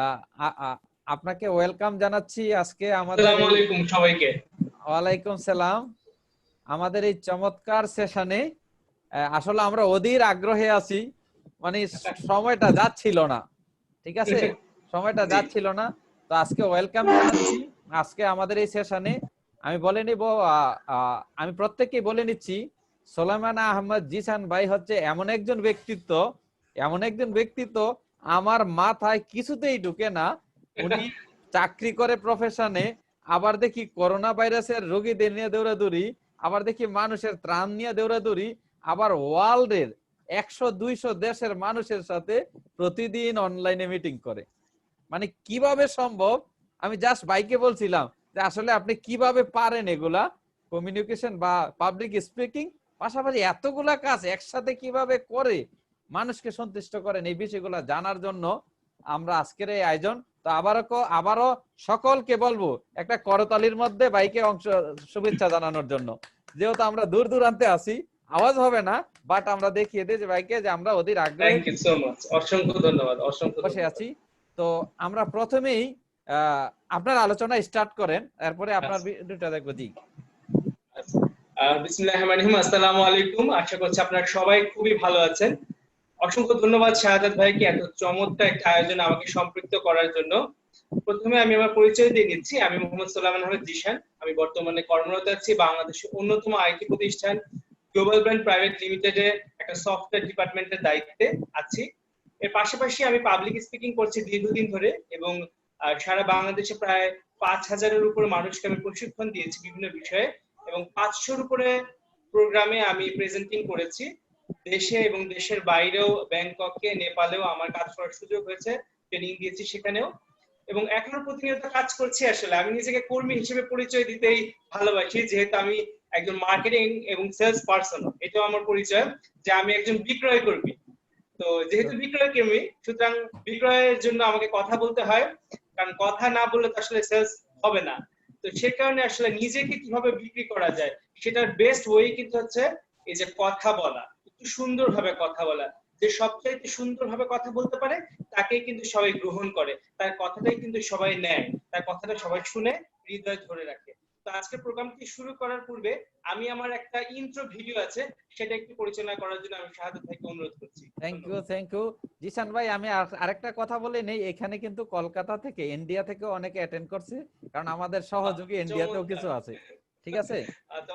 আহ, আ- আ- আপনাকে ওয়েলকাম জানাচ্ছি আজকে আমাদের আসসালামু এই। আলাইকুম সবাইকে। ওয়ালাইকুম সালাম। আমাদের এই চমৎকার সেশনে আসলে আমরা অধীর আগ্রহে আছি, মানে সময়টা যাচ্ছিল না। ঠিক আছে, সময়টা জি। যাচ্ছিল না। তো আজকে ওয়েলকাম জানাচ্ছি আজকে আমাদের এই সেশনে। আমি বলে নিব, আমি প্রত্যেককেই বলে নিচ্ছি, সোলাইমান আহমদ জিসান ভাই হচ্ছে এমন একজন ব্যক্তিত্ব আমার মাথায় কিছুতেই ঢুকে না। উনি চাকরি করে প্রফেশনে, আবার দেখি করোনা ভাইরাসের রোগীদের নিয়ে দৌড়াদৌড়ি, আবার দেখি মানুষের ত্রাণ নিয়ে দৌড়াদৌড়ি, আবার ওয়ার্ল্ডের 100-200 দেশের মানুষের সাথে প্রতিদিন অনলাইনে মিটিং করে। মানে কিভাবে সম্ভব? আমি জাস্ট বাইকে বলছিলাম যে আসলে আপনি কিভাবে পারেন এগুলা, কমিউনিকেশন বা পাবলিক স্পিকিং, পাশাপাশি এতগুলা কাজ একসাথে কিভাবে করে মানুষকে সন্তুষ্ট করেন, এই বিষয়গুলো জানার জন্য আমরা আজকের এই আয়োজন। তো আবারও সকলকে বলবো একটা করতালির মধ্যে বাইকে অংশ শুভেচ্ছা জানানোর জন্য। যেহেতু আমরা দূর দূরান্তে আছি, আওয়াজ হবে না, বাট আমরা দেখিয়ে দিই যে বাইকে যে আমরা অধীর আগ্রহে থ্যাংক ইউ সো মাচ, অসংখ্য ধন্যবাদ, অসংখ্য বসে ধন্যবাদ। আছি। তো আমরা প্রথমেই আপনার আলোচনা স্টার্ট করেন, এরপরে আপনার আচ্ছা, ভিডিওটা দেখবো। জি। আচ্ছা। বিসমিল্লাহির রহমানির রহিম। আসসালামু আলাইকুম, আশা করছি আপনারা সবাই খুবই ভালো আছেন। অসংখ্য ধন্যবাদ শাহাদাত ভাইকে এত চমৎকার একটা আয়োজনে আমাকে সম্পৃক্ত করার জন্য। প্রথমে আমি আমার পরিচয় দিয়ে নিচ্ছি। আমি মোহাম্মদ সোলাইমান আহমেদ জিশান। আমি বর্তমানে কর্মরত আছি বাংলাদেশের অন্যতম আইটি প্রতিষ্ঠান গ্লোবাল ব্র্যান্ড প্রাইভেট লিমিটেডে একটা সফটওয়্যার ডিপার্টমেন্টের দায়িত্বে আছি। এর পাশাপাশি আমি পাবলিক স্পিকিং করছি দীর্ঘদিন ধরে, এবং সারা বাংলাদেশে প্রায় 5,000-এর উপরে মানুষকে আমি প্রশিক্ষণ দিয়েছি বিভিন্ন বিষয়ে, এবং 500-র উপরে প্রোগ্রামে আমি প্রেজেন্টিং করেছি। দেশে এবং দেশের বাইরেও, ব্যাংককে, নেপালেও আমার কাজ করার সুযোগ হয়েছে, ট্রেনিং দিয়েছি সেখানেও, এবং এখনো প্রতিনিয়ত কাজ করছি। আসলে আমি নিজেকে কর্মী হিসেবে পরিচয় দিতেই ভালোবাসি, যেহেতু আমি একজন মার্কেটিং এবং সেলস পার্সন। এটাও আমার পরিচয় যে আমি একজন বিক্রয় কর্মী। তো যেহেতু বিক্রয় কর্মী, সুতরাং বিক্রয়ের জন্য আমাকে কথা বলতে হয়, কারণ কথা না বললে তো আসলে সেলস হবে না। তো সে কারণে আসলে নিজেকে কিভাবে বিক্রি করা যায় সেটার বেস্ট ওয়ে কিন্তু হচ্ছে এই যে কথা বলা, একটু সুন্দরভাবে কথা বলা। যে সবচাইতে সুন্দরভাবে কথা বলতে পারে তাকেই কিন্তু সবাই গ্রহণ করে, তার কথাটাই কিন্তু সবাই নেয়, তার কথাটা সবাই শুনে হৃদয়ে ধরে রাখে। তো আজকের প্রোগ্রামটি শুরু করার পূর্বে আমি আমার একটা ইন্ট্রো ভিডিও আছে, সেটা একটু পরিচালনা করার জন্য আমি শাহাদাত ভাইকে অনুরোধ করছি। থ্যাংক ইউ, ধন্যবাদ। Thank you. জিসান ভাই, আমি আরেকটা কথা বলে নেই, এখানে কিন্তু কলকাতা থেকে, ইন্ডিয়া থেকে অনেকে অ্যাটেন্ড করছে, কারণ আমাদের সহযোগী ইন্ডিয়াতেও কিছু চমৎকার। আছে। ঠিক আছে।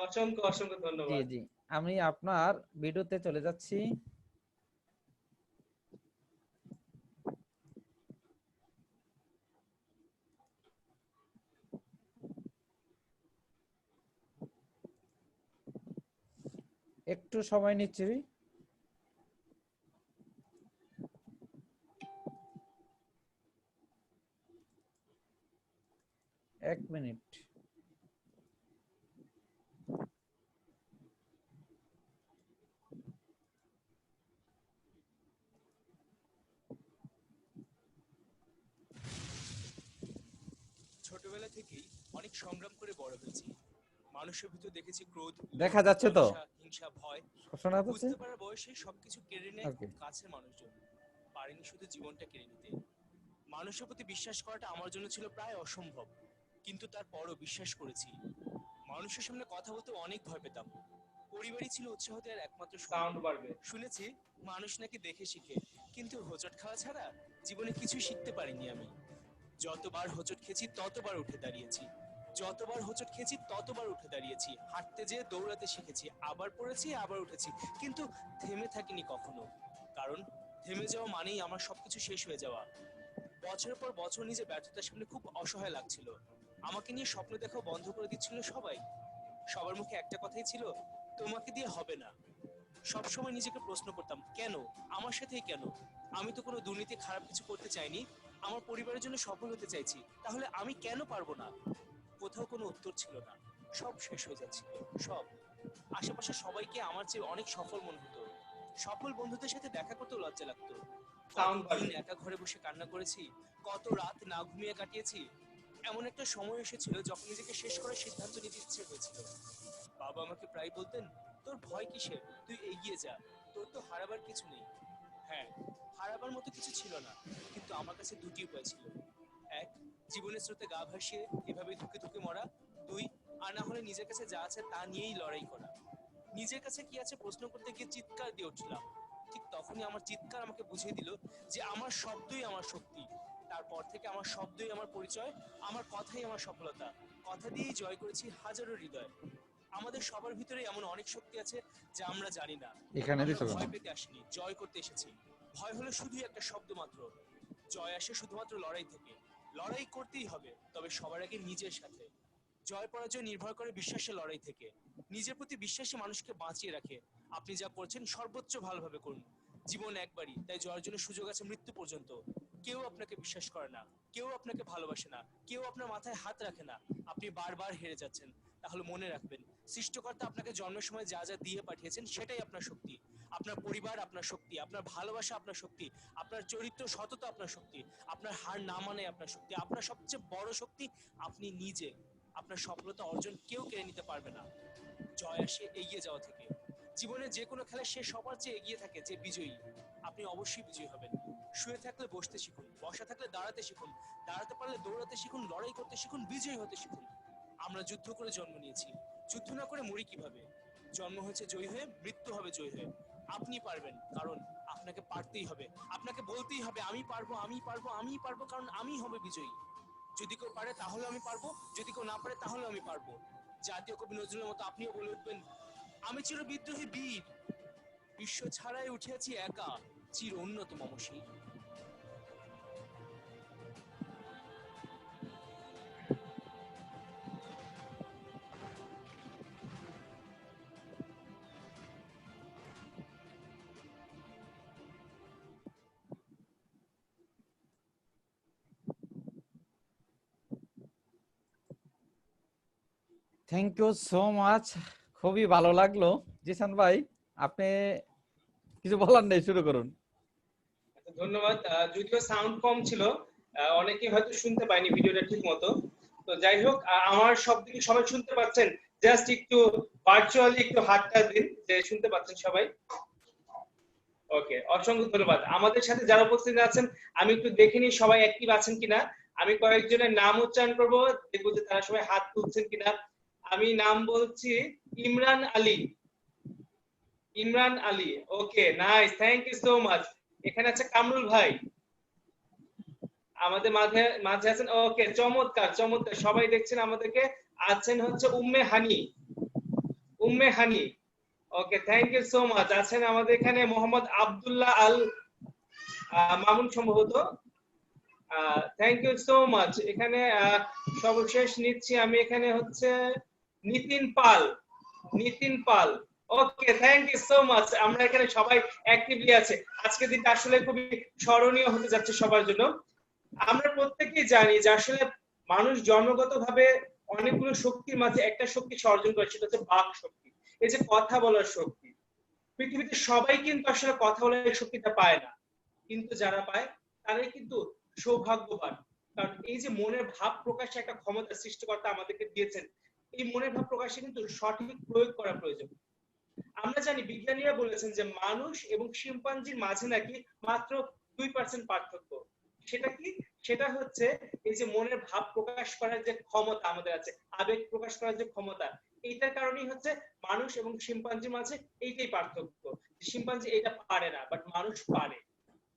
অসংখ্য অসংখ্য জি ধন্যবাদ। জি। আমি আপনার ভিডিওতে চলে যাচ্ছি। একটু সময় নিচ্ছি। 1 মিনিট। ছোটবেলা থেকেই অনেক সংগ্রাম করে বড় হয়েছি। মানুষের ভিতর দেখেছি ক্রোধ, লোভ, দেখা যাচ্ছে তো? লালসা, হিংসা, ভয়। শোনা যাচ্ছে? বুঝতে পারার বয়সে সবকিছু কেড়ে নেয় ওকে। খুব কাছের মানুষজন। পারেনি শুধু জীবনটা কেড়ে নিতে। মানুষের প্রতি বিশ্বাস করাটা আমার জন্য ছিল প্রায় অসম্ভব, কিন্তু তারপরও বিশ্বাস করেছি। মানুষের সামনে কথা বলতে অনেক ভয় পেতাম। পরিবারই ছিল উৎসাহ দেওয়ার একমাত্র সাউন্ড শক্তি। বাড়বে। শুনেছি মানুষ নাকি দেখে শিখে, কিন্তু হোঁচট খাওয়া ছাড়া জীবনে কিছুই শিখতে পারিনি আমি। যতবার হোঁচট খেয়েছি ততবার উঠে দাঁড়িয়েছি, যতবার হোঁচট খেয়েছি ততবার উঠে দাঁড়িয়েছি। হাঁটতে যেয়ে দৌড়াতে শিখেছি, আবার পড়েছি, আবার উঠেছি, কিন্তু থেমে থাকিনি কখনো। কারণ থেমে যাওয়া মানেই আমার সবকিছু শেষ হয়ে যাওয়া। বছরের পর বছর নিজের ব্যর্থতার সামনে খুব অসহায় লাগছিল। আমাকে নিয়ে স্বপ্ন দেখাও বন্ধ করে দিচ্ছিল সবাই। সবার মুখে একটা কথাই ছিল, তোমাকে দিয়ে হবে না। সবসময় নিজেকে প্রশ্ন করতাম, কেন আমার সাথেই কেন? আমি তো কোনো দুর্নীতি খারাপ কিছু করতে চাইনি, আমার পরিবারের জন্য সফল হতে চাইছি, তাহলে আমি কেন পারবো না? কোথাও কোনো উত্তর ছিল না। সব শেষ হয়ে যাচ্ছিল, সব। আশেপাশে সবাইকে আমার চেয়ে অনেক সফল মনে হতো। সফল বন্ধুদের সাথে দেখা করতেও লজ্জা লাগতো। সাউন্ড কতদিন বাড়বে। একা ঘরে বসে কান্না করেছি, কত রাত না ঘুমিয়ে কাটিয়েছি। এমন একটা সময় এসেছিল যখন নিজেকে শেষ করার সিদ্ধান্ত নিতে ইচ্ছে হয়েছিল। বাবা আমাকে প্রায় বলতেন, তোর ভয় কিসের, তুই এগিয়ে যা, তোর তো হারাবার কিছু নেই। হ্যাঁ, হারাবার মতো কিছু ছিল না, কিন্তু আমার কাছে দুটি উপায় ছিল। এক, জীবনের স্রোতে গা ভাসিয়ে এভাবে ধুকে ধুকে মরা। দুই, আর না হলে নিজের কাছে যা আছে তা নিয়েই লড়াই করা। নিজের কাছে কি আছে প্রশ্ন করতে গিয়ে চিৎকার দিয়ে উঠলাম। ঠিক তখনই আমার চিৎকার আমাকে বুঝিয়ে দিল যে আমার শব্দই আমার শক্তি। তারপর থেকে আমার শব্দই আমার পরিচয়, আমার কথাই আমার সফলতা। কথা দিয়েই জয় করেছি হাজারো হৃদয়। আমাদের সবার ভিতরে এমন অনেক শক্তি আছে যা আমরা জানি না। এখানে আমরা দিছো কেন? ভয় পেতে আসিনি, জয় করতে এসেছি। ভয় হলো শুধুই একটা শব্দ মাত্র। জয় আসে শুধুমাত্র লড়াই থেকে। লড়াই করতেই হবে, তবে সবার আগে নিজের সাথে। জয় পরাজয় নির্ভর করে বিশ্বাসের লড়াই থেকে। নিজের প্রতি বিশ্বাসী মানুষকে বাঁচিয়ে রাখে। আপনি যা করছেন সর্বোচ্চ ভালোভাবে করুন। জীবন একবারই, তাই জয়ের জন্য সুযোগ আছে মৃত্যু পর্যন্ত। কেউ আপনাকে বিশ্বাস করে না, কেউ আপনাকে ভালোবাসে না, কেউ আপনার মাথায় হাত রাখে না। আপনি বারবার হেরে যাচ্ছেন, তাহলে মনে রাখবেন, সৃষ্টিকর্তা আপনাকে জন্মের সময় যা যা দিয়ে পাঠিয়েছেন সেটাই আপনার শক্তি। আপনার পরিবার আপনার শক্তি, আপনার ভালোবাসা আপনার শক্তি, আপনার চরিত্র সততা আপনার শক্তি, আপনার হার না মানে আপনার শক্তি, আপনার সবচেয়ে বড় শক্তি আপনি নিজে। আপনার সফলতা অর্জন কেউ কেড়ে নিতে পারবে না। জয় আসে এগিয়ে যাওয়া থেকে। জীবনে যে কোনো খেলায় সে সবার চেয়ে এগিয়ে থাকে যে বিজয়ী। আপনি অবশ্যই বিজয়ী হবেন। শুয়ে থাকলে বসতে শিখুন, বসা থাকলে দাঁড়াতে শিখুন, দাঁড়াতে পারলে দৌড়াতে শিখুন, লড়াই করতে শিখুন, বিজয়ী হতে শিখুন। আমরা যুদ্ধ করে জন্ম নিয়েছি, যুদ্ধ না করে মরি কিভাবে? জন্ম হয়েছে জয়ী হয়ে, মৃত্যু হবে জয়ী হয়ে। আপনি পারবেন, কারণ আপনাকে পারতেই হবে। আপনাকে বলতেই হবে আমি পারবো, আমি পারবো, আমি পারবো, কারণ আমি হবে বিজয়ী। যদি কেউ পারে তাহলে আমি পারবো, যদি কেউ না পারে তাহলে আমি পারবো। জাতীয় কবি নজরুলের মতো আপনিও বলে উঠবেন, আমি চির বিদ্রোহী বীর, বিশ্ব ছাড়াই উঠিয়াছি একা, চির উন্নত মমশী। থ্যাংক ইউ সো মাচ, খুবই ভালো লাগলো। জিসান ভাই, আপনি কিছু বলার নেই, শুরু করুন। আচ্ছা, ধন্যবাদ। যদিও সাউন্ড কম ছিল, অনেকে হয়তো শুনতে পায়নি ভিডিওটা ঠিক মতো। তো যাই হোক, আমার শব্দ কি সবাই শুনতে পাচ্ছেন? জাস্ট একটু ভার্চুয়ালি একটু হাতটা দিন যে শুনতে পাচ্ছেন সবাই। ওকে, অসংখ্য ধন্যবাদ। আমাদের সাথে যারা উপস্থিত আছেন, আমি একটু দেখে নিই সবাই অ্যাক্টিভ আছেন কিনা। আমি কয়েকজনের নাম উচ্চারণ করব, দেখবো যে তারা সবাই হাত তুলছেন কিনা। আমি নাম বলছি Imran Ali. Imran Ali, okay, nice, thank you so much. এখানে আছে কামরুল ভাই, আমাদের মাঝে মাঝে আছেন। ওকে, চমৎকার চমৎকার, সবাই দেখছেন আমাদেরকে। আছেন হচ্ছে উম্মে হানি, উম্মে হানি, ওকে, থ্যাংক ইউ সো মাচ। আছেন আমাদের এখানে মোহাম্মদ আব্দুল্লাহ আল মামুন সম্ভবত, থ্যাংক ইউ সো মাচ। এখানে সর্বশেষ নিচ্ছি আমি, এখানে হচ্ছে নিতিন পাল, নিতিন পাল, ওকে, থ্যাংক ইউ সো মাচ। আমরা এখানে সবাই অ্যাক্টিভলি আছে। আজকের দিনটা আসলে খুবই স্মরণীয় হতে যাচ্ছে সবার জন্য। আমরা প্রত্যেকেই জানি যে আসলে মানুষ জন্মগতভাবে অনেকগুলো শক্তির মাঝে একটা শক্তি অর্জন করে, সেটা হচ্ছে বাক শক্তি, এই যে কথা বলার শক্তি। পৃথিবীতে সবাই কিন্তু আসলে কথা বলার এই শক্তিটা পায় না, কিন্তু যারা পায় তারাই কিন্তু সৌভাগ্যবান। কারণ এই যে মনের ভাব প্রকাশে একটা ক্ষমতা সৃষ্টিকর্তা আমাদেরকে দিয়েছেন, এই মনের ভাব প্রকাশে কিন্তু সঠিক প্রয়োগ করা প্রয়োজন। আমরা জানি, বিজ্ঞানীরা বলেছেন যে মানুষ এবং শিম্পাঞ্জির মাঝে নাকি মাত্র 2% পার্থক্য। সেটা কি? সেটা হচ্ছে এই যে মনের ভাব প্রকাশ করার যে ক্ষমতা আমাদের আছে, আবেগ প্রকাশ করার যে ক্ষমতা, এইটার কারণেই হচ্ছে মানুষ এবং শিম্পাঞ্জির মাঝে এইটাই পার্থক্য। শিম্পাঞ্জি এটা পারে না, বাট মানুষ পারে।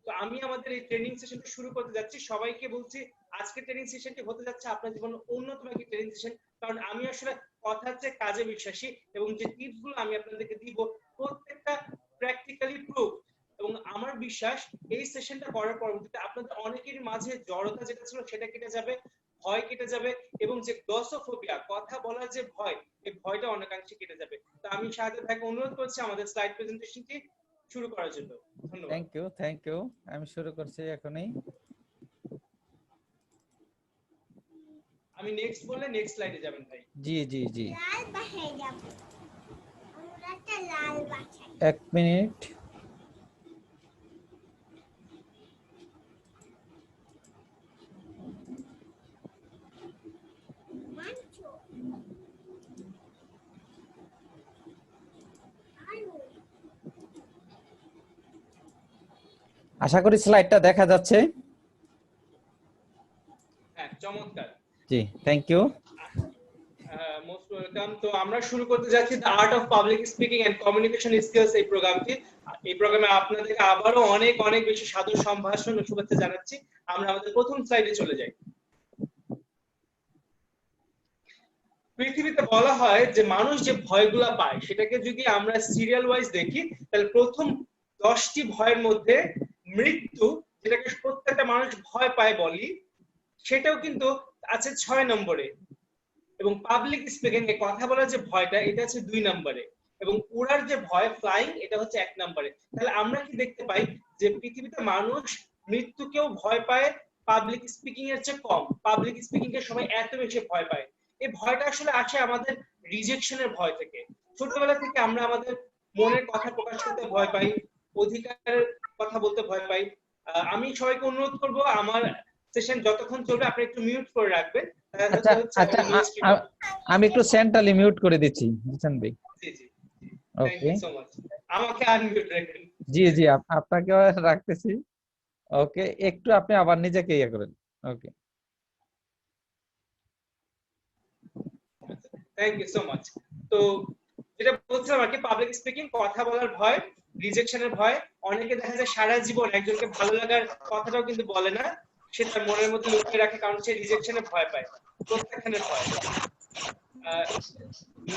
তো আমি আমাদের এই ট্রেনিং সেশনটা শুরু করতে যাচ্ছি। সবাইকে বলছি, আজকে ট্রেনিং সেশনটি হতে যাচ্ছে আপনার জীবনের অন্যতম একটি ট্রেনিং সেশন। কারণ আমি আসলে কথার চেয়ে কাজে বিশ্বাসী, এবং যে টিপস গুলো আমি আপনাদেরকে দিব প্রত্যেকটা প্র্যাকটিক্যালি প্রুফ। এবং আমার বিশ্বাস এই সেশনটা করার পরবর্তীতে আপনাদের অনেকের মাঝে জড়তা যেটা ছিল সেটা কেটে যাবে, ভয় কেটে যাবে, এবং যে গ্লসোফোবিয়া, কথা বলার যে ভয়, এই ভয়টা অনেকাংশে কেটে যাবে। তো আমি শাহাদাত ভাইকে অনুরোধ করছি আমাদের স্লাইড প্রেজেন্টেশনটি শুরু করার জন্য। ধন্যবাদ। Thank you, thank you. আমি শুরু করছি এখনই। আমি নেক্সট বললে নেক্সট স্লাইডে যাবেন ভাই। জি জি জি, লাল বাসায় যাব, আমরা একটা লাল বাসায়। 1 মিনিট। মানছো আলু আশা করি স্লাইডটা দেখা যাচ্ছে। হ্যাঁ, চমৎকার। জি, থ্যাংক ইউ। Most welcome. তো আমরা শুরু করতে যাচ্ছি the art of public speaking and communication skills এই প্রোগ্রামটি। এই প্রোগ্রামে আপনাদেরকে আবারও অনেক অনেক বেশি সাদর সম্ভাষণ ও শুভেচ্ছা জানাচ্ছি। আমরা আমাদের প্রথম স্লাইডে চলে যাই। পৃথিবীতে বলা হয় যে মানুষ যে ভয়গুলা পায় সেটাকে যদি আমরা সিরিয়াল ওয়াইজ দেখি তাহলে প্রথম 10টি ভয়ের মধ্যে মৃত্যু, যেটাকে প্রত্যেকটা মানুষ ভয় পায় বলি, সেটাও কিন্তু আছে 6 নম্বরে। এবং পাবলিক স্পিকিং এ কথা বলার যে ভয়টা, এটা আছে 2 নম্বরে। এবং উড়ার যে ভয়, ফ্লাইং, এটা হচ্ছে 1 নম্বরে। তাহলে আমরা কি দেখতে পাই যে পৃথিবীতে মানুষ মৃত্যুকেও ভয় পায়, পাবলিক স্পিকিং এর চেয়ে কম। পাবলিক স্পিকিং এর সময় এত বেশি ভয় পায়। এই ভয়টা আসলে আসে আমাদের রিজেকশনের ভয় থেকে। ছোটবেলা থেকে আমরা আমাদের মনের কথা প্রকাশ করতে ভয় পাই, অধিকারের কথা বলতে ভয় পাই। আমি সবাইকে অনুরোধ করব আমার সেশন যতক্ষণ চলবে আপনি একটু মিউট করে রাখবেন। আচ্ছা আচ্ছা, আমি একটু সেন্ট্রালি মিউট করে দিচ্ছি জিসান ভাই। জি জি, thank okay, you so much. আমাকে আনমিউট রাখেন। জি জি, আপনাকেও রাখতেছি। ওকে, একটু আপনি আবার নিজেকে ইয়ে করেন। ওকে, থ্যাংক ইউ সো মাচ। তো যেটা বলছিলাম আর কি, পাবলিক স্পিকিং, কথা বলার ভয়, রিজেকশনের ভয়। অনেকে দেখা যায় সারা জীবন একজনকে ভালো লাগার কথাটাও কিন্তু বলে না, সে তার মনের মধ্যে লুকিয়ে রাখে, কারণ সে রিজেকশনের ভয় পায়, প্রত্যাখ্যানের ভয়।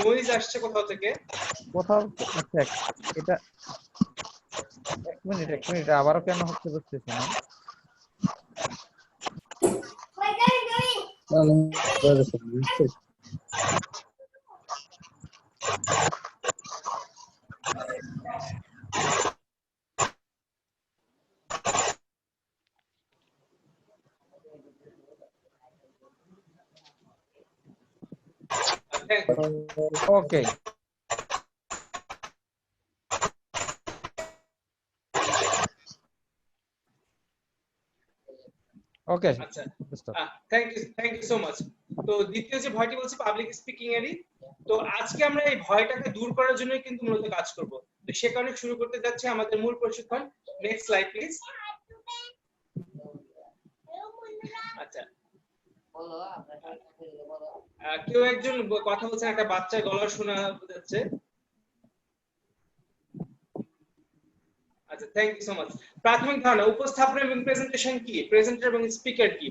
নয়েজ আসছে কোথাও থেকে। কোথাও। আচ্ছা, এটা এক মিনিট, আবারও কেন হচ্ছে বুঝতেছি না। ওকে, ওকে, আচ্ছা, থ্যাংক ইউ সো মাচ। তো দ্বিতীয় যে ভয়টি বলছি পাবলিক স্পিকিং এরই। তো আজকে আমরা এই ভয়টাকে দূর করার জন্যই কিন্তু মূলত কাজ করব। তো সে কারণে শুরু করতে যাচ্ছি আমাদের মূল প্রশিক্ষণ। Next slide please. আচ্ছা, কেউ একজন কথা বলছেন, একটা বাচ্চার গলা শোনা যাচ্ছে। আচ্ছা, থ্যাংক ইউ সো মাচ। প্রাথমিক ধারণা, উপস্থাপনা এবং প্রেজেন্টেশন কি, প্রেজেন্টার এবং স্পিকার কি।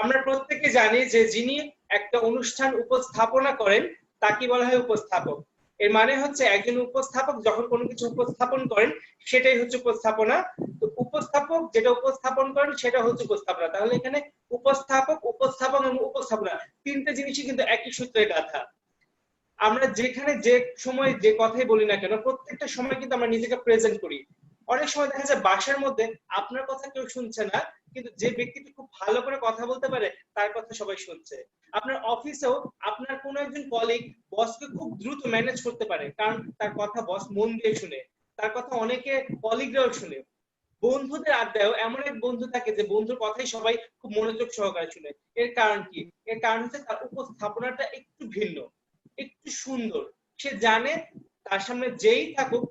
আমরা প্রত্যেকে জানি যে যিনি একটা অনুষ্ঠান উপস্থাপনা করেন তাকে বলা হয় উপস্থাপক। এর মানে হচ্ছে একজন উপস্থাপক যখন কোনো কিছু উপস্থাপন করেন সেটাই হচ্ছে উপস্থাপনা। তো উপস্থাপক যেটা উপস্থাপন করেন সেটা হচ্ছে উপস্থাপনা। তাহলে এখানে উপস্থাপক, উপস্থাপক এবং উপস্থাপনা তিনটে জিনিসই কিন্তু একই সূত্রে গাঁথা। আমরা যেখানে যে সময় যে কথাই বলি না কেন, প্রত্যেকটা সময় কিন্তু আমরা নিজেকে প্রেজেন্ট করি। অনেক সময় দেখা যায় বাসার মধ্যে আপনার কথা কেউ শুনছে না, কিন্তু যে ব্যক্তিটি খুব ভালো করে কথা বলতে পারে তার কথা সবাই শুনছে। আপনার অফিসেও আপনার কোন একজন কলিগ বসকে খুব দ্রুত ম্যানেজ করতে পারে, কারণ তার কথা বস মন দিয়ে শুনে, তার কথা অনেকে কলিগরাও শুনে। বন্ধুদের আড্ডায়ও এমন এক বন্ধু থাকে যে বন্ধুর কথাই সবাই খুব মনোযোগ সহকারে শুনে। এর কারণ কি? এর কারণ হচ্ছে তার উপস্থাপনাটা একটু ভিন্ন, একটু সুন্দর। সে জানে তার সামনে যেই থাকুক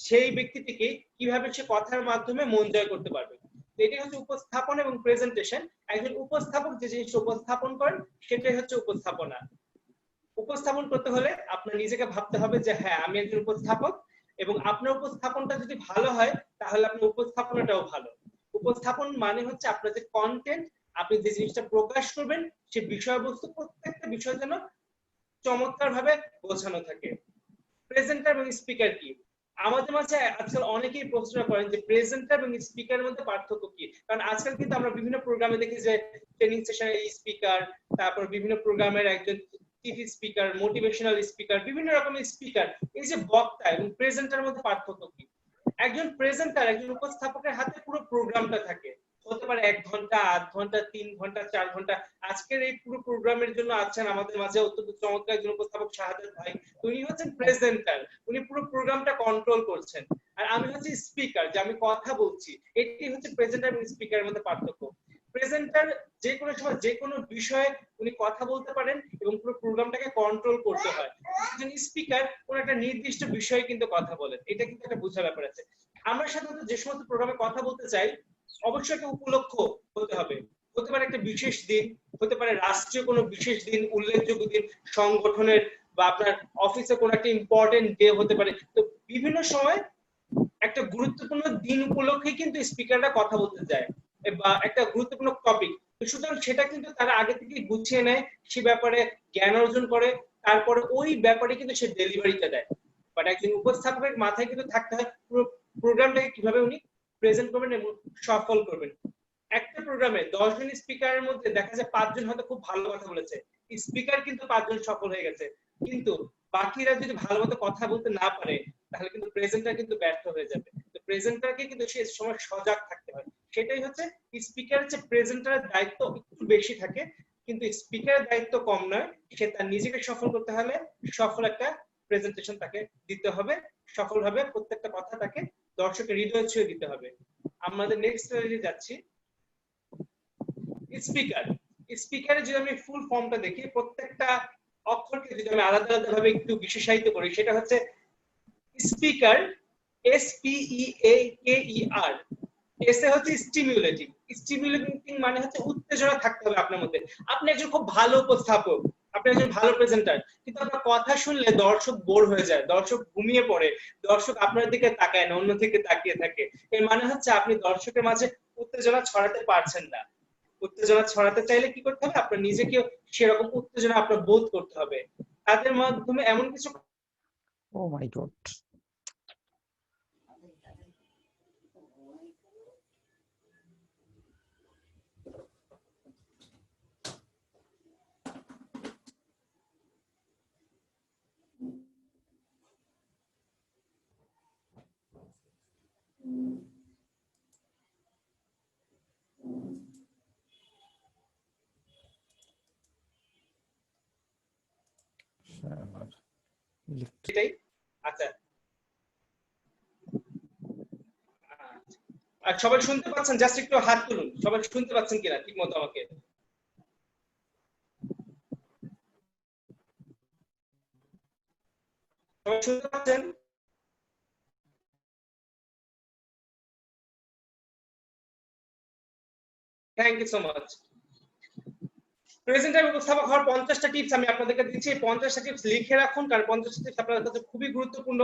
সেই ব্যক্তিটিকে কিভাবে সে কথার মাধ্যমে মন জয় করতে পারবে। এটাই হচ্ছে উপস্থাপন এবং প্রেজেন্টেশন। একজন উপস্থাপক যে জিনিসটা উপস্থাপন করেন সেটাই হচ্ছে উপস্থাপনা। উপস্থাপন করতে হলে আপনার নিজেকে ভাবতে হবে যে হ্যাঁ, আমি একজন উপস্থাপক, এবং আপনার উপস্থাপনটা যদি ভালো হয় তাহলে আপনার উপস্থাপনাটাও ভালো। উপস্থাপন মানে হচ্ছে আপনার যে কন্টেন্ট, আপনি যে জিনিসটা প্রকাশ করবেন সে বিষয়বস্তু, প্রত্যেকটা বিষয় যেন চমৎকার ভাবে গোছানো থাকে। প্রেজেন্টার এবং স্পিকার কি? আমাদের মাঝে আজকাল অনেকেই প্রশ্ন করেন যে প্রেজেন্টার এবং স্পিকারের মধ্যে পার্থক্য কি। কারণ আজকাল কিন্তু আমরা বিভিন্ন প্রোগ্রামে দেখি যে ট্রেনিং সেশনের স্পিকার, তারপর বিভিন্ন প্রোগ্রামের একজন টিভি স্পিকার, মোটিভেশনাল স্পিকার, বিভিন্ন রকমের স্পিকার। এই যে বক্তা এবং প্রেজেন্টারের মধ্যে পার্থক্য কি? একজন প্রেজেন্টার, একজন উপস্থাপকের হাতে পুরো প্রোগ্রামটা থাকে। হতে পারে 1 ঘন্টা, 8 ঘন্টা, 3 ঘন্টা, 4 ঘন্টা। আজকের এই পুরো প্রোগ্রামের জন্য আছেন আমাদের মাঝে অত্যন্ত চমৎকার একজন উপস্থাপক শাহাদাত ভাই। উনি হচ্ছেন প্রেজেন্টার, উনি পুরো প্রোগ্রামটা কন্ট্রোল করছেন। আর আমি হচ্ছি স্পিকার, যে আমি কথা বলছি। এটি হচ্ছে প্রেজেন্টার এবং স্পিকারের মধ্যে পার্থক্য। প্রেজেন্টার যে কোনো সময় যে কোনো বিষয়ে উনি কথা বলতে পারেন এবং পুরো প্রোগ্রামটাকে কন্ট্রোল করতে হয়। একজন স্পিকার কোন একটা নির্দিষ্ট বিষয়ে কিন্তু কথা বলেন, এটা কিন্তু একটা বোঝার ব্যাপার আছে। আমরা সাধারণত যে সমস্ত প্রোগ্রামে কথা বলতে চাই অবশ্যই একটা উপলক্ষ হতে হবে, হতে পারে একটা বিশেষ দিন, হতে পারে রাষ্ট্রীয় কোনো বিশেষ দিন, উল্লেখযোগ্য দিন, সংগঠনের বা আপনার অফিসে কোনো একটা ইম্পর্টেন্ট ডে হতে পারে। তো বিভিন্ন সময় একটা গুরুত্বপূর্ণ দিন উপলক্ষে কিন্তু স্পিকাররা কথা বলতে যায় বা একটা গুরুত্বপূর্ণ টপিক, সুতরাং সেটা কিন্তু তারা আগে থেকে গুছিয়ে নেয়, সে ব্যাপারে জ্ঞান অর্জন করে, তারপরে ওই ব্যাপারে কিন্তু সে ডেলিভারিটা দেয়। বাট একজন উপস্থাপকের মাথায় কিন্তু থাকতে হয় পুরো প্রোগ্রামটাকে কিভাবে উনি প্রেজেন্ট করবেন এবং সফল করবেন। একটা প্রোগ্রামে 10 জন স্পিকারের মধ্যে দেখা যায় 5 জন হয়তো খুব ভালো কথা বলেছে, স্পিকার কিন্তু 5 জন সফল হয়ে গেছে, কিন্তু বাকিরা যদি ভালো মতো কথা বলতে না পারে তাহলে কিন্তু প্রেজেন্টার কিন্তু ব্যর্থ হয়ে যাবে। তো প্রেজেন্টারকে কিন্তু সেই সময় সজাগ থাকতে হয়। সেটাই হচ্ছে স্পিকারের যে প্রেজেন্টারের দায়িত্ব একটু বেশি থাকে, কিন্তু স্পিকারের দায়িত্ব কম নয়। সে তার নিজেকে সফল করতে হলে সফল একটা প্রেজেন্টেশন তাকে দিতে হবে, সফলভাবে প্রত্যেকটা কথা তাকে দর্শকের হৃদয় ছুঁয়ে দিতে হবে। আমাদের নেক্সট স্লাইডে যাচ্ছি। স্পিকার, স্পিকারের যদি আমি ফুল ফর্মটা দেখি, প্রত্যেকটা অক্ষরকে যদি আমি আলাদা আলাদা ভাবে একটু বিশেষায়িত করি, সেটা হচ্ছে স্পিকার, SPEAKER, এস এ হচ্ছে স্টিমুলেটিং। স্টিমুলেটিং মানে হচ্ছে উত্তেজনা থাকতে হবে আপনার মধ্যে। আপনি একজন খুব ভালো উপস্থাপক, আপনি একজন ভালো প্রেজেন্টার, কিন্তু আপনার কথা শুনলে দর্শক বোর হয়ে যায়, দর্শক ঘুমিয়ে পড়ে, দর্শক আপনার দিকে তাকায় না, অন্য দিকে তাকিয়ে থাকে। এর মানে হচ্ছে আপনি দর্শকের মাঝে উত্তেজনা ছড়াতে পারছেন না। উত্তেজনা ছড়াতে চাইলে কি করতে হবে? আপনার নিজেকে সেরকম উত্তেজনা আপনার বোধ করতে হবে। তাদের মাধ্যমে এমন কিছু ও মাই গড। এটাই। আচ্ছা, আর সবাই শুনতে পাচ্ছেন? জাস্ট একটু হাত তুলুন, সবাই শুনতে পাচ্ছেন কিনা ঠিক মতো আমাকে। সবাই শুনতে পাচ্ছেন? Thank you so much. Presenter উপস্থাপক হওয়ার 50টা টিপস আমি আপনাদেরকে দিচ্ছি। এই 50টা টিপস লিখে রাখুন, কারণ 50টা টিপস আপনাদের কাছে খুবই গুরুত্বপূর্ণ।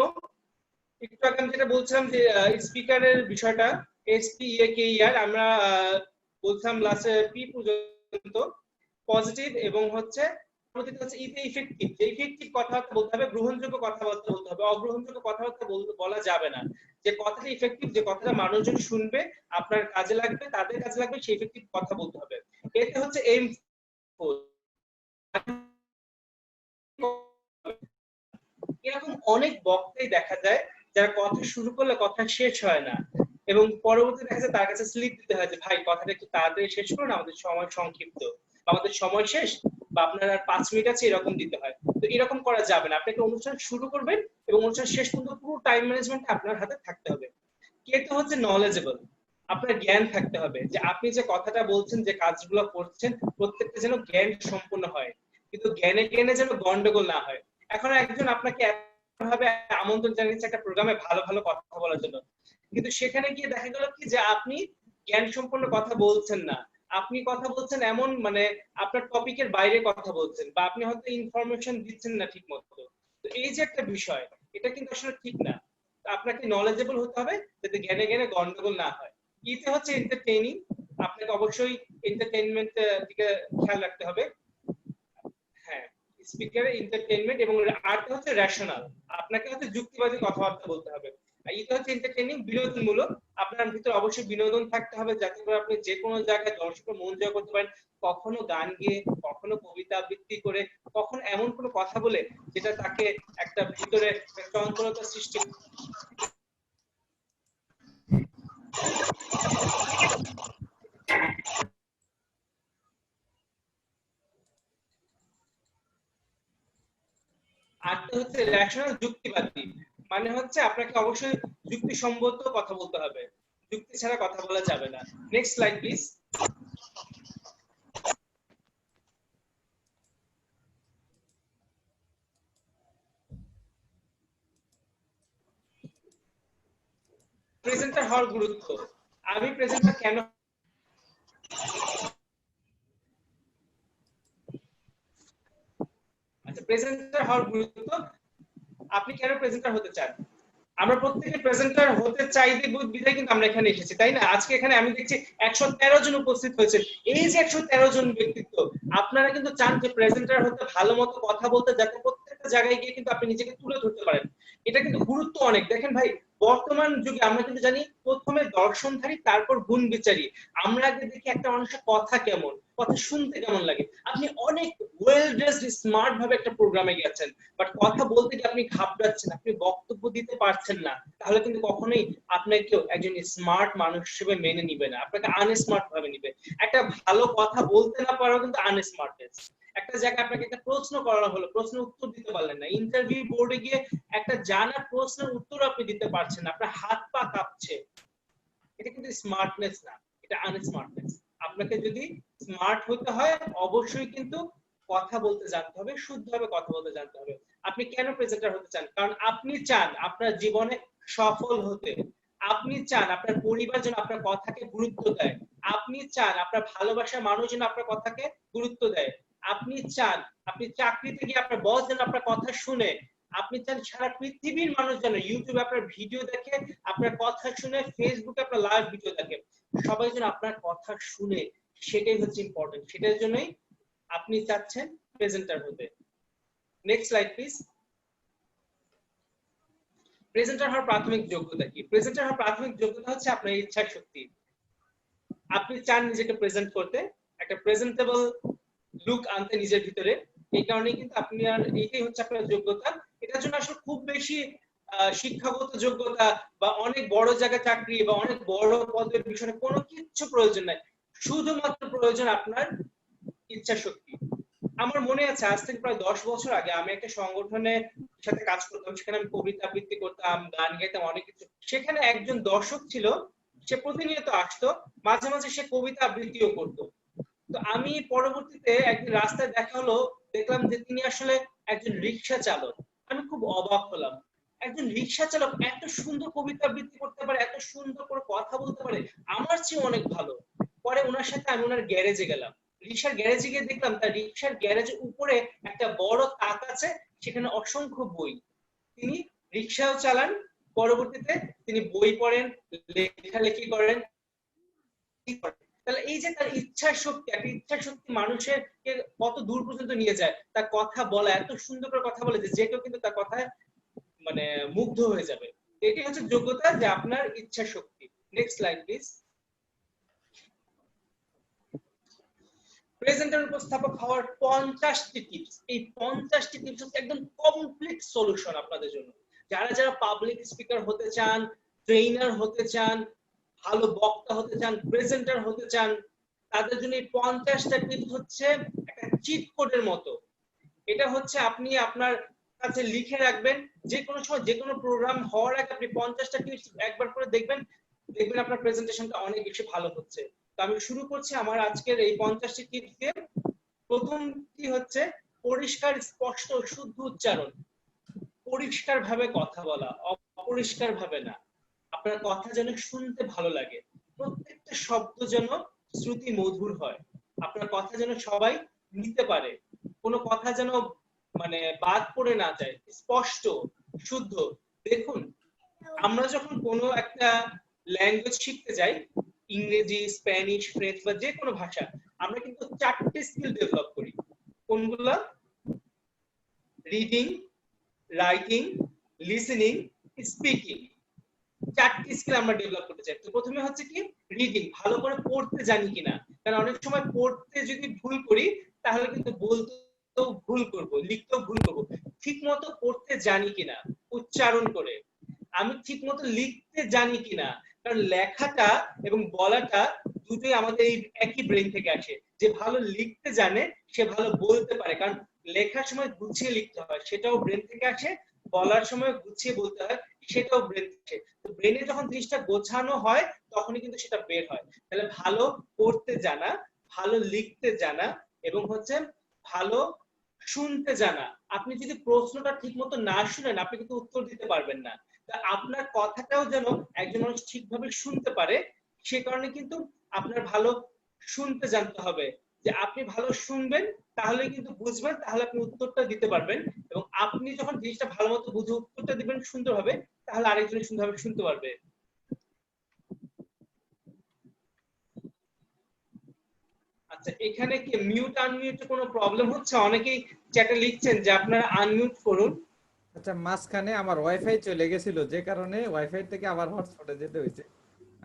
একটু আগে আমি যেটা বলছিলাম যে স্পিকারের বিষয়টা, SPEAKER, আমরা বলছিলাম লাস্টে পি পর্যন্ত পজিটিভ, এবং হচ্ছে পরবর্তীতে হচ্ছে ইতে ইফেক্টিভ। যে ইফেক্টিভ কথাবার্তা বলতে হবে, গ্রহণযোগ্য কথাবার্তা বলতে হবে, অগ্রহণযোগ্য কথাবার্তা বলা যাবে না। যে কথাটা ইফেক্টিভ, যে কথাটা মানুষজন শুনবে, আপনার কাজে লাগবে, তাদের কাজে লাগবে, সেই ইফেক্টিভ কথা বলতে হবে। এতে হচ্ছে এইম, এরকম অনেক বক্তাই দেখা যায় যারা কথা শুরু করলে কথা শেষ হয় না, এবং পরবর্তীতে দেখা যায় তার কাছে স্লিপ দিতে হয় যে ভাই কথাটা একটু তাড়াতাড়ি শেষ করুন, আমাদের সময় সংক্ষিপ্ত, আমাদের সময় শেষ, বা আপনার আর 5 মিনিট আছে, এরকম দিতে হয়। তো এরকম করা যাবে না। আপনি একটা অনুষ্ঠান শুরু করবেন এবং অনুষ্ঠান শেষ পর্যন্ত পুরো টাইম ম্যানেজমেন্ট আপনার হাতে থাকতে হবে। কিন্তু হচ্ছে নলেজেবল, আপনার জ্ঞান থাকতে হবে যে আপনি যে কথাটা বলছেন, যে কাজগুলো করছেন, প্রত্যেকটা যেন জ্ঞান সম্পন্ন হয়, কিন্তু জ্ঞানে জ্ঞানে যেন গন্ডগোল না হয়। এখন একজন আপনাকে ভাবে আমন্ত্রণ জানিয়েছে একটা প্রোগ্রামে ভালো ভালো কথা বলার জন্য, কিন্তু সেখানে গিয়ে দেখা গেল কি যে আপনি জ্ঞান সম্পন্ন কথা বলছেন না, আপনি কথা বলছেন এমন মানে আপনার টপিকের বাইরে কথা বলছেন, বা আপনি হয়তো ইনফরমেশন দিচ্ছেন না ঠিক মতো। তো এই যে একটা বিষয়, এটা কিন্তু আসলে ঠিক না। আপনাকে নলেজেবল হতে হবে যাতে জ্ঞানে জ্ঞানে গন্ডগোল না হয়। ইতে হচ্ছে এন্টারটেইনিং, আপনাকে অবশ্যই এন্টারটেইনমেন্ট দিকে খেয়াল রাখতে হবে। হ্যাঁ, স্পিকারের এন্টারটেইনমেন্ট, এবং আরটা হচ্ছে রেশনাল, আপনাকে হচ্ছে যুক্তিবাদী কথাবার্তা বলতে হবে। আর এটা হচ্ছে এন্টারটেইনিং, বিনোদনমূলক। আপনার ভিতরে অবশ্যই বিনোদন থাকতে হবে যাতে করে আপনি যে কোনো জায়গায় দর্শকের মন জয় করতে পারেন। কখনো গান গেয়ে, কখনো কবিতা আবৃত্তি করে, কখনো এমন কোনো কথা বলে যেটা তাকে একটা ভিতরে চঞ্চলতা সৃষ্টি। আরটা হচ্ছে রেশনাল, যুক্তিবাদী, মানে হচ্ছে আপনাকে অবশ্যই যুক্তিসম্মত কথা বলতে হবে, যুক্তি ছাড়া কথা বলা যাবে না। Next slide please. প্রেজেন্টার হওয়ার গুরুত্ব, আমি প্রেজেন্টার কেন আচ্ছা প্রেজেন্টার হওয়ার গুরুত্ব, আপনি কেন প্রেজেন্টার হতে চান? আমরা প্রত্যেকে প্রেজেন্টার হতে চাই বিধায় কিন্তু আমরা এখানে এসেছি, তাই না? আজকে এখানে আমি দেখছি 113 জন উপস্থিত হয়েছে। এই যে 113 জন ব্যক্তিত্ব, আপনারা কিন্তু চান যে প্রেজেন্টার হতে, ভালো মতো কথা বলতে, যাতে প্রত্যেকটা জায়গায় গিয়ে কিন্তু আপনি নিজেকে তুলে ধরতে পারেন। এটা কিন্তু গুরুত্ব অনেক। দেখেন ভাই, বর্তমান যুগে আমরা কিন্তু জানি প্রথমে দর্শনধারী, তারপর গুণ বিচারী। আমরা আগে দেখি একটা মানুষের কথা কেমন, কথা শুনতে কেমন লাগে। আপনি অনেক ওয়েল ড্রেসড স্মার্ট ভাবে একটা প্রোগ্রামে গেছেন, বাট কথা বলতে গিয়ে আপনি ঘাবড়াচ্ছেন, আপনি বক্তব্য দিতে পারছেন না, তাহলে কিন্তু কখনোই আপনাকে কেউ একজন স্মার্ট মানুষ হিসেবে মেনে নিবে না, আপনাকে আনস্মার্ট ভাবে নিবে। একটা ভালো কথা বলতে না পারাও কিন্তু আনস্মার্টনেস। একটা জায়গায় আপনাকে একটা প্রশ্ন করা হলো, প্রশ্নের উত্তর দিতে পারলেন না, ইন্টারভিউ বোর্ডে গিয়ে একটা জানা প্রশ্নের উত্তর আপনি দিতে পারছেন না, আপনার হাত পা কাঁপছে, এটা কিন্তু স্মার্টনেস না, এটা আনস্মার্টনেস। আপনাকে যদি স্মার্ট হতে হয়, অবশ্যই কিন্তু কথা বলতে জানতে হবে, শুদ্ধভাবে কথা বলতে জানতে হবে। আপনি কেন প্রেজেন্টার হতে চান? কারণ আপনি চান আপনার জীবনে সফল হতে, আপনি চান আপনার পরিবার যেন আপনার কথাকে গুরুত্ব দেয়, আপনি চান আপনার ভালোবাসার মানুষ যেন আপনার কথাকে গুরুত্ব দেয়, আপনি চান আপনি চাকরিতে গিয়ে আপনার বস যেন আপনার কথা শুনে, আপনি চান সারা পৃথিবীর মানুষ যেন ইউটিউবে আপনার ভিডিও দেখে, আপনার কথা শুনে, ফেসবুকে আপনার লাইভ ভিডিও দেখে, সবাই যেন আপনার কথা শুনে। সেটাই হচ্ছে ইম্পর্টেন্ট, সেটার জন্যই আপনি চাচ্ছেন প্রেজেন্টার হতে। Next slide please. প্রেজেন্টার হওয়ার প্রাথমিক যোগ্যতা কি? প্রেজেন্টার হওয়ার প্রাথমিক যোগ্যতা হচ্ছে আপনার ইচ্ছা শক্তি। আপনি চান নিজেকে প্রেজেন্ট করতে, একটা প্রেজেন্টেবল লুক আনতে নিজের ভিতরে, এই কারণে কিন্তু আপনি, আর এইটাই হচ্ছে আপনার যোগ্যতা। এটার জন্য আসলে খুব বেশি শিক্ষাগত যোগ্যতা বা অনেক বড় জায়গায় চাকরি বা অনেক বড় পদের বিষয়ে কোনো কিছু প্রয়োজন নাই, শুধুমাত্র প্রয়োজন আপনার ইচ্ছা শক্তি। আমার মনে আছে আজ থেকে প্রায় 10 বছর আগে আমি একটা সংগঠনের সাথে কাজ করতাম, সেখানে আমি কবিতা আবৃত্তি করতাম, গান গাইতাম, অনেক কিছু। সেখানে একজন দর্শক ছিল, সে প্রতিনিয়ত আসতো, মাঝে মাঝে সে কবিতা আবৃত্তিও করতো। তো আমি পরবর্তীতে একদিন রাস্তায় দেখা হলো, দেখলাম যে তিনি আসলে একজন রিক্সা চালক। আমি খুব অবাক হলাম, একজন রিক্সা চালক এত সুন্দর কবিতা আবৃত্তি করতে পারে, এত সুন্দর করে কথা বলতে পারে, আমার চেয়ে অনেক ভালো। পরে ওনার সাথে আমি ওনার গ্যারেজে গেলাম, রিক্সার গ্যারেজে গিয়ে দেখলাম তার রিক্সার গ্যারেজের উপরে একটা বড় তাক আছে, সেখানে অসংখ্য বই। তিনি রিক্সাও চালান, পরবর্তীতে তিনি বই পড়েন, লেখালেখি করেন। তাহলে এই যে তার ইচ্ছা শক্তি, একটা ইচ্ছা শক্তি মানুষের কত দূর পর্যন্ত নিয়ে যায়। তার কথা বলা, এত সুন্দর করে কথা বলে যে কেউ কিন্তু তার কথায় মানে মুগ্ধ হয়ে যাবে। এটাই হচ্ছে যোগ্যতা, যে আপনার ইচ্ছা শক্তি। Next slide please. প্রেজেন্টার উপস্থাপক হওয়ার 50টি টিপস। এই 50টি টিপস হচ্ছে একদম কমপ্লিট সলিউশন আপনাদের জন্য। যারা যারা পাবলিক স্পিকার হতে চান, ট্রেনার হতে চান, ভালো বক্তা হতে চান, প্রেজেন্টার হতে চান, তাদের জন্য এই 50টা টিপস হচ্ছে একটা চিট কোডের মতো। এটা হচ্ছে আপনি আপনার কাছে লিখে রাখবেন, যে কোনো সময় যে কোনো প্রোগ্রাম হওয়ার আগে আপনি 50টা টিপস একবার করে দেখবেন, দেখবেন আপনার প্রেজেন্টেশনটা অনেক বেশি ভালো হচ্ছে। তো আমি শুরু করছি আমার আজকের এই 50টি টিপস দিয়ে। প্রথমটি হচ্ছে পরিষ্কার, স্পষ্ট, শুদ্ধ উচ্চারণ। পরিষ্কার ভাবে কথা বলা, অপরিষ্কার ভাবে না। আপনার কথা যেন শুনতে ভালো লাগে, প্রত্যেকটা শব্দ যেন শ্রুতি মধুর হয়, আপনার কথা যেন সবাই নিতে পারে, কোনো কথা যেন মানে বাদ পড়ে না যায়, স্পষ্ট, শুদ্ধ। দেখুন, আমরা যখন কোনো একটা ল্যাঙ্গুয়েজ শিখতে যাই, ইংরেজি, স্প্যানিশ, ফ্রেঞ্চ বা যে কোনো ভাষা, আমরা কিন্তু 4টে স্কিল ডেভেলপ করি। কোনগুলা? Reading, writing, listening, speaking. 4টি স্কিল আমরা ডেভেলপ করতে চাই। তো প্রথমে হচ্ছে কি, রিডিং, ভালো করে পড়তে জানি কিনা। কারণ অনেক সময় পড়তে যদি ভুল করি, তাহলে কিন্তু বলতেও ভুল করব, লিখতেও ভুল করব। ঠিকমতো পড়তে জানি কিনা, উচ্চারণ করে। আমি ঠিকমতো লিখতে জানি কিনা, কারণ লেখাটা এবং বলাটা দুটোই আমাদের এই একই ব্রেন থেকে আসে। যে ভালো লিখতে জানে সে ভালো বলতে পারে, কারণ লেখার সময় গুছিয়ে লিখতে হয়, সেটাও ব্রেন থেকে আসে। বলার সময় গুছিয়ে বলতে হয়, সেটাও ব্রেন থেকে। তো ব্রেনে যখন জিনিসটা গোছানো হয়, তখনই কিন্তু সেটা বের হয়। তাহলে ভালো পড়তে জানা, ভালো লিখতে জানা এবং হচ্ছে ভালো শুনতে জানা। আপনি যদি প্রশ্নটা ঠিকমতো না শুনেন, আপনি কিন্তু উত্তর দিতে পারবেন না। তা আপনার কথাটাও যেন একজন মানুষ ঠিকভাবে শুনতে পারে, সে কারণে কিন্তু আপনার ভালো শুনতে জানতে হবে, যে আপনি ভালো শুনবেন তাহলে কিন্তু বুঝবেন, তাহলে আপনি উত্তরটা দিতে পারবেন। এবং আপনি যখন জিনিসটা ভালো মতো বুঝে উত্তরটা দিবেন সুন্দরভাবে, তাহলে আরেকজন সুন্দরভাবে শুনতে পারবে। আচ্ছা, এখানে কি মিউট আনমিউট কোনো প্রবলেম হচ্ছে? অনেকেই চ্যাটে লিখছেন যে আপনারা আনমিউট করুন। আচ্ছা, মাঝখানে আমার ওয়াইফাই চলে গেছিল, যে কারণে ওয়াইফাই থেকে আবার হটস্পটে যেতে হয়েছে।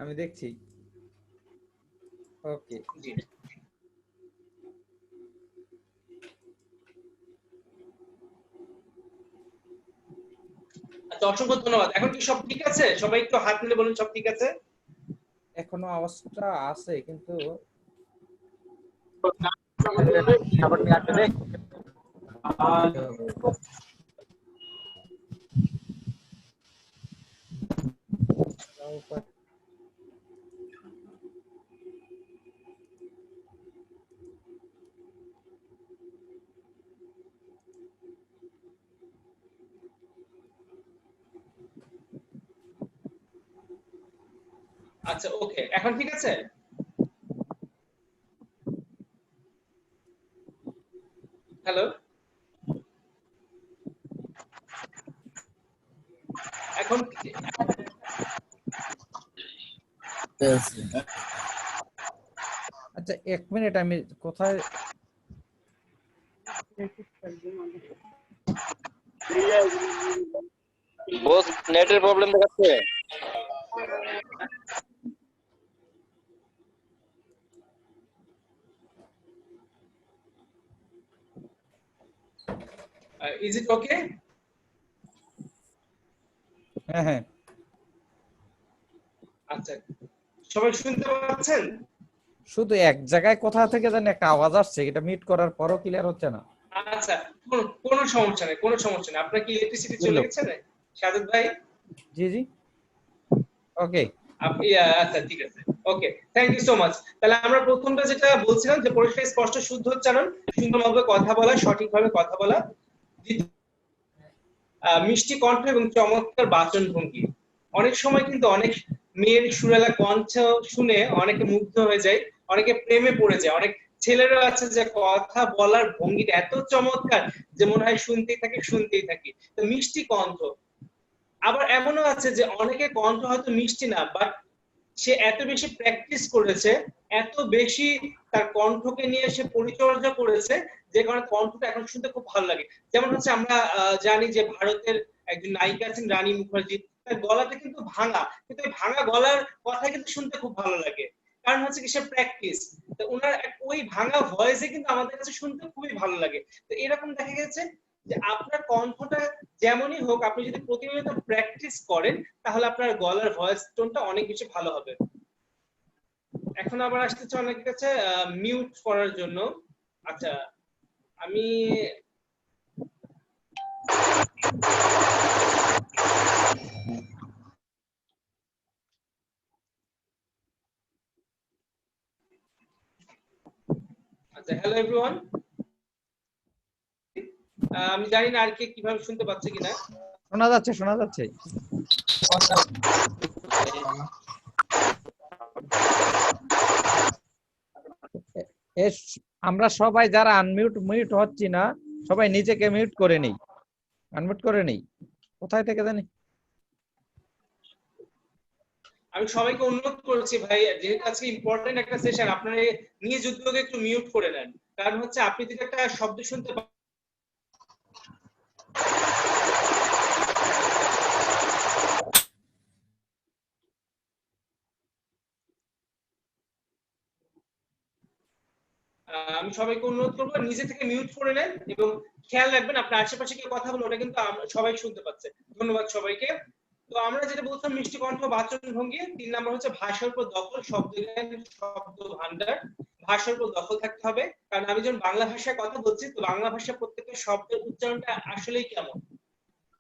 আমি দেখছি। ওকে। জি। আচ্ছা, অসংখ্য ধন্যবাদ। এখন কি সব ঠিক আছে? সবাই একটু হাত মিলে বলুন সব ঠিক আছে? এখনো আওয়াজটা আছে কিন্তু আচ্ছা, ওকে, এখন ঠিক আছে? হ্যালো, এখন আচ্ছা, 1 মিনিট, আমি কোথায় বস নেটের প্রবলেম দেখাচ্ছে। ইজ ইট ওকে? হ্যাঁ হ্যাঁ, আচ্ছা, সবাই শুনতে পাচ্ছেন? শুধু এক জায়গায় কোথা থেকে জানি একটা আওয়াজ আসছে, এটা মিট করার পরও ক্লিয়ার হচ্ছে না। আচ্ছা, কোনো সমস্যা নেই, কোনো সমস্যা নেই। আপনার কি ইলেকট্রিসিটি চলে গেছে না সাজেদ ভাই? জি জি, ওকে। আপনি আচ্ছা, ঠিক আছে, ওকে, থ্যাংক ইউ সো মাচ। তাহলে আমরা প্রথমটা যেটা বলছিলাম যে পরিষ্কার স্পষ্ট শুদ্ধ উচ্চারণ, সুন্দরভাবে কথা বলা, সঠিকভাবে কথা বলা, মিষ্টি কণ্ঠ এবং চমৎকার বাচনভঙ্গি। অনেক সময় কিন্তু অনেক মেয়ের সুরেলা কণ্ঠ শুনে অনেকে মুগ্ধ হয়ে যায়, অনেকে প্রেমে পড়ে যায়। অনেক ছেলেরা আছে যে কথা বলার ভঙ্গিটা এত চমৎকার যে মনে হয় শুনতেই থাকি শুনতেই থাকি। তো মিষ্টি কণ্ঠ। আবার এমনও আছে যে অনেকে কণ্ঠ হয়তো মিষ্টি না, বাট সে এত বেশি প্র্যাকটিস করেছে, এত বেশি তার কণ্ঠকে নিয়ে সে পরিচর্যা করেছে, যে কারণে কণ্ঠটা এখন শুনতে খুব ভালো লাগে। যেমন হচ্ছে আমরা জানি যে ভারতের একজন নায়িকা আছেন রানী মুখার্জি, তার গলাটা কিন্তু ভাঙা, কিন্তু এই ভাঙা গলার কথা কিন্তু শুনতে খুব ভালো লাগে। কারণ হচ্ছে কি, সে প্র্যাকটিস। তো ওনার ওই ভাঙা ভয়েসে কিন্তু আমাদের কাছে শুনতে খুবই ভালো লাগে। তো এরকম দেখা গেছে যে আপনার কণ্ঠটা যেমনই হোক, আপনি যদি প্রতিনিয়ত প্র্যাকটিস করেন, তাহলে আপনার গলার ভয়েস টোনটা অনেক বেশি ভালো হবে। এখন আবার আসতেছে অনেকের কাছে মিউট করার জন্য। আচ্ছা, আমি আচ্ছা, হ্যালো এভরিওয়ান। আমি জানি না আর কে কিভাবে শুনতে পাচ্ছে কিনা। শোনা যাচ্ছে, শোনা যাচ্ছে। আমরা সবাই যারা আনমিউট মিউট হচ্ছি না, সবাই নিজেকে মিউট করে নেই, আনমিউট করে নেই। কোথায় থেকে জানি। আমি সবাইকে অনুরোধ করছি ভাই, যেহেতু আজকে ইম্পর্টেন্ট একটা সেশন, আপনারা নিজ উদ্যোগে একটু মিউট করে নেন। কারণ হচ্ছে আপনি যদি একটা শব্দ শুনতে আমি সবাইকে অনুরোধ করবো নিজে থেকে মিউট করে নেন, এবং খেয়াল রাখবেন আপনার আশেপাশে কেউ কথা বলে ওটা কিন্তু সবাই শুনতে পাচ্ছে। ধন্যবাদ সবাইকে। তো আমরা যেটা বলছিলাম মিষ্টি কণ্ঠ বাচন ভঙ্গি, 3 নাম্বার হচ্ছে ভাষার উপর দখল, শব্দ জ্ঞান, শব্দ ভান্ডার। ভাষার উপর দখল থাকতে হবে, কারণ আমি যখন বাংলা ভাষায় কথা বলছি, তো বাংলা ভাষা প্রত্যেকটা শব্দের উচ্চারণটা আসলেই কেমন।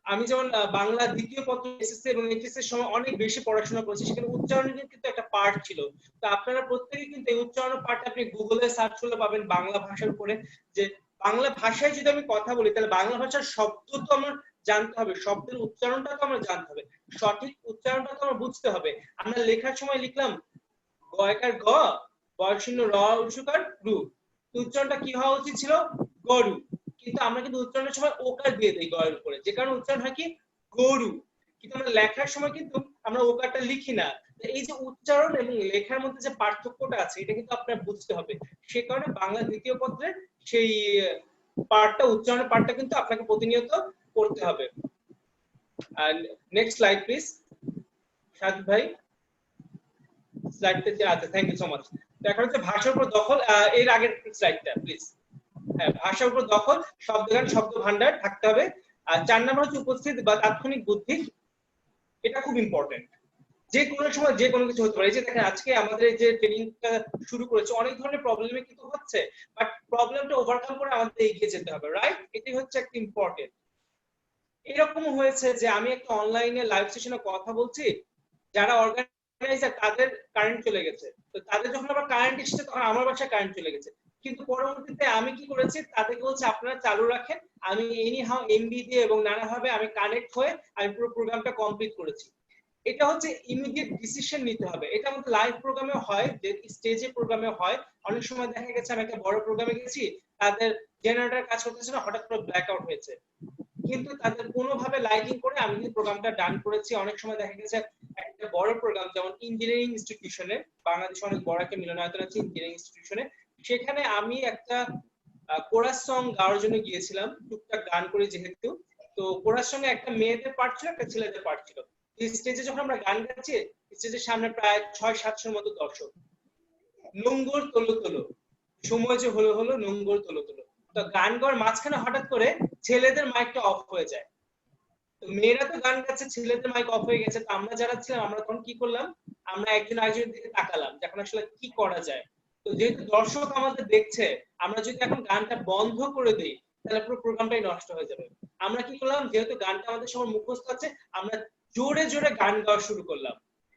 আমি যেমন বাংলা দ্বিতীয় পত্র এসএসসি এবং এইচএসসি এর সময় অনেক বেশি পড়াশোনা করেছি, সেখানে উচ্চারণের কিন্তু একটা পার্ট ছিল। তো আপনারা প্রত্যেকে কিন্তু এই উচ্চারণের পার্ট আপনি গুগলে সার্চ করলে পাবেন বাংলা ভাষার উপরে, যে বাংলা ভাষায় যদি আমি কথা বলি, তাহলে বাংলা ভাষার শব্দ তো আমার জানতে হবে, শব্দের উচ্চারণটা তো আমার জানতে হবে, সঠিক উচ্চারণটা তো আমার বুঝতে হবে। আমরা লেখার সময় লিখলাম গয়কার গ, বয়শূন্য র উৎসুকার রু। উচ্চারণটা কি হওয়া উচিত ছিল? গরু। কিন্তু আমরা কিন্তু উচ্চারণের সময় ওকার দিয়ে দিই গয়ের উপরে, যে কারণে উচ্চারণ হয় কি গরু। কিন্তু আমরা লেখার সময় কিন্তু আমরা ওকারটা লিখি না। এই যে উচ্চারণ এবং লেখার মধ্যে যে পার্থক্যটা আছে এটা কিন্তু আপনার বুঝতে হবে। সে কারণে বাংলা দ্বিতীয় পত্রের সেই পার্টটা, উচ্চারণের পার্টটা কিন্তু আপনাকে প্রতিনিয়ত করতে হবে। আর নেক্সট স্লাইড প্লিজ সাদ ভাই। স্লাইডটা আছে, থ্যাংক ইউ সো মাচ। এখন হচ্ছে ভাষার উপর দখল, এর আগের স্লাইডটা প্লিজ। হ্যাঁ, ভাষার উপর দখল, শব্দগান, শব্দ ভান্ডার থাকতে হবে। আর 4 নাম্বার হচ্ছে উপস্থিত বা তাৎক্ষণিক বুদ্ধি। এটা খুব ইম্পর্টেন্ট। যে কোনো সময় যে কোনো কিছু হতে পারে। এই যে দেখেন আজকে আমাদের যে ট্রেনিংটা শুরু করেছে, অনেক ধরনের প্রবলেমে কিন্তু হচ্ছে, বাট প্রবলেমটা ওভারকাম করে আমাদের এগিয়ে যেতে হবে, রাইট? এটাই হচ্ছে একটা ইম্পর্টেন্ট। এরকম হয়েছে যে আমি একটা অনলাইনে লাইভ সেশনে কথা বলছি, যারা অর্গানাইজার তাদের কারেন্ট চলে গেছে। তো তাদের যখন আবার কারেন্ট এসেছে তখন আমার বাসায় কারেন্ট চলে গেছে। কিন্তু পরবর্তীতে আমি কি করেছি, তাদেরকে বলছি আপনারা চালু রাখেন, আমি এনি হাউ এমবি দিয়ে এবং নানাভাবে আমি কানেক্ট হয়ে আমি পুরো প্রোগ্রামটা কমপ্লিট করেছি। এটা হচ্ছে ইমিডিয়েট ডিসিশন নিতে হবে। এটা আমাদের লাইভ প্রোগ্রামে হয়, যে স্টেজে প্রোগ্রামে হয়। অনেক সময় দেখা গেছে আমি একটা বড় প্রোগ্রামে গেছি, তাদের জেনারেটর কাজ করতেছে না, হঠাৎ করে ব্ল্যাক আউট হয়েছে, কিন্তু তাদের কোনোভাবে লাইটিং করে আমি কিন্তু প্রোগ্রামটা ডান করেছি। অনেক সময় দেখা গেছে একটা বড় প্রোগ্রাম, যেমন ইঞ্জিনিয়ারিং ইনস্টিটিউশনে, বাংলাদেশে অনেক বড় একটা মিলনায়তন আছে ইঞ্জিনিয়ারিং ইনস্টিটিউশনে, সেখানে আমি একটা কোরাস সং গাওয়ার জন্য গিয়েছিলাম, টুকটাক গান করে যেহেতু। তো কোরাস সঙ্গে একটা মেয়েদের পার্ট ছিল, একটা ছেলেদের পার্ট ছিল। স্টেজে যখন আমরা গান গাচ্ছি, স্টেজের সামনে প্রায় 600-700 মতো দর্শক। নোঙ্গর তোলো তোলো, সময় যে হলো হলো, নোঙ্গর তোলো তোলো। তো গান গাওয়ার মাঝখানে হঠাৎ করে ছেলেদের মাইকটা অফ হয়ে যায়। তো মেয়েরা তো গান গাচ্ছে, ছেলেদের মাইক অফ হয়ে গেছে। তো আমরা যারা ছিলাম, আমরা তখন কি করলাম, আমরা একজন আরেকজনের দিকে তাকালাম যে এখন আসলে কি করা যায়। তো যেহেতু দর্শক আমাদের দেখছে, আমরা যদি এখন গানটা বন্ধ করে দিই তাহলে পুরো প্রোগ্রামটাই নষ্ট হয়ে যাবে। আমরা কি করলাম, যেহেতু গানটা আমাদের সবার মুখস্থ আছে, আমরা জোরে জোরে গান গাওয়া শুরু করলাম,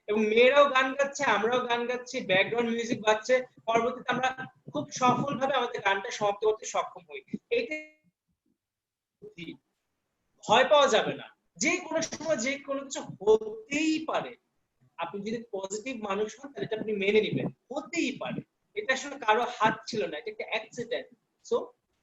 এবং মেয়েরাও গান গাচ্ছে, আমরাও গান গাচ্ছি, ব্যাকগ্রাউন্ড মিউজিক বাজছে। পরবর্তীতে আমরা খুব সফলভাবে আমাদের গানটা সমাপ্ত করতে সক্ষম হই। এইটাই ভয় পাওয়া যাবে না, যে কোনো সময় যে কোনো কিছু হতেই পারে। আপনি যদি পজিটিভ মানুষ হন তাহলে এটা আপনি মেনে নেবেন, হতেই পারে। এটা আসলে কারো হাত ছিল না, এটা একটা অ্যাক্সিডেন্ট। সো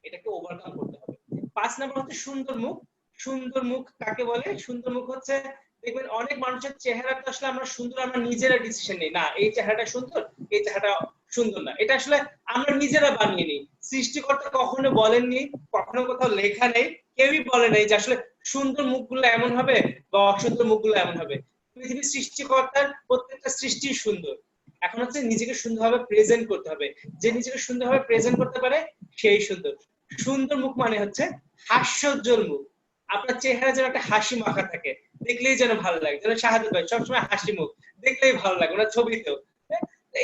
এটাকে ওভারকাম করতে হবে। 5 নাম্বার হচ্ছে সুন্দর মুখ। সুন্দর মুখ কাকে বলে? সুন্দর মুখ হচ্ছে, দেখবেন অনেক মানুষের চেহারাটা আসলে আমরা সুন্দর, আমরা নিজেরা ডিসিশন নেই, না এই চেহারাটা সুন্দর, এই চেহারাটা সুন্দর না। এটা আসলে আমরা নিজেরা বানিয়ে নিই। সৃষ্টিকর্তা কখনো বলেননি, কখনো কোথাও লেখা নেই, কেউই বলে নাই যে আসলে সুন্দর মুখগুলো এমন হবে বা অসুন্দর মুখগুলো এমন হবে। পৃথিবীর সৃষ্টিকর্তার প্রত্যেকটা সৃষ্টি সুন্দর। এখন হচ্ছে নিজেকে সুন্দরভাবে প্রেজেন্ট করতে হবে। যে নিজেকে সুন্দরভাবে প্রেজেন্ট করতে পারে সেই সুন্দর। সুন্দর মুখ মানে হচ্ছে হাস্যোজ্জ্বল মুখ। আপনার চেহারা যেন একটা হাসি মাখা থাকে, দেখলেই যেন ভালো লাগে। যেন শাহাদাত ভাই সবসময় হাসি মুখ, দেখলেই ভালো লাগে, ওনার ছবিতেও।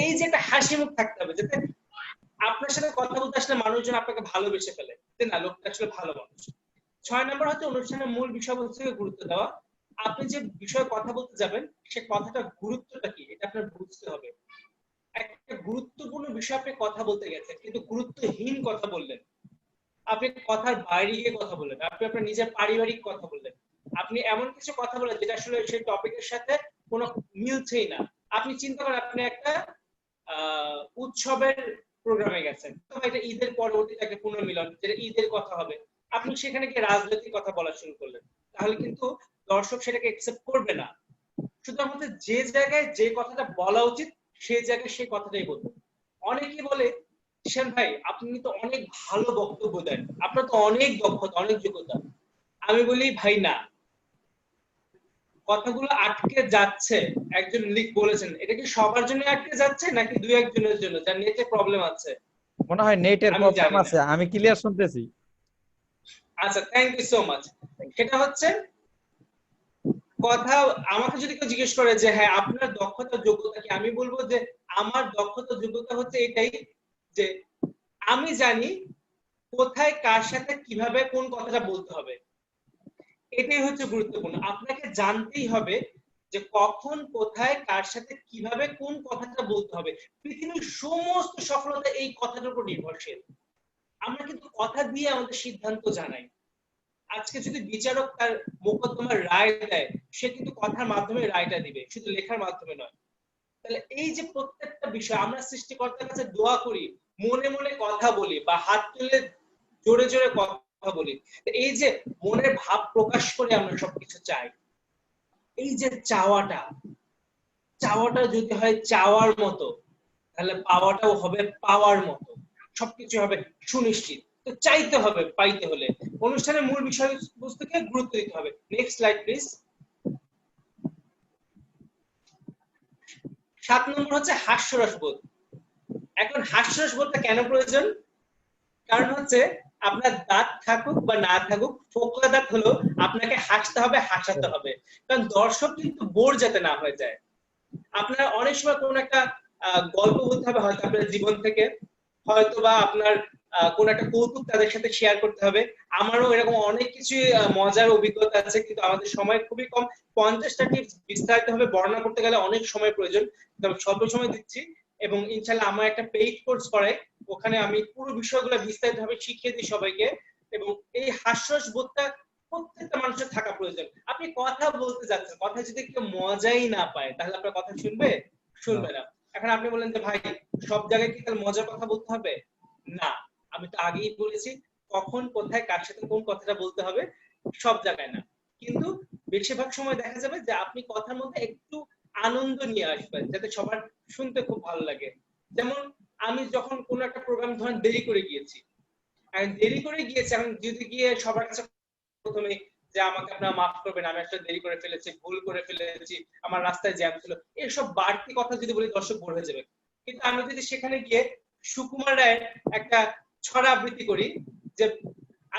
এই যে একটা হাসি মুখ থাকতে হবে, যাতে আপনার সাথে কথা বলতে আসলে মানুষজন আপনাকে ভালোবেসে ফেলে, যে না লোকটা আসলে ভালো মানুষ। 6 নাম্বার হচ্ছে অনুষ্ঠানের মূল বিষয়বস্তুকে গুরুত্ব দেওয়া। আপনি যে বিষয়ে কথা বলতে যাবেন সে কথাটা গুরুত্বটা কি এটা আপনার বুঝতে হবে। একটা গুরুত্বপূর্ণ বিষয় আপনি কথা বলতে গেছেন কিন্তু গুরুত্বহীন কথা বললেন, আপনি কথার বাইরে গিয়ে কথা বললেন, আপনি আপনার নিজের পারিবারিক কথা বললেন, আপনি এমন কিছু কথা বললেন যেটা আসলে সেই টপিকের সাথে কোনো মিলছেই না। আপনি চিন্তা করেন আপনি একটা উৎসবের প্রোগ্রামে গেছেন, এটা ঈদের পরবর্তীতে একটা পুনর্মিলন, যেটা ঈদের কথা হবে, আপনি সেখানে গিয়ে রাজনৈতিক কথা বলা শুরু করলেন, তাহলে কিন্তু দর্শক সেটাকে একসেপ্ট করবে না। সুতরাং আমাদের যে জায়গায় যে কথাটা বলা উচিত সেই জায়গায় সেই কথাটাই বলবো। অনেকে বলে ঈশান ভাই আপনি তো অনেক ভালো বক্তব্য দেন, আপনার তো অনেক দক্ষতা অনেক যোগ্যতা। আমি বলি ভাই না, কথাগুলো আটকে যাচ্ছে। একজন লিখ বলেছেন, এটা কি সবার জন্য আটকে যাচ্ছে নাকি দুই একজনের জন্য যার নেটে প্রবলেম আছে? মনে হয় নেটের আমি প্রবলেম জানি না। আছে, আমি ক্লিয়ার শুনতেছি। আচ্ছা, থ্যাংক ইউ সো মাচ। সেটা হচ্ছে কথা, আমাকে যদি কেউ জিজ্ঞেস করে যে হ্যাঁ আপনার দক্ষতা যোগ্যতা কি, আমি বলবো যে আমার দক্ষতা যোগ্যতা হচ্ছে এটাই যে আমি জানি কোথায় কার সাথে কিভাবে কোন কথাটা বলতে হবে। এটাই হচ্ছে গুরুত্বপূর্ণ। আপনাকে জানতেই হবে যে কখন কোথায় কার সাথে কিভাবে কোন কথাটা বলতে হবে। পৃথিবীর সমস্ত সফলতা এই কথাটার উপর নির্ভরশীল। আমরা কিন্তু কথা দিয়ে আমাদের সিদ্ধান্ত জানাই। আজকে যদি বিচারক তার মোকদ্দমার রায় দেয়, সে কিন্তু কথার মাধ্যমে রায়টা দিবে, শুধু লেখার মাধ্যমে নয়। তাহলে এই যে প্রত্যেকটা বিষয় আমরা সৃষ্টিকর্তার কাছে দোয়া করি, মনে মনে কথা বলি বা হাত তুলে জোরে জোরে কথা বলি, এই যে মনের ভাব প্রকাশ করে আমরা সবকিছু চাই, এই যে চাওয়াটা যদি হয় চাওয়ার মতো, তাহলে পাওয়াটাও হবে পাওয়ার মতো, সবকিছু হবে সুনিশ্চিত। তো চাইতে হবে পাইতে হলে অনুষ্ঠানের মূল বিষয়বস্তুকে গুরুত্ব দিতে হবে। Next slide please. 7 নম্বর হচ্ছে হাস্যরসবোধ। এখন হাস্যরসবোধটা কেন প্রয়োজন? কারণ হচ্ছে আপনার দাঁত থাকুক বা না থাকুক, ফোকলা দাঁত হলো আপনাকে হাসতে হবে, হাসাতে হবে, কারণ দর্শক কিন্তু বোর যাতে না হয়ে যায়। আপনার অনেক সময় কোন একটা গল্প বলতে হবে, হয়তো আপনার জীবন থেকে, হয়তো বা আপনার কোন একটা কৌতুক তাদের সাথে শেয়ার করতে হবে। আমারও এরকম অনেক কিছু মজার অভিজ্ঞতা আছে, কিন্তু আমাদের সময় খুবই কম। 50টা টিপস বিস্তারিত ভাবে বর্ণনা করতে গেলে অনেক সময় প্রয়োজন, তবে স্বল্প সময় দিচ্ছি। এবং ইনশাআল্লাহ আমার একটা পেইড কোর্স করে, ওখানে আমি পুরো বিষয়গুলো বিস্তারিত ভাবে শিখিয়ে দিই সবাইকে। এবং এই হাস্যরসবোধটা প্রত্যেকটা মানুষের থাকা প্রয়োজন। আপনি কথা বলতে যাচ্ছেন, কথা যদি কেউ মজাই না পায়, তাহলে আপনার কথা শুনবে? শুনবে না। এখন আপনি বলেন যে ভাই সব জায়গায় কি তার মজার কথা বলতে হবে? না, আমি তো আগেই বলেছি কখন কোথায় কার সাথে কোন কথাটা বলতে হবে, সব জায়গায় না। কিন্তু বেশিরভাগ সময় দেখা যাবে যে আপনি কথার মধ্যে একটু আনন্দ নিয়ে আসবেন, যাতে সবার শুনতে খুব ভালো লাগে। যেমন আমি যখন কোন একটা প্রোগ্রাম ধরেন দেরি করে গিয়েছি, এখন যদি গিয়ে সবার কাছে প্রথমে যে আমাকে আপনারা মাফ করবেন, আমি আসলে দেরি করে ফেলেছি, ভুল করে ফেলেছি, আমার রাস্তায় জ্যাম ছিল, এইসব বাড়তি কথা যদি বলি দর্শক বোর হয়ে যাবে। কিন্তু আমি যদি সেখানে গিয়ে সুকুমার রায়ের একটা ছড়া আবৃত্তি করি, যে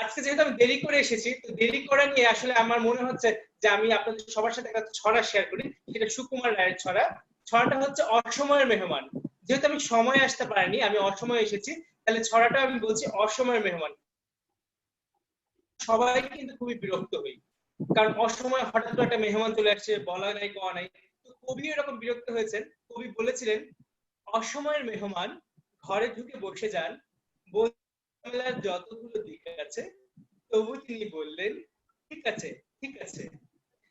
আজকে যেহেতু আমি দেরি করে এসেছি, তো দেরি করা নিয়ে আসলে আমার মনে হচ্ছে যে আমি আপনাদের সবার সাথে একটা ছড়া শেয়ার করি, সেটা সুকুমার রায়ের ছড়া। ছড়াটা হচ্ছে অসময়ের মেহমান। যেহেতু আমি সময় আসতে পারিনি, আমি অসময়ে এসেছি, তাহলে ছড়াটা আমি বলছি অসময়ের মেহমান। সবাই কিন্তু খুবই বিরক্ত হই, কারণ অসময়ে হঠাৎ করে একটা মেহমান চলে আসছে, বলা নাই কওয়া নাই। তো কবি এরকম বিরক্ত হয়েছেন, কবি বলেছিলেন অসময়ের মেহমান ঘরে ঢুকে বসে যান, বইমেলার যতগুলো দিক আছে, তবু তিনি বললেন ঠিক আছে ঠিক আছে।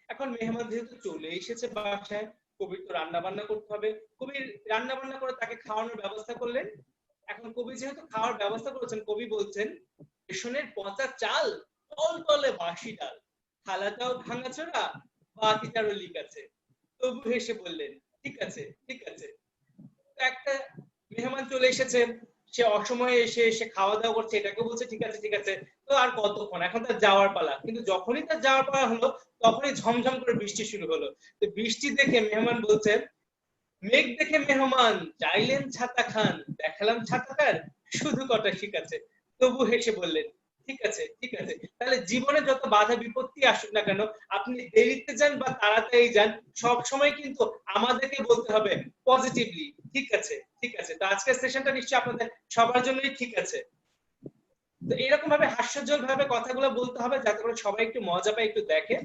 এখন মেহমান যেহেতু চলে এসেছে বাসায়, কবির তো রান্না বান্না করতে হবে, কবি রান্না বান্না করে তাকে খাওয়ানোর ব্যবস্থা করলেন। এখন কবি যেহেতু খাওয়ার ব্যবস্থা করেছেন, কবি বলছেন রেশনের পচা চাল, তল তলে বাসি ডাল, থালাটাও ভাঙাচোরা, বাতিটারও লিক আছে, তবু হেসে বললেন ঠিক আছে ঠিক আছে। একটা মেহমান চলে এসেছে, সে অসময়ে এসে এসে খাওয়া দাওয়া করছে, এটাকে বলছে ঠিক আছে ঠিক আছে। তো আর কতক্ষণ, এখন তার যাওয়ার পালা। কিন্তু যখনই তার যাওয়ার পালা হলো, তখনই ঝমঝম করে বৃষ্টি শুরু হলো। তো বৃষ্টি দেখে মেহমান বলছে মেঘ দেখে মেহমান চাইলেন ছাতা খান, দেখালাম ছাতা তার শুধু কটা ঠিক আছে, তবু হেসে বললেন ঠিক আছে ঠিক আছে। তাহলে জীবনে যত বাধা বিপত্তি আসুক না কেন, আপনি দেরিতে যান বা তাড়াতাড়ি যান, সব সময় কিন্তু আমাদেরকে বলতে হবে পজিটিভলি ঠিক আছে ঠিক আছে। তো আজকের সেশনটা নিশ্চয়ই আপনাদের সবার জন্যই ঠিক আছে। তো এরকম ভাবে হাস্যজ্জ্বল ভাবে কথাগুলো বলতে হবে, যাতে করে সবাই একটু মজা পায়, একটু দেখে।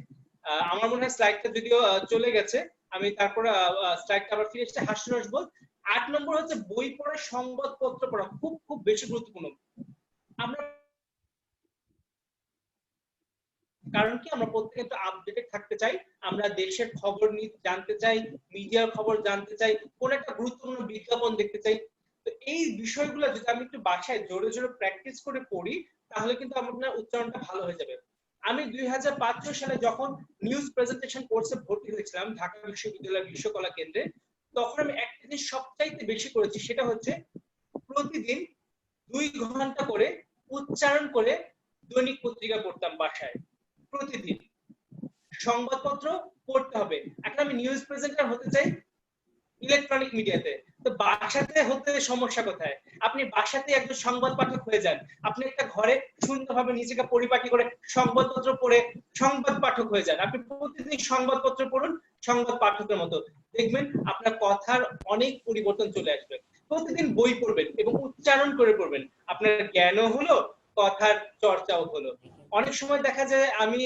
আমার মনে হয় স্লাইডটা যদিও চলে গেছে, আমি তারপরে স্লাইডটা আবার ফিরে এসেছি। হাস্যরসবোধ। 8 নম্বর হচ্ছে বই পড়া, সংবাদপত্র পড়া, খুব খুব বেশি গুরুত্বপূর্ণ। আমরা কারণ কি আমরা প্রত্যেকে তো আপডেটেড থাকতে চাই, আমরা দেশের খবর জানতে চাই, মিডিয়ার খবর জানতে চাই, কোন একটা গুরুত্বপূর্ণ বিজ্ঞাপন দেখতে চাই। তো এই বিষয়গুলো যদি আমি একটু বাসায় জোরে জোরে প্র্যাকটিস করে পড়ি, তাহলে কিন্তু আপনার উচ্চারণটা ভালো হয়ে যাবে। আমি 2005 সালে যখন নিউজ প্রেজেন্টেশন কোর্সে ভর্তি হয়েছিলাম ঢাকা বিশ্ববিদ্যালয়ের বিশ্বকলা কেন্দ্রে, তখন আমি একটা জিনিস সবচাইতে বেশি করেছি, সেটা হচ্ছে প্রতিদিন 2 ঘন্টা করে উচ্চারণ করে দৈনিক পত্রিকা পড়তাম বাসায়। প্রতিদিন সংবাদপত্র পড়তে হবে। এখন আমি নিউজ প্রেজেন্টার হতে চাই ইলেকট্রনিক মিডিয়াতে, তো বাসাতে হতে সমস্যা কোথায়? আপনি বাসাতে একজন সংবাদ পাঠক হয়ে যান, আপনি একটা ঘরে সুন্দরভাবে নিজেকে পরিপাটি করে সংবাদপত্র পড়ে সংবাদ পাঠক হয়ে যান। আপনি প্রতিদিন সংবাদপত্র পড়ুন সংবাদ পাঠকের মতো, দেখবেন আপনার কথার অনেক পরিবর্তন চলে আসবে। প্রতিদিন বই পড়বেন এবং উচ্চারণ করে পড়বেন, আপনার জ্ঞানও হলো, কথার চর্চাও হলো। অনেক সময় দেখা যায় আমি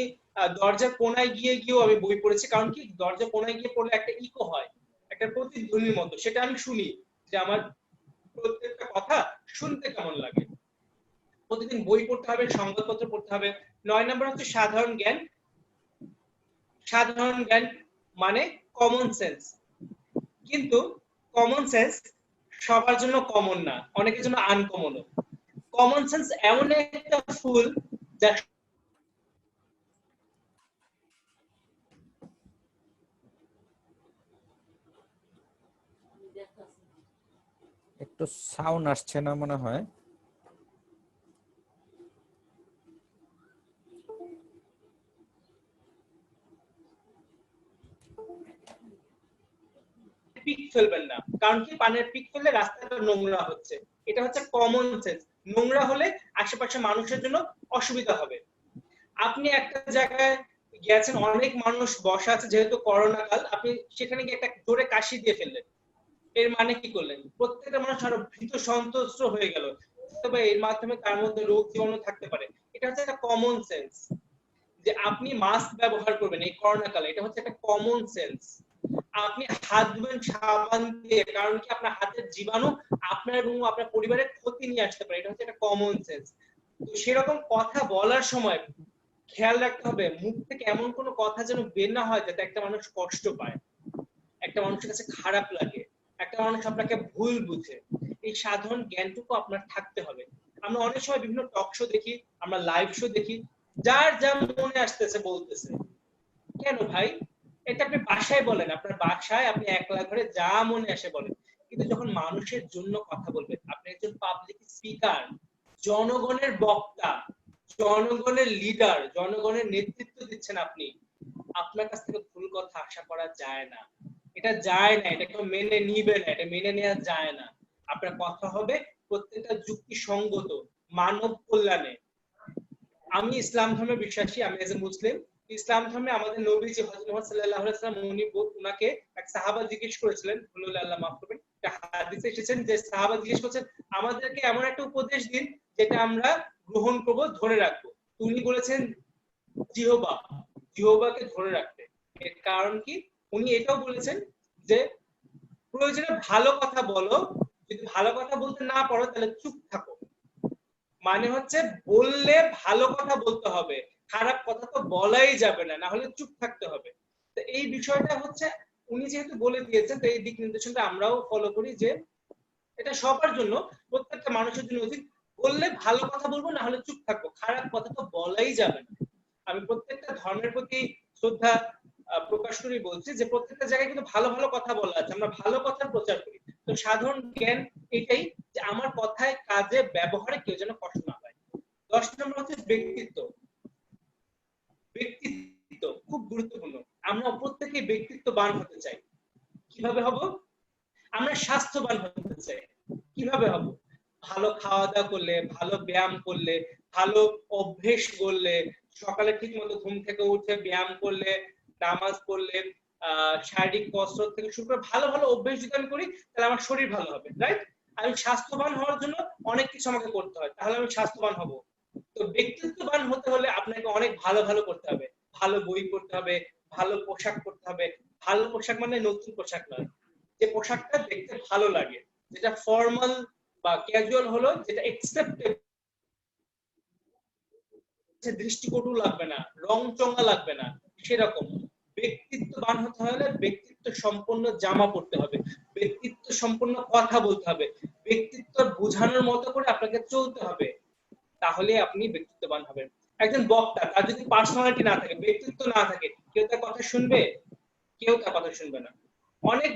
দরজার কোনায় গিয়েও আমি বই পড়েছি, কারণ কি দরজার কোনায় গিয়ে পড়লে একটা ইকো হয়, একটা প্রতিধ্বনির মতো, সেটা আমি শুনি যে আমার প্রত্যেকটা কথা শুনতে কেমন লাগে। প্রতিদিন বই পড়তে হবে, সংবাদপত্র পড়তে হবে। 9 নম্বর হচ্ছে সাধারণ জ্ঞান। সাধারণ জ্ঞান মানে কমন সেন্স। কিন্তু কমন সেন্স সবার জন্য কমন না, অনেকের জন্য আনকমনও। কমন সেন্স এমন একটা ফুল যা একটু সাউন্ড আসছে না মনে হয়। পিক ফেলবেন না, কারণ কি পানের পিক ফেললে রাস্তাটা নোংরা হচ্ছে। এটা হচ্ছে কমন সেন্স। নোংরা হলে আশেপাশে মানুষের জন্য অসুবিধা হবে। আপনি একটা জায়গায় গেছেন, অনেক মানুষ বসা আছে, যেহেতু করোনা কাল, আপনি সেখানে গিয়ে একটা জোরে কাশি দিয়ে ফেললেন। এর মানে কি করলেন? প্রত্যেকটা মানুষ আরো ভীত সন্ত্রস্ত হয়ে গেল, তবে এর মাধ্যমে তার মধ্যে রোগ জীবাণু থাকতে পারে। এটা হচ্ছে একটা কমন সেন্স। যে আপনি মাস্ক ব্যবহার করবেন এই করোনা কালে, এটা হচ্ছে একটা কমন সেন্স। আপনি হাত ধুবেন সাবান দিয়ে, কারণ কি আপনার হাতের জীবাণু আপনার এবং আপনার পরিবারের ক্ষতি নিয়ে আসতে পারে। এটা হচ্ছে একটা কমন সেন্স। তো সেরকম কথা বলার সময় খেয়াল রাখতে হবে মুখ থেকে এমন কোনো কথা যেন বের না হয় যাতে একটা মানুষ কষ্ট পায়, একটা মানুষের কাছে খারাপ লাগে, একটা মানুষ আপনাকে ভুল বুঝে। এই সাধারণ জ্ঞানটুকু আপনার থাকতে হবে। আমরা অনেক সময় বিভিন্ন টক শো দেখি, আমরা লাইভ শো দেখি, যার যা মনে আসতেছে বলতেছে। কেন ভাই? এটা আপনি বাসায় বলেন, আপনার বাসায় আপনি একলা ঘরে যা মনে আসে বলেন, কিন্তু যখন মানুষের জন্য কথা বলবেন, আপনি একজন পাবলিক স্পিকার, জনগণের বক্তা, জনগণের লিডার, জনগণের নেতৃত্ব দিচ্ছেন আপনি, আপনার কাছ থেকে ভুল কথা আশা করা যায় না। এটা যায় না, এটা কেউ মেনে নিবে না, এটা মেনে নেওয়া যায় না। আপনার কথা হবে প্রত্যেকটা যুক্তিসঙ্গত, মানব কল্যাণে। আমি ইসলাম ধর্মে বিশ্বাসী, আমি এজ এ মুসলিম। ইসলাম ধর্মে আমাদের নবীজি হযরত মুহাম্মদ সাল্লাল্লাহু আলাইহি ওয়াসাল্লাম, উনাকে এক সাহাবা জিজ্ঞেস করেছিলেন, ভুল আল্লাহ মাফ করবেন, একটা হাদিসে এসেছেন যে সাহাবা জিজ্ঞেস করেছেন, আমাদেরকে এমন একটা উপদেশ দিন যেটা আমরা গ্রহণ করব, ধরে রাখবো। উনি বলেছেন জিহবা, জিহবাকে ধরে রাখতে। এর কারণ কি? উনি এটাও বলেছেন যে প্রয়োজনে ভালো কথা বলো, যদি ভালো কথা বলতে না পারো তাহলে চুপ থাকো। মানে হচ্ছে বললে ভালো কথা বলতে হবে, খারাপ কথা তো বলাই যাবে না, না হলে চুপ থাকতে হবে। তো এই বিষয়টা হচ্ছে উনি যেহেতু বলে দিয়েছেন, তো এই দিক নির্দেশনটা আমরাও ফলো করি যে এটা সবার জন্য, প্রত্যেকটা মানুষের জন্য উচিত, বললে ভালো কথা বলবো, না হলে চুপ থাকবো, খারাপ কথা তো বলাই যাবে না। আমি প্রত্যেকটা ধর্মের প্রতি শ্রদ্ধা প্রকাশ করি, বলছি যে প্রত্যেকটা জায়গায় কিন্তু ভালো ভালো কথা বলা আছে, আমরা ভালো কথার প্রচার করি। তো সাধারণ জ্ঞান এটাই যে আমার কথায়, কাজে, ব্যবহারে কেউ যেন কষ্ট না পায়। 10 নম্বর হচ্ছে ব্যক্তিত্ব। ব্যক্তিত্ব খুব গুরুত্বপূর্ণ। আমরা প্রত্যেকেই ব্যক্তিত্ববান হতে চাই। কিভাবে হব? আমরা স্বাস্থ্যবান হতে চাই। কিভাবে হব? ভালো খাওয়া দাওয়া করলে, ভালো ব্যায়াম করলে, ভালো অভ্যেস করলে, সকালে ঠিক মতো ঘুম থেকে উঠে ব্যায়াম করলে, নামাজ পড়লে, শারীরিক কসরত থেকে শুরু করে ভালো ভালো অভ্যেস যদি আমি করি, তাহলে আমার শরীর ভালো হবে, রাইট? আমি স্বাস্থ্যবান হওয়ার জন্য অনেক কিছু আমাকে করতে হয়, তাহলে আমি স্বাস্থ্যবান হব। তো ব্যক্তিত্ববান হতে হলে আপনাকে অনেক ভালো ভালো করতে হবে। ভালো বই পড়তে হবে, ভালো পোশাক পরতে হবে। ভালো পোশাক মানে নতুন পোশাক নয়, যে পোশাকটা দেখতে ভালো লাগে, যেটা ফর্মাল বা ক্যাজুয়াল হলো, যেটা একসেপ্টেবল, দৃষ্টিকটু লাগবে না, রং চঙা লাগবে না, সেরকম। ব্যক্তিত্ববান হতে হলে ব্যক্তিত্ব সম্পন্ন জামা পরতে হবে, ব্যক্তিত্ব সম্পন্ন কথা বলতে হবে, ব্যক্তিত্ব বোঝানোর মতো করে আপনাকে চলতে হবে, তাহলে আপনি ব্যক্তিত্ববান হবেন। একজন বক্তা, তার যদি পার্সোনালিটি না থাকে, ব্যক্তিত্ব না থাকে, কেউ তার কথা শুনবে? কেউ তার কথা শুনবে না। অনেক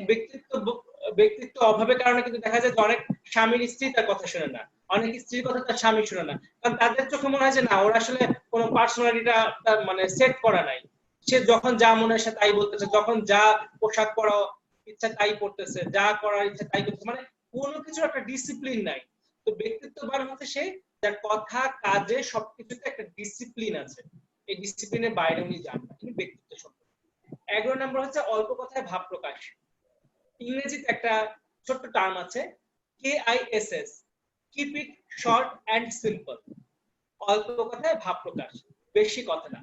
ব্যক্তিত্ব অভাবের কারণে কিন্তু দেখা যায় যে অনেক স্বামীর স্ত্রী তার কথা শুনে না, অনেক স্ত্রীর কথা তার স্বামী শুনে না, কারণ তাদের চোখে মনে হয় যে না, ওর আসলে কোনো পার্সোনালিটিটা তার মানে সেট করা নাই। সে যখন যা মনে আসে তাই বলতেছে, যখন যা পোশাক পরা ইচ্ছা তাই পড়তেছে, যা করার ইচ্ছা তাই করতেছে, মানে কোনো কিছুর একটা ডিসিপ্লিন নাই। তো ব্যক্তিত্ববান হচ্ছে সে যার কথা, কাজে, সবকিছুতে একটা ডিসিপ্লিন আছে। এই ডিসিপ্লিনের বাইরে উনি যান না, তিনি ব্যক্তিত্ব সম্পন্ন। 11 নম্বর হচ্ছে অল্প কথায় ভাব প্রকাশ। ইংরেজিতে একটা ছোট্ট টার্ম আছে, KISS, keep it short and simple. অল্প কথায় ভাব প্রকাশ, বেশি কথা না।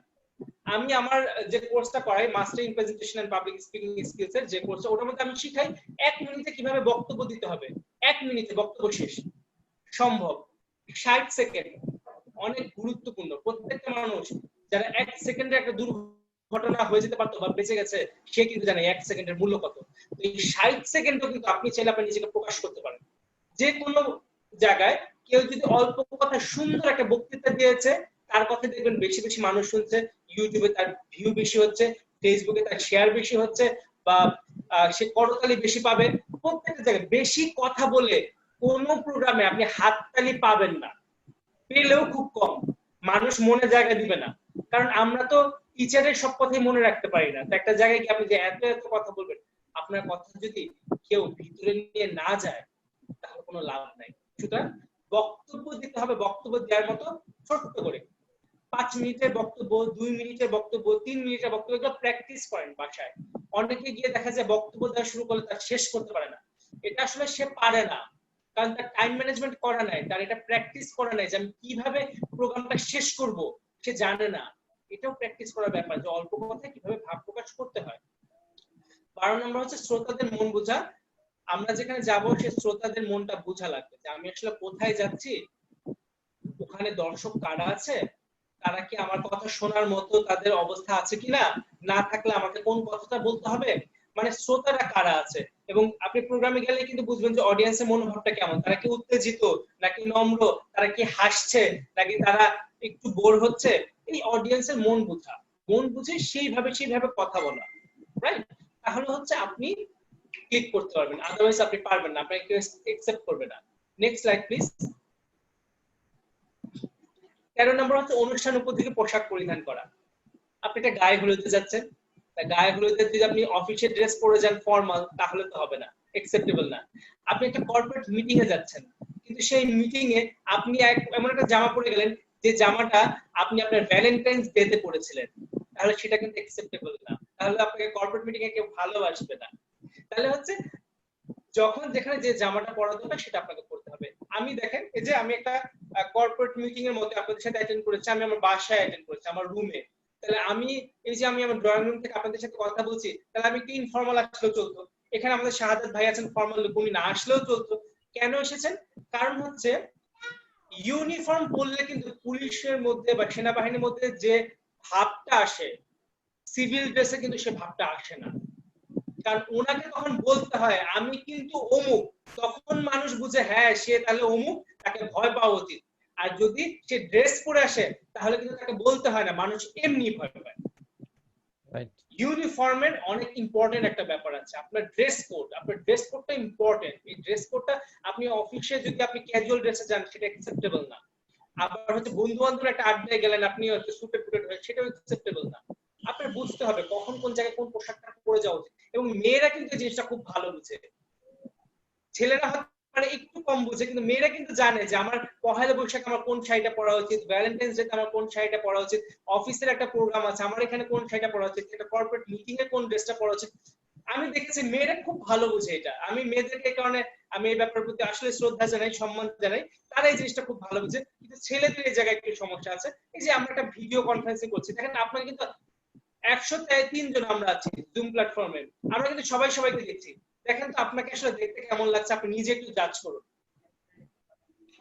আমি আমার যে কোর্সটা করাই, master in presentation and public speaking skills এর যে কোর্সটা, ওটার মধ্যে আমি শিখাই 1 মিনিটে কিভাবে বক্তব্য দিতে হবে। 1 মিনিটে বক্তব্য শেষ সম্ভব। 60 সেকেন্ড অনেক গুরুত্বপূর্ণ। প্রত্যেকটা মানুষ যারা 1 সেকেন্ডে একটা দুর্ঘটনা ঘটনা হয়ে যেতে পারতো বা বেঁচে গেছে, সে কিন্তু জানে 1 সেকেন্ডের মূল্য কত। তো এই 60 সেকেন্ডও কিন্তু আপনি চাইলে আপনার নিজেকে প্রকাশ করতে পারেন যে কোনো জায়গায়। কেউ যদি অল্প কথা সুন্দর একটা বক্তৃতা দিয়েছে, তার কথা দেখবেন বেশি বেশি মানুষ শুনছে, ইউটিউবে তার ভিউ বেশি হচ্ছে, ফেসবুকে তার শেয়ার বেশি হচ্ছে, বা সে করতালি বেশি পাবে। প্রত্যেকটা জায়গায় বেশি কথা বলে কোনো প্রোগ্রামে আপনি হাততালি পাবেন না, পেলেও খুব কম। মানুষ মনে জায়গা দিবে না, কারণ আমরা তো টিচারের সব কথাই মনে রাখতে পারি না। তো একটা জায়গায় কি আপনি যে এত এত কথা বলবেন, আপনার কথা যদি কেউ ভিতরে নিয়ে না যায় তাহলে কোনো লাভ নাই। সুতরাং বক্তব্য দিতে হবে, বক্তব্য দেওয়ার মতো ছোট্ট করে 5 মিনিটের বক্তব্য, 2 মিনিটের বক্তব্য, 3 মিনিটের বক্তব্য, এগুলো প্র্যাকটিস করেন বাসায়। অনেকে গিয়ে দেখা যায় বক্তব্য দেওয়া শুরু করলে তার শেষ করতে পারে না। এটা আসলে সে পারে না, কারণ তার টাইম ম্যানেজমেন্ট করা নাই, তার এটা প্র্যাকটিস করা নাই যে আমি কিভাবে প্রোগ্রামটা শেষ করব, সে জানে না। এটাও প্র্যাকটিস করার ব্যাপার যে অল্প কথায় কিভাবে ভাব প্রকাশ করতে হয়। 12 নম্বর হচ্ছে শ্রোতাদের মন বোঝা। আমরা যেখানে যাব সে শ্রোতাদের মনটা বোঝা লাগবে যে আমি আসলে কোথায় যাচ্ছি, ওখানে দর্শক কারা আছে, তারা কি আমার কথা শোনার মতো তাদের অবস্থা আছে কিনা, না থাকলে আমাকে কোন কথাটা বলতে হবে, মানে শ্রোতারা কারা আছে। এবং আপনি প্রোগ্রামে গেলে কিন্তু বুঝবেন যে অডিয়েন্সের মনোভাবটা কেমন, তারা কি উত্তেজিত নাকি নম্র, তারা কি হাসছে নাকি তারা একটু বোর হচ্ছে। এই অডিয়েন্সের মন বোঝা, মন বুঝে সেইভাবে কথা বলা, রাইট? তাহলে হচ্ছে আপনি ক্লিক করতে পারবেন, আদারওয়াইজ আপনি পারবেন না, আপনাকে কেউ একসেপ্ট করবে না। Next slide please. 13 নম্বর হচ্ছে অনুষ্ঠান উপযোগী পোশাক পরিধান করা। আপনি একটা গায়ে হলুদে যাচ্ছেন, গায়ে হলুদে যদি আপনি অফিসের ড্রেস পরে যান ফর্মাল, তাহলে তো হবে না, অ্যাকসেপ্টেবল না। আপনি একটা কর্পোরেট মিটিং এ যাচ্ছেন, কিন্তু সেই মিটিং এ আপনি এমন একটা জামা পরে গেলেন যে জামাটা আপনি আপনার ভ্যালেন্টাইন্স ডে তে পরেছিলেন, তাহলে সেটা কিন্তু অ্যাকসেপ্টেবল না, তাহলে আপনাকে কর্পোরেট মিটিং এ কেউ ভালোবাসবে না। তাহলে হচ্ছে যখন যেখানে যে জামাটা পরা দরকার সেটা আপনাকে পরতে হবে। আমি দেখেন এই যে আমি একটা কর্পোরেট মিটিং এর মধ্যে আপনাদের সাথে অ্যাটেন্ড করেছি, আমি আমার বাসায় অ্যাটেন্ড করেছি, আমার রুমে। তাহলে আমি এই যে আমি আমার ড্রয়িং রুম থেকে আপনাদের সাথে কথা বলছি, তাহলে আমি কি ইনফর্মাল আসলেও চলতো। এখানে আমাদের শাহাদাত ভাই আছেন ফর্মাল লুক, উনি না আসলেও চলতো। কেন এসেছেন? কারণ হচ্ছে ইউনিফর্ম পরলে কিন্তু পুলিশের মধ্যে বা সেনাবাহিনীর মধ্যে যে ভাবটা আসে, সিভিল ড্রেসে কিন্তু সে ভাবটা আসে না। কারণ ওনাকে তখন বলতে হয় আমি কিন্তু অমুক, তখন মানুষ বুঝে হ্যাঁ সে তাহলে অমুক, তাকে ভয় পাওয়া উচিত। আর যদি সে ড্রেস পরে আসে তাহলে কিন্তু তাকে বলতে হয় না, মানুষ এমনি ভয় পায়। রাইট। ইউনিফর্মের অনেক ইম্পর্টেন্ট একটা ব্যাপার আছে, আপনার ড্রেস কোড, আপনার ড্রেস কোডটা ইম্পর্টেন্ট। এই ড্রেস কোডটা আপনি অফিসে যদি আপনি ক্যাজুয়াল ড্রেসে যান সেটা অ্যাকসেপ্টেবল না। আবার হচ্ছে বন্ধু বান্ধবের একটা আড্ডায় গেলেন আপনি হচ্ছে সুটে ফুটে হয়ে, সেটাও অ্যাকসেপ্টেবল না। আপনার বুঝতে হবে কখন কোন জায়গায় কোন পোশাকটা পরে যাওয়া উচিত। এবং মেয়েরা কিন্তু এই জিনিসটা খুব ভালো বুঝে, ছেলেরা মানে একটু কম বুঝে, কিন্তু মেয়েরা কিন্তু জানে যে আমার পহেলা বৈশাখে আমার কোন শাড়িটা পরা উচিত, ভ্যালেন্টাইন্স ডে আমার কোন শাড়িটা পরা উচিত, অফিসের একটা প্রোগ্রাম আছে আমার এখানে কোন শাড়িটা পরা উচিত, একটা কর্পোরেট মিটিং এ কোন ড্রেসটা পরা উচিত। আমি দেখেছি মেয়েরা খুব ভালো বুঝে এটা। আমি মেয়েদেরকে কারণে আমি এই ব্যাপারের প্রতি আসলে শ্রদ্ধা জানাই, সম্মান জানাই, তারা এই জিনিসটা খুব ভালো বুঝে। কিন্তু ছেলেদের এই জায়গায় একটু সমস্যা আছে। এই যে আমরা একটা ভিডিও কনফারেন্সিং করছি, দেখেন আপনারা কিন্তু 103 জন আমরা আছি জুম প্ল্যাটফর্মে, আমরা কিন্তু সবাই সবাইকে দেখছি। দেখেন তো আপনাকে আসলে দেখতে কেমন লাগছে, আপনি নিজে একটু জাজ করুন।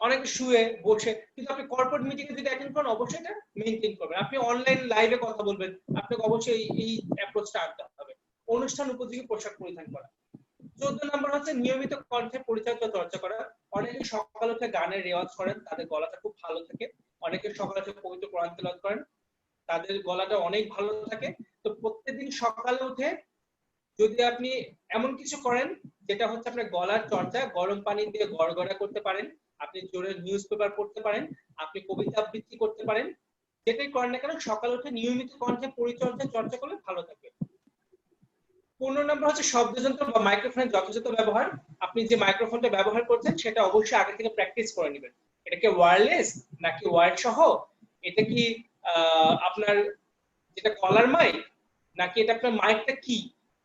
অনেকে শুয়ে বসে, কিন্তু আপনি কর্পোরেট মিটিং এ যদি অ্যাটেন্ড করেন অবশ্যই এটা মেইনটেইন করবেন। আপনি অনলাইন লাইভে কথা বলবেন, আপনাকে অবশ্যই এই অ্যাপ্রোচটা আনতে হবে। অনুষ্ঠান উপযোগী পোশাক পরিধান করা। 14 নম্বর হচ্ছে নিয়মিত কণ্ঠে পরিচর্যা চর্চা করা। অনেকে সকালে উঠে গানের রেওয়াজ করেন, তাদের গলাটা খুব ভালো থাকে। অনেকে সকালে উঠে পবিত্র কোরআন তেলাওয়াত করেন, তাদের গলাটা অনেক ভালো থাকে। তো প্রত্যেকদিন সকালে উঠে যদি আপনি এমন কিছু করেন যেটা হচ্ছে আপনার গলার চর্চা, গরম পানি দিয়ে গড়গড়া করতে পারেন, আপনি জোরে নিউজ পেপার পড়তে পারেন, আপনি কবিতা আবৃত্তি করতে পারেন, যেটাই করেন না কেন সকালে উঠে নিয়মিত কণ্ঠে পরিচর্যা চর্চা করলে ভালো থাকে। 15 নম্বর হচ্ছে শব্দযন্ত্র বা মাইক্রোফোনের যথাযথ ব্যবহার। আপনি যে মাইক্রোফোনটা ব্যবহার করছেন সেটা অবশ্যই আগে থেকে প্র্যাকটিস করে নেবেন। এটা কি ওয়্যারলেস নাকি ওয়্যার্ড সহ, এটা কি আপনার যেটা কলার মাইক, নাকি এটা আপনার মাইকটা কি,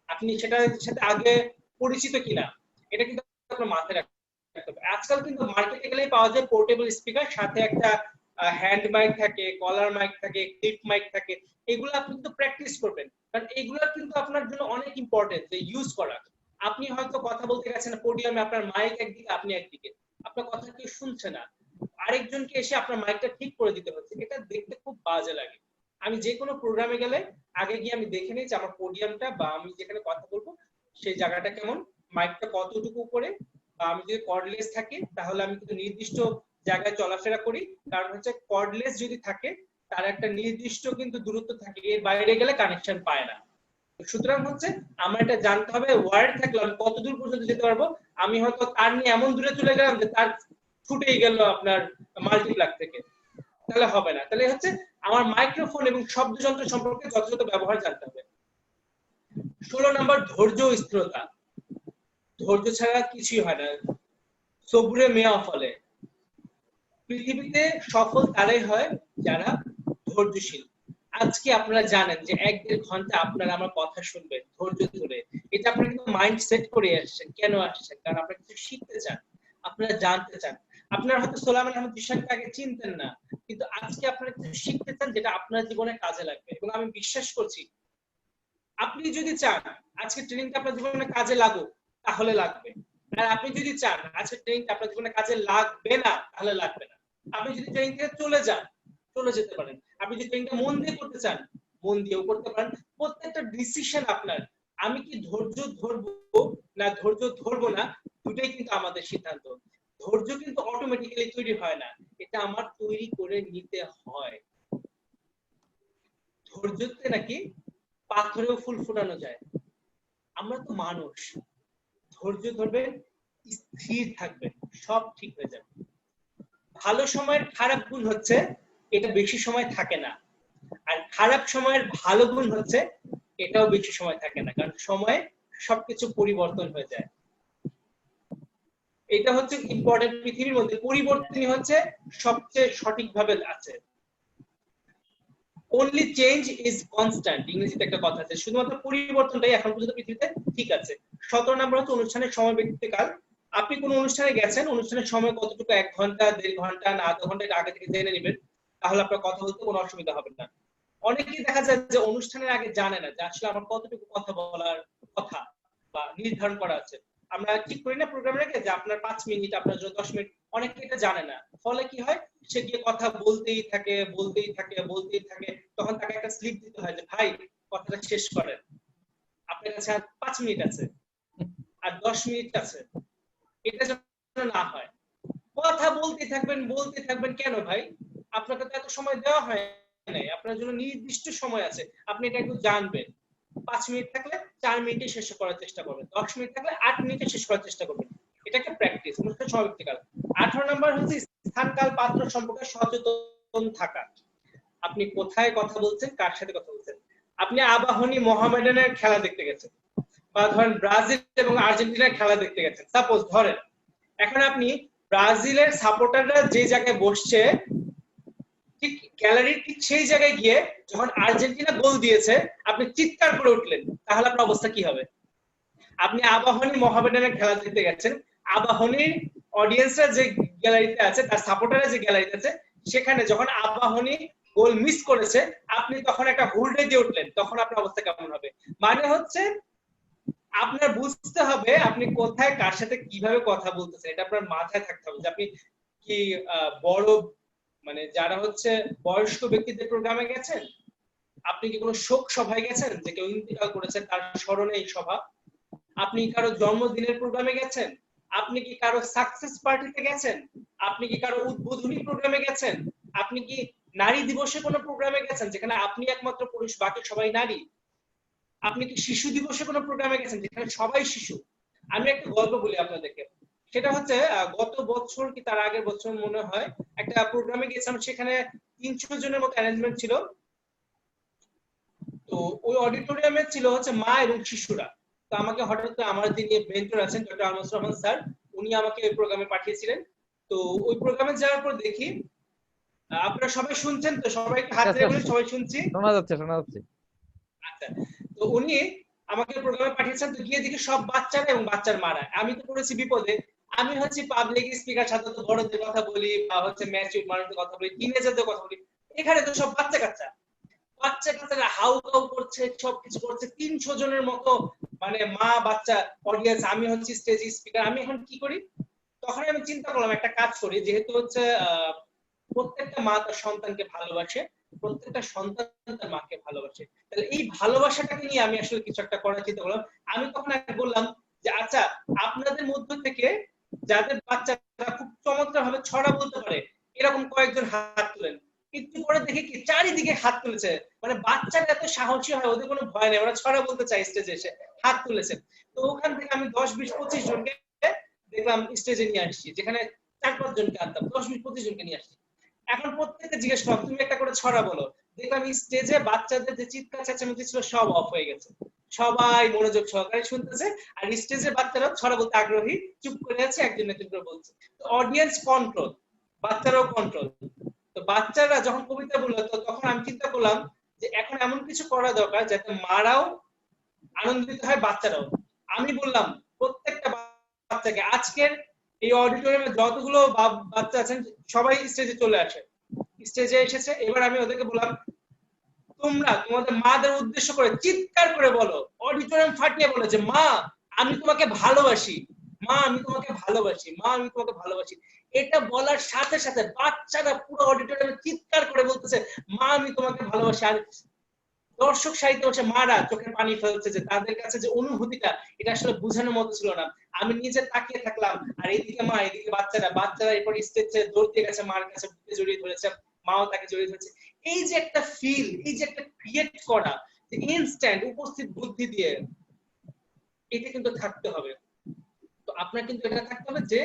আপনি সেটার সাথে আগে পরিচিত কিনা, এটা কিন্তু আপনার মাথায় রাখতে হবে। আজকাল কিন্তু মার্কেটে গেলেই পাওয়া যায় পোর্টেবল স্পিকার, সাথে একটা হ্যান্ড মাইক থাকে, কলার মাইক থাকে, ক্লিপ মাইক থাকে। এগুলো আপনি কিন্তু প্র্যাকটিস করবেন, কারণ এগুলো কিন্তু আপনার জন্য অনেক ইম্পর্টেন্ট যে ইউজ করা। আপনি হয়তো কথা বলতে গেছেন পোডিয়ামে, আপনার মাইক একদিকে আপনি একদিকে, আপনার কথা কেউ শুনছে না, আরেকজনকে এসে আপনার মাইকটা ঠিক করে দিতে হচ্ছে, এটা দেখতে খুব বাজে লাগে। আমি যে কোনো প্রোগ্রামে গেলে আগে গিয়ে আমি দেখে নিই যে আমার পোডিয়ামটা বা আমি যেখানে কথা বলবো সেই জায়গাটা কেমন, মাইকটা কতটুকু উপরে, বা আমি যদি কর্ডলেস থাকি তাহলে আমি কিন্তু নির্দিষ্ট জায়গায় চলাফেরা করি, কারণ হচ্ছে কর্ডলেস যদি থাকে তার একটা নির্দিষ্ট কিন্তু দূরত্ব থাকে, এর বাইরে গেলে কানেকশন পায় না। সুতরাং হচ্ছে আমার এটা জানতে হবে ওয়ার্ড থাকলে আমি কত দূর পর্যন্ত যেতে পারবো। আমি হয়তো তার নিয়ে এমন দূরে চলে গেলাম যে তার ছুটেই গেল আপনার মাল্টিপ্লাগ থেকে, তাহলে হবে না। তাহলে হচ্ছে আমার মাইক্রোফোন এবং শব্দযন্ত্র সম্পর্কে যথাযথ ব্যবহার জানতে হবে। 16 নম্বর ধৈর্য ও স্থিরতা। ধৈর্য ছাড়া কিছুই হয় না, সবুরে মেয়া ফলে। পৃথিবীতে সফল তারাই হয় যারা ধৈর্যশীল। আজকে আপনারা জানেন যে 1-1.5 ঘন্টা আপনারা আমার কথা শুনবেন ধৈর্য ধরে, এটা আপনারা কিন্তু মাইন্ড সেট করে আসছেন। কেন আসছেন? কারণ আপনারা কিছু শিখতে চান, আপনারা জানতে চান। আপনারা হয়তো সোলাইমান আহমেদ জিসানকে আগে চিনতেন না, কিন্তু আজকে আপনারা কিছু শিখতে চান যেটা আপনার জীবনে কাজে লাগবে। এবং আমি বিশ্বাস করছি আপনি যদি চান আজকে ট্রেনিংটা আপনার জীবনে কাজে লাগুক, তাহলে লাগবে। আর আপনি যদি চান আজকে ট্রেনিংটা আপনার জীবনে কাজে লাগবে না, তাহলে লাগবে না। আপনি যদি ট্রেনিং থেকে চলে যান, চলে যেতে পারেন। আপনি যদি ট্রেনিংটা মন দিয়ে করতে চান, মন দিয়েও করতে পারেন। প্রত্যেকটা ডিসিশন আপনার। আমি কি ধৈর্য ধরবো না ধৈর্য ধরবো না, দুটোই কিন্তু আমাদের সিদ্ধান্ত। ধৈর্য কিন্তু অটোমেটিক্যালি তৈরি হয় না, এটা আমার তৈরি করে নিতে হয়। ধৈর্যতে নাকি পাথরেও ফুল ফোটানো যায়। আমরা তো মানুষ, ধৈর্য ধরবেন, স্থির থাকবেন, সব ঠিক হয়ে যাবে। ভালো সময়ের খারাপ গুণ হচ্ছে এটা বেশি সময় থাকে না, আর খারাপ সময়ের ভালো গুণ হচ্ছে এটাও বেশি সময় থাকে না, কারণ সময়ে সবকিছু পরিবর্তন হয়ে যায়। এটা হচ্ছে ইম্পর্টেন্ট। পৃথিবীর মধ্যে পরিবর্তনই হচ্ছে সবচেয়ে সঠিকভাবে আছে। only change is constant, ইংরেজিতে একটা কথা আছে, শুধুমাত্র পরিবর্তনটাই এখন পর্যন্ত পৃথিবীতে ঠিক আছে। 17 নম্বর হচ্ছে অনুষ্ঠানের সময় ব্যক্তিকাল। আপনি কোন অনুষ্ঠানে গেছেন, অনুষ্ঠানের সময় কতটুকু, 1 ঘন্টা 1.5 ঘন্টা না আধা ঘন্টা, এটা আগে থেকে জেনে নেবেন, তাহলে আপনার কথা বলতে কোনো অসুবিধা হবে না। অনেকেই দেখা যায় যে অনুষ্ঠানের আগে জানে না যে আসলে আমার কতটুকু কথা বলার কথা বা নির্ধারণ করা আছে। আমরা ঠিক করি না প্রোগ্রামের আগে যে আপনার 5 মিনিট, আপনার জন্য 10 মিনিট, অনেকে এটা জানে না। ফলে কি হয়, সে গিয়ে কথা বলতেই থাকে বলতেই থাকে বলতেই থাকে, তখন তাকে একটা স্লিপ দিতে হয় যে ভাই কথাটা শেষ করেন, আপনার কাছে আর 5 মিনিট আছে, আর 10 মিনিট আছে। এটা যেন না হয়, কথা বলতে থাকবেন কেন ভাই? আপনাকে তো এত সময় দেওয়া হয় নাই, আপনার জন্য নির্দিষ্ট সময় আছে, আপনি এটা একটু জানবেন। 5 মিনিট থাকলে 4 মিনিটে শেষ করার চেষ্টা করবেন, 10 মিনিট থাকলে 8 মিনিটে শেষ করার চেষ্টা করবেন। এটা একটা প্র্যাকটিস, অনুষ্ঠান সময় ব্যক্তিকাল। 18 নম্বর হচ্ছে স্থান কাল পাত্র সম্পর্কে সচেতন থাকা। আপনি কোথায় কথা বলছেন, কার সাথে কথা বলছেন। আপনি আবাহনী মোহামেডানের খেলা দেখতে গেছেন, বা ধরেন ব্রাজিল এবং আর্জেন্টিনার খেলা দেখতে গেছেন, সাপোজ ধরেন। এখন আপনি ব্রাজিলের সাপোর্টাররা যে জায়গায় বসছে ঠিক গ্যালারির ঠিক সেই জায়গায় গিয়ে যখন আর্জেন্টিনা গোল দিয়েছে আপনি চিৎকার করে উঠলেন, তাহলে আপনার অবস্থা কি হবে? আপনি আবাহনী মোহামেডানের খেলা দেখতে গেছেন, আবাহনীর অডিয়েন্সরা যে গ্যালারিতে আছে, তার সাপোর্টাররা যে গ্যালারিতে আছে, সেখানে যখন আবাহনী গোল মিস করেছে আপনি তখন একটা হুলড়ে দিয়ে উঠলেন, তখন আপনার অবস্থা কেমন হবে? মানে হচ্ছে আপনার বুঝতে হবে আপনি কোথায় কার সাথে কিভাবে কথা বলতেছেন, এটা আপনার মাথায় থাকতে হবে। যে আপনি কি বড় মানে যারা হচ্ছে বয়স্ক ব্যক্তিদের প্রোগ্রামে গেছেন, আপনি কি কোনো শোক সভায় গেছেন যে কেউ ইন্তেকাল করেছে তার স্মরণে এই সভা, আপনি কারো জন্মদিনের প্রোগ্রামে গেছেন, আপনি কি কারো সাকসেস পার্টিতে গেছেন, আপনি কি কারো উদ্বোধনী প্রোগ্রামে গেছেন, আপনি কি নারী দিবসে কোনো প্রোগ্রামে গেছেন যেখানে আপনি একমাত্র পুরুষ বাকি সবাই নারী, আপনি কি শিশু দিবসে কোনো প্রোগ্রামে গেছেন যেখানে সবাই শিশু। আমি একটা গল্প বলি আপনাদেরকে, সেটা হচ্ছে গত বছর কি তার আগের বছর মনে হয় একটা প্রোগ্রামে গেছিলাম, সেখানে 300 জনের মতো অ্যারেঞ্জমেন্ট ছিল। তো ওই অডিটোরিয়ামে ছিল হচ্ছে মা এবং শিশুরা। তো আমাকে হঠাৎ করে আমার যিনি মেন্টর আছেন ডক্টর আলমাস রহমান স্যার, উনি আমাকে ওই প্রোগ্রামে পাঠিয়েছিলেন। তো ওই প্রোগ্রামে যাওয়ার পর দেখি আপনারা সবাই শুনছেন তো, সবাই হাত তুলে বলেন সবাই শুনছি, শোনা যাচ্ছে শোনা যাচ্ছে। আচ্ছা, তো উনি আমাকে প্রোগ্রামে পাঠিয়েছেন। তো গিয়ে দেখি সব বাচ্চারা এবং বাচ্চার মারা, আমি তো পড়েছি বিপদে। আমি হচ্ছে পাবলিক স্পিকার, সাথে তো বড়দের কথা বলি বা হচ্ছে ম্যাচিউর মানুষদের কথা বলি, টিনেজারদের কথা বলি, এখানে তো সব বাচ্চা কাচ্চা, বাচ্চা কাচ্চারা হাউ কাউ করছে, সবকিছু করছে, 300 জনের মতো মানে মা বাচ্চা অডিয়েন্স, আমি হচ্ছে স্টেজ স্পিকার। আমি এখন কি করি, তখন আমি চিন্তা করলাম একটা কাজ করি, যেহেতু হচ্ছে প্রত্যেকটা মা তার সন্তানকে ভালোবাসে, প্রত্যেকটা সন্তান তার মাকে ভালোবাসে। তাহলে এই ভালোবাসাটাকে নিয়ে আমি আসলে কিছু একটা করার চিন্তা করলাম। আমি তখন বললাম যে আচ্ছা, আপনাদের মধ্য থেকে যাদের বাচ্চারা খুব চমৎকার ভাবে ছড়া বলতে পারে এরকম কয়েকজন হাত তুলেন। একটু পরে দেখি কি চারিদিকে হাত তুলেছে, মানে বাচ্চারা এত সাহসী হয়, ওদের কোনো ভয় নেই, ওরা ছড়া বলতে চায় স্টেজে এসে হাত তুলেছে। তো ওখান থেকে আমি 10, 20, 25 জনকে দেখলাম স্টেজে নিয়ে আসছি, যেখানে 4-5 জনকে আনতাম, 10, 20, 25 জনকে নিয়ে আসছি। এখন প্রত্যেককে জিজ্ঞেস করলাম তুমি একটা করে ছড়া বলো। দেখলাম স্টেজে বাচ্চাদের যে চিৎকার চেঁচামেচি ছিল সব অফ হয়ে গেছে, সবাই মনোযোগ সহকারে শুনতেছে, আর স্টেজে বাচ্চারা ছড়া বলতে আগ্রহী, চুপ করে আছে, একজন একজন করে বলছে। তো অডিয়েন্স কন্ট্রোল, বাচ্চারাও কন্ট্রোল। তো বাচ্চারা যখন কবিতা বললো তখন আমি চিন্তা করলাম যে এখন এমন কিছু করা দরকার যাতে মারাও আনন্দিত হয়, বাচ্চারাও। আমি বললাম প্রত্যেকটা বাচ্চাকে আজকের এই অডিটোরিয়ামে যতগুলো বাচ্চা আছেন সবাই স্টেজে চলে আসে। স্টেজে এসেছে, এবার আমি ওদেরকে বললাম তোমরা তোমাদের মাদের উদ্দেশ্য করে চিৎকার করে বলো, অডিটোরিয়াম ফাটিয়ে বলো যে মা আমি তোমাকে ভালোবাসি, মা আমি তোমাকে ভালোবাসি, মা আমি তোমাকে ভালোবাসি। এটা বলার সাথে সাথে বাচ্চারা পুরো অডিটোরিয়ামে চিৎকার করে বলতেছে মা আমি তোমাকে ভালোবাসি। আর দর্শক সাহিত্য হচ্ছে মারা চোখের পানি ফেলছে, যে তাদের কাছে যে অনুভূতিটা এটা আসলে বোঝানোর মতো ছিল না। আমি নিজে তাকিয়ে থাকলাম, আর এইদিকে মা, এদিকে বাচ্চারা এরপর স্টেজে দৌড়তে গেছে, মার কাছে বুকে জড়িয়ে ধরেছে, মাও তাকে জড়িয়ে ধরেছে। এই যে একটা ফিল, এই যে একটা ক্রিয়েট করা ইনস্ট্যান্ট উপস্থিত বুদ্ধি দিয়ে, এটা কিন্তু থাকতে হবে। তো আপনার কিন্তু এটা থাকতে হবে যে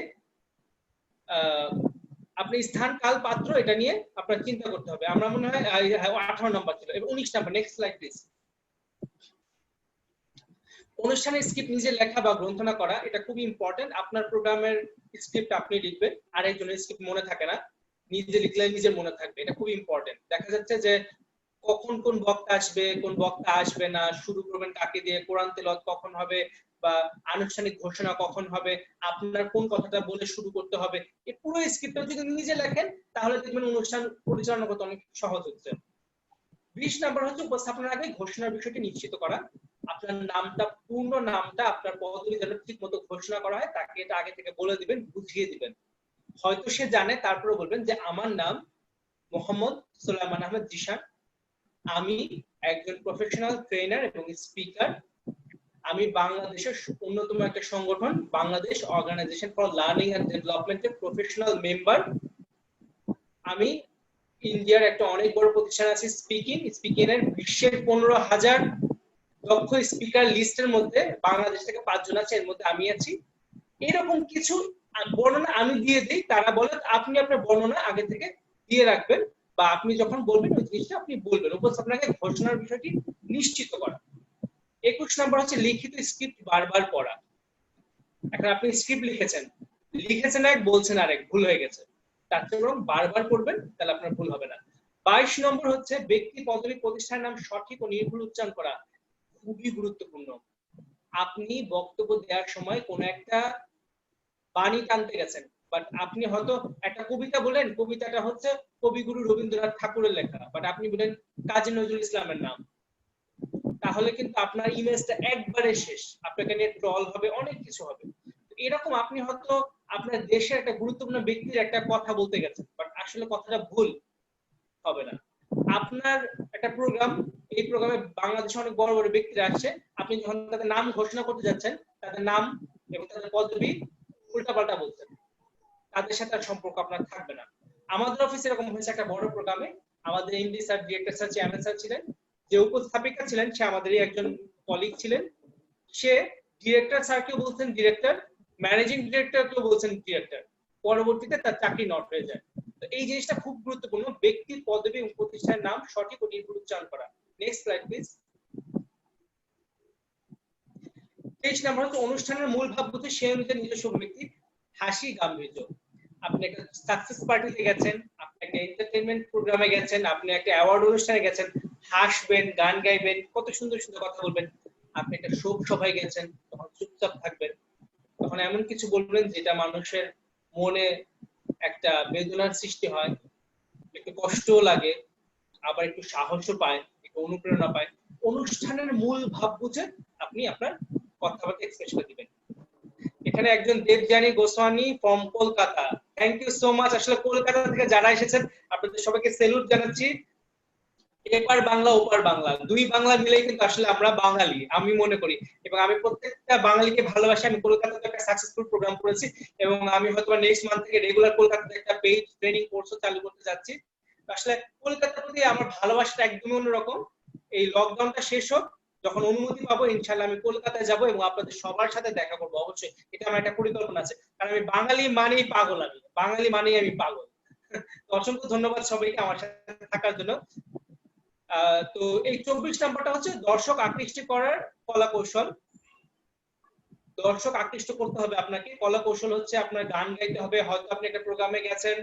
আপনি স্থান কাল পাত্র এটা নিয়ে আপনার চিন্তা করতে হবে। আমরা মনে হয় 18 নম্বর ছিল, এবার 19 নম্বর, নেক্সট স্লাইড প্লিজ। অনুষ্ঠানের স্ক্রিপ্ট নিজে লেখা বা গ্রন্থনা করা এটা খুব ইম্পর্টেন্ট। আপনার প্রোগ্রামের স্ক্রিপ্ট আপনি লিখবেন, আর একজনের স্ক্রিপ্ট মনে থাকে না, নিজে লিখলে নিজের মনে থাকবে, এটা খুব ইম্পর্টেন্ট। দেখা যাচ্ছে যে কখন কোন বক্তা আসবে, কোন বক্তা আসবে না, শুরু করবেন কাকে দিয়ে, কোরআন তেলাওয়াত কখন হবে, বা আনুষ্ঠানিক ঘোষণা কখন হবে, আপনার কোন কথাটা বলে শুরু করতে হবে, এই পুরো স্ক্রিপ্টটা যদি নিজে লেখেন তাহলে দেখবেন অনুষ্ঠান পরিচালনা করতে অনেক সহজ হচ্ছে। 20 নাম্বার হচ্ছে উপস্থাপনার আগে ঘোষণার বিষয়টি নিশ্চিত করা। আপনার নামটা, পূর্ণ নামটা, আপনার পদবি যেন ঠিক মতো ঘোষণা করা হয়, তাকে এটা আগে থেকে বলে দিবেন, বুঝিয়ে দিবেন। হয়তো সে জানে, তারপরে বলবেন যে আমার নাম মোহাম্মদ সুলাইমান আহমেদ জিশান, আমি একজন প্রফেশনাল ট্রেনার এবং স্পিকার, আমি বাংলাদেশের অন্যতম একটা সংগঠন Bangladesh organisation for learning and ডেভেলপমেন্টের প্রফেশনাল মেম্বার, আমি ইন্ডিয়ার একটা অনেক বড় প্রতিষ্ঠান আছে স্পিকিং এর বিশ্বের 15,000 দক্ষ স্পিকার লিস্টের মধ্যে বাংলাদেশ থেকে 5 জন আছে, এর মধ্যে আমি আছি। এরকম কিছু বর্ণনা আমি দিয়ে দিই, তারা বলে আপনি আপনার বর্ণনা আগে থেকে দিয়ে রাখবেন, বা আপনি যখন বলবেন ওই জিনিসটা আপনি বলবেন। উপস্থাপনাকে ঘোষণার বিষয়টি নিশ্চিত করা। 21 নম্বর হচ্ছে লিখিত স্ক্রিপ্ট বারবার পড়া। এখন আপনি স্ক্রিপ্ট লিখেছেন এক, বলছেন আরেক, ভুল হয়ে গেছে, তার চেয়ে বরং বারবার পড়বেন, তাহলে আপনার ভুল হবে না। 22 নম্বর হচ্ছে ব্যক্তি, পদবি, প্রতিষ্ঠানের নাম সঠিক ও নির্ভুল উচ্চারণ করা, খুবই গুরুত্বপূর্ণ। আপনি বক্তব্য দেওয়ার সময় কোন একটা বাণী টানতে গেছেন, বাট আপনি হয়তো একটা কবিতা বলেন, কবিতাটা হচ্ছে কবিগুরু রবীন্দ্রনাথ ঠাকুরের লেখা, বাট আপনি বলেন কাজী নজরুল ইসলামের নাম, তাহলে কিন্তু আপনার ইমেজটা একবারে শেষ, আপনাকে নিয়ে ট্রল হবে, অনেক কিছু হবে। এরকম আপনি হয়তো আপনার দেশের একটা গুরুত্বপূর্ণ ব্যক্তির একটা কথা বলতে গেছেন, বাট আসলে কথাটা ভুল হবে না। আপনার একটা প্রোগ্রাম, এই প্রোগ্রামে বাংলাদেশে অনেক বড় বড় ব্যক্তিরা আসছে, আপনি যখন তাদের নাম ঘোষণা করতে যাচ্ছেন, তাদের নাম এবং তাদের পদবি উল্টাপাল্টা বলছেন, তাদের সাথে সম্পর্ক আপনার থাকবে না। আমাদের অফিসে এরকম হয়েছে, একটা বড় প্রোগ্রামে আমাদের MD sir, director sir, chairman sir ছিলেন, যে উপস্থাপিকা ছিলেন সে আমাদেরই একজন কলিগ ছিলেন, সে ডিরেক্টর স্যারকেও বলছেন ডিরেক্টর, ম্যানেজিং ডিরেক্টরকেও বলছেন ডিরেক্টর, পরবর্তীতে তার চাকরি নট হয়ে যায়। তো এই জিনিসটা খুব গুরুত্বপূর্ণ, ব্যক্তির পদবি এবং প্রতিষ্ঠানের নাম সঠিক ও নির্ভুল উচ্চারণ করা। Next slide please. 23 নম্বর হচ্ছে অনুষ্ঠানের মূল ভাবগতি সে অনুযায়ী নিজস্ব অভিব্যক্তি, হাসি, গাম্ভীর্য। আপনি একটা সাকসেস পার্টিতে গেছেন, আপনি একটা এন্টারটেইনমেন্ট প্রোগ্রামে গেছেন, আপনি একটা অ্যাওয়ার্ড অনুষ্ঠানে গেছেন, হাসবেন, গান গাইবেন, কত সুন্দর সুন্দর কথা বলবেন। আপনি একটা শোক সভায় গেছেন, তখন চুপচাপ থাকবেন, তখন এমন কিছু বলবেন যেটা মানুষের মনে একটা বেদনার সৃষ্টি হয়, একটু কষ্টও লাগে, আবার একটু সাহসও পায়, একটু অনুপ্রেরণা পায়। অনুষ্ঠানের মূল ভাব বুঝে আপনি আপনার কথাবার্তা এক্সপ্রেস করে দিবেন। এখানে একজন Debjani Goswami from Kolkata, thank you so much. আসলে কলকাতা থেকে যারা এসেছেন আপনাদের সবাইকে স্যালুট জানাচ্ছি। এপার বাংলা ওপার বাংলা, দুই বাংলা মিলেই কিন্তু আসলে আমরা বাঙালি আমি মনে করি। এবং আমি প্রত্যেকটা বাঙালিকে ভালোবাসি। আমি কলকাতাতে একটা সাকসেসফুল প্রোগ্রাম করেছি এবং আমি হয়তো নেক্সট মান্থ থেকে রেগুলার কলকাতাতে একটা পেইড ট্রেনিং কোর্সও চালু করতে যাচ্ছি। আসলে কলকাতার প্রতি আমার ভালোবাসাটা একদমই অন্যরকম। এই লকডাউনটা শেষ হোক, যখন অনুমতি পাবো ইনশাআল্লাহ আমি কলকাতায় যাব এবং আপনাদের সবার সাথে দেখা করবো অবশ্যই। এটা আমার একটা পরিকল্পনা আছে, কারণ আমি বাঙালি মানেই পাগল, আমি বাঙালি মানেই আমি পাগল। তো অসংখ্য ধন্যবাদ সবাইকে আমার সাথে থাকার জন্য। তো এই 24 নাম্বারটা হচ্ছে দর্শক আকৃষ্ট করার কলা কৌশল। দর্শক আকৃষ্ট করতে হবে আপনাকে। কলা কৌশল হচ্ছে আপনার গান গাইতে হবে। হয়তো আপনি একটা প্রোগ্রামে গেছেন,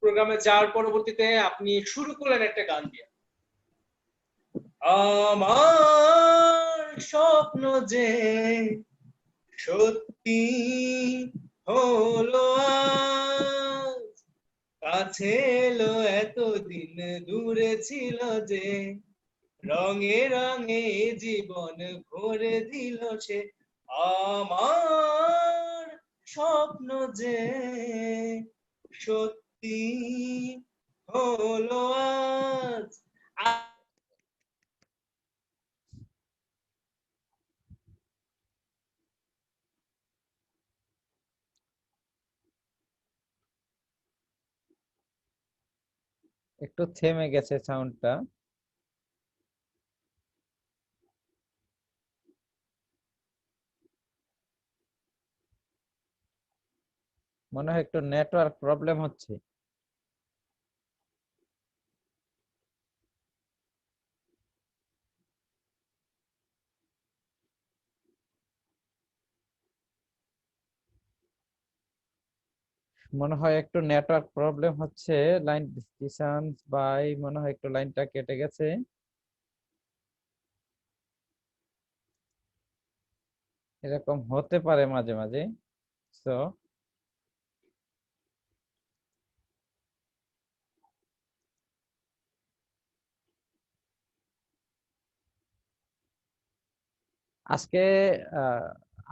প্রোগ্রামে যাওয়ার পরবর্তীতে আপনি শুরু করলেন একটা গান দিয়ে, আমার স্বপ্ন যে সত্যি হলো আজ, কাছে এলো এতদিন দূরে ছিল যে, রঙে রঙে জীবন ভরে দিল সে, আমার স্বপ্ন যে সত্যি হলো আজ। একটু থেমে গেছে সাউন্ডটা। মনে হয় একটু নেটওয়ার্ক প্রবলেম হচ্ছে। মনে হয় একটু নেটওয়ার্ক প্রবলেম হচ্ছে। লাইন ডিসটেন্স বাই মনে হয় একটু লাইনটা কেটে গেছে। এরকম হতে পারে মাঝে মাঝে। তো আজকে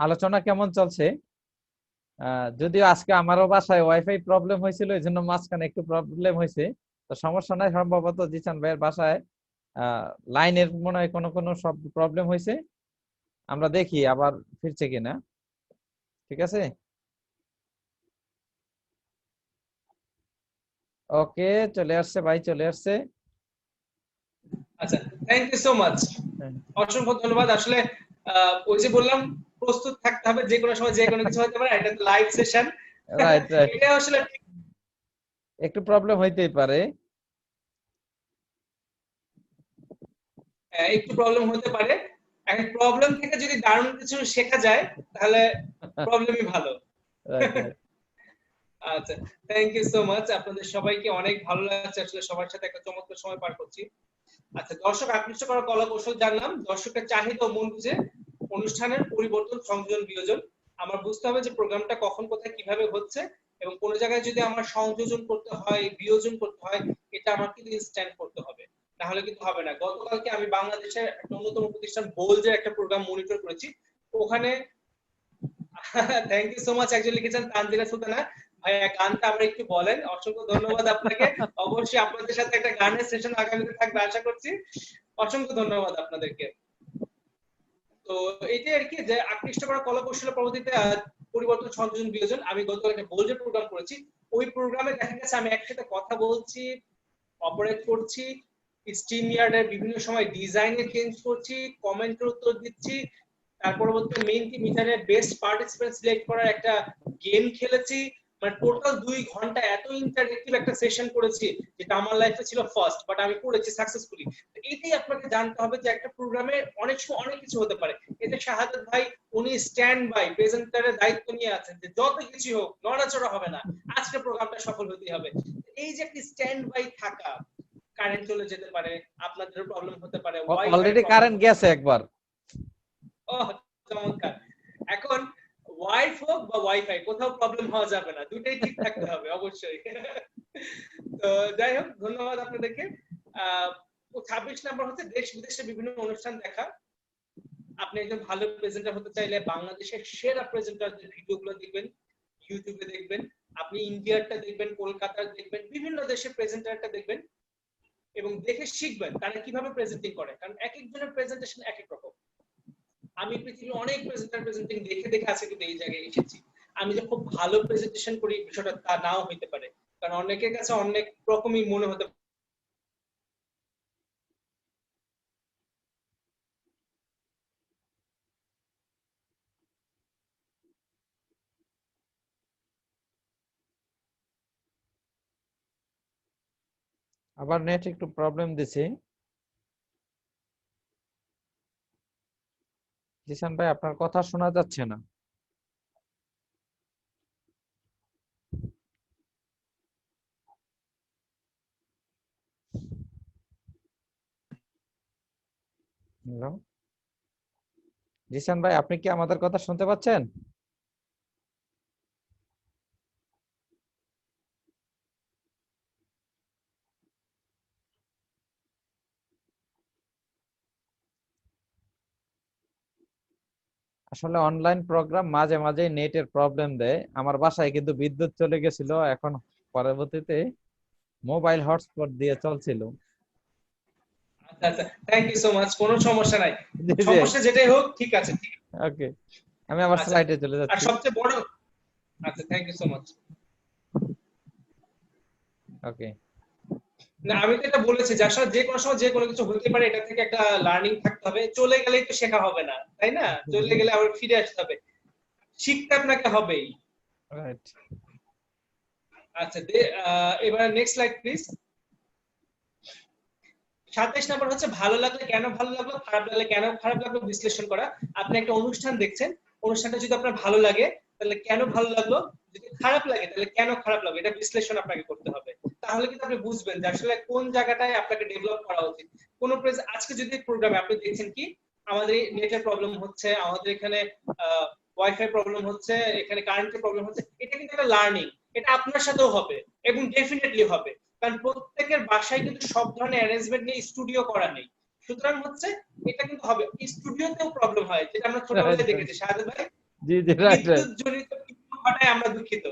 আলোচনা কেমন চলছে? যদিও আজকে আমারও বাসায় ওয়াইফাই প্রবলেম হয়েছিল, এই জন্য মাঝখানে একটু প্রবলেম হয়েছে। তো সমস্যা নাই, সম্ভবত জিসান ভাইয়ের বাসায় লাইনের মনে হয় কোনো কোনো সব প্রবলেম হয়েছে। আমরা দেখি আবার ফিরছে কিনা। ঠিক আছে, ওকে, চলে আসছে ভাই, চলে আসছে। আচ্ছা, থ্যাংক ইউ সো মাচ, অসংখ্য ধন্যবাদ। আসলে ওই যে বললাম, প্রস্তুত থাকতে হবে, যে কোনো সময় যে কোনো কিছু হতে পারে। এটা তো লাইভ সেশন, রাইট রাইট, এটা আসলে একটু প্রবলেম হইতেই পারে। একটু প্রবলেম হতে পারে। এখন প্রবলেম থেকে যদি দারুণ কিছু শেখা যায় তাহলে প্রবলেমই ভালো। Right right. আচ্ছা, থ্যাংক ইউ সো মাচ। আপনাদের সবাইকে অনেক ভালো লাগছে, আসলে সবার সাথে একটা চমৎকার সময় পার করছি। আচ্ছা, দর্শক আকৃষ্ট করার কলা কৌশল জানলাম। দর্শকের চাহিদা ও মন বুঝে অনুষ্ঠানের পরিবর্তন, সংযোজন, বিয়োজন আমার বুঝতে হবে যে প্রোগ্রামটা কখন কোথায় কিভাবে হচ্ছে, এবং কোন জায়গায় যদি আমার সংযোজন করতে হয়, বিয়োজন করতে হয়, এটা আমার কিন্তু ইনস্ট্যান্ট করতে হবে, না হলে কিন্তু হবে না। গতকালকে আমি বাংলাদেশের একটা অন্যতম প্রতিষ্ঠান বোলজের একটা প্রোগ্রাম মনিটর করেছি। ওখানে থ্যাংক ইউ সো মাচ, একজন লিখেছেন তানজিলা সুলতানা, ভাইয়া গানটা আমরা একটু বলেন। অসংখ্য ধন্যবাদ আপনাকে। অবশ্যই আপনাদের সাথে একটা গানের সেশন আগামীতে থাকবে আশা করছি। অসংখ্য ধন্যবাদ আপনাদেরকে। তো এইটাই আর কি, যে আকৃষ্ট করা কলা কৌশলের পরবর্তীতে পরিবর্তন, সংযোজন, বিয়োজন। আমি গতকাল একটা বোল্ডের প্রোগ্রাম করেছি। ওই প্রোগ্রামে দেখা গেছে আমি একসাথে কথা বলছি, অপারেট করছি, স্ট্রিম ইয়ার্ডের বিভিন্ন সময় ডিজাইনে চেঞ্জ করছি, কমেন্টের উত্তর দিচ্ছি, তার পরবর্তীতে মেইন মিটারে বেস্ট পার্টিসিপেন্ট সিলেক্ট করার একটা গেম খেলেছি। মানে টোটাল 2 ঘন্টা এত ইন্টারেক্টিভ একটা সেশন করেছি, যেটা আমার লাইফে ছিল ফার্স্ট, বাট আমি করেছি সাকসেসফুলি। তো এইটাই আপনাকে জানতে হবে যে একটা প্রোগ্রামে অনেক সময় অনেক কিছু হতে পারে। এতে শাহাদাত ভাই উনি স্ট্যান্ড বাই প্রেজেন্টারের দায়িত্ব নিয়ে আছেন, যে যত কিছু হোক নড়াচড়া হবে না, আজকে প্রোগ্রামটা সফল হতেই হবে। এই যে একটা স্ট্যান্ড বাই থাকা, কারেন্ট চলে যেতে পারে, আপনাদের প্রবলেম হতে পারে, অলরেডি কারেন্ট গেছে একবার। ও চমৎকার। এখন ওয়াইফ হোক বা ওয়াইফাই, কোথাও প্রবলেম হওয়া যাবে না, দুটোই ঠিক থাকতে হবে অবশ্যই। তো যাই হোক, ধন্যবাদ আপনাদেরকে। 26 নাম্বার হচ্ছে দেশ বিদেশে বিভিন্ন অনুষ্ঠান দেখা। আপনি একজন ভালো প্রেজেন্টার হতে চাইলে বাংলাদেশের সেরা প্রেজেন্টারদের ভিডিওগুলো দেখবেন, ইউটিউবে দেখবেন। আপনি ইন্ডিয়ারটা দেখবেন, কলকাতার দেখবেন, বিভিন্ন দেশের প্রেজেন্টারটা দেখবেন। এবং দেখে শিখবেন তারা কিভাবে প্রেজেন্টিং করে, কারণ এক একজনের প্রেজেন্টেশন এক এক রকম। আমি পৃথিবীর অনেক প্রেজেন্টিং দেখে দেখে আজকে কিন্তু এই জায়গায় এসেছি। আমি যে খুব ভালো প্রেজেন্টেশন করি বিষয়টা তা নাও হইতে পারে, কারণ অনেকের কাছে অনেক রকমই মনে হতে পারে। আবার নেট একটু প্রবলেম দিছে। জিসান ভাই আপনার কথা শোনা যাচ্ছে না। হ্যালো জিসান ভাই, আপনি কি আমাদের কথা শুনতে পাচ্ছেন? আসলে অনলাইন প্রোগ্রাম মাঝে মাঝে নেটের প্রবলেম দেয়। আমার বাসায় কিন্তু বিদ্যুৎ চলে গেছিল, এখন পরবর্তীতে মোবাইল হটস্পট দিয়ে চলছিল। আচ্ছা আচ্ছা, থ্যাংক ইউ সো মাচ, কোনো সমস্যা নাই, জি জি, সমস্যা যেটাই হোক ঠিক আছে ঠিক আছে। ওকে, আমি আবার আচ্ছা, স্লাইডে চলে আর যাচ্ছি। সবচেয়ে বড়, আচ্ছা থ্যাংক ইউ সো মাচ। ওকে, না আমি তো এটা বলেছি যে আসলে যে কোনো সময় যে কোনো কিছু হতে পারে, এটা থেকে একটা লার্নিং থাকতে হবে। চলে গেলেই তো শেখা হবে না, তাই না? চলে গেলে আবার ফিরে আসতে হবে, শিখতে আপনাকে হবেই। রাইট। আচ্ছা এবার নেক্সট স্লাইড প্লিজ। 27 নাম্বার হচ্ছে ভালো লাগলে কেন ভালো লাগলো, খারাপ লাগলে কেন খারাপ লাগলো বিশ্লেষণ করা। আপনি একটা অনুষ্ঠান দেখছেন, অনুষ্ঠানটা যদি আপনার ভালো লাগে তাহলে কেন ভালো লাগলো, যদি খারাপ লাগে তাহলে কেন খারাপ লাগলো, এটা বিশ্লেষণ আপনাকে করতে হবে। তাহলে কিন্তু আপনি বুঝবেন যে আসলে কোন জায়গাটায় আপনাকে ডেভেলপ করা উচিত। কোন আজকে যদি প্রোগ্রামে আপনি দেখছেন কি আমাদের নেটের প্রবলেম হচ্ছে, আমাদের এখানে ওয়াইফাই প্রবলেম হচ্ছে, এখানে কারেন্টের প্রবলেম হচ্ছে, এটা কিন্তু একটা লার্নিং, এটা আপনার সাথেও হবে এবং ডেফিনেটলি হবে, কারণ প্রত্যেকের বাসায় কিন্তু সব ধরনের অ্যারেঞ্জমেন্ট নেই, স্টুডিও করা নেই। সুতরাং হচ্ছে এটা কিন্তু হবে। স্টুডিওতেও প্রবলেম হয়, যেটা আমরা ছোটবেলায় দেখেছি। শাহাদ ভাই, জি জি, রাইট রাইট। বিদ্যুৎ জনিত কিছু ঘটায় আমরা দুঃখিত,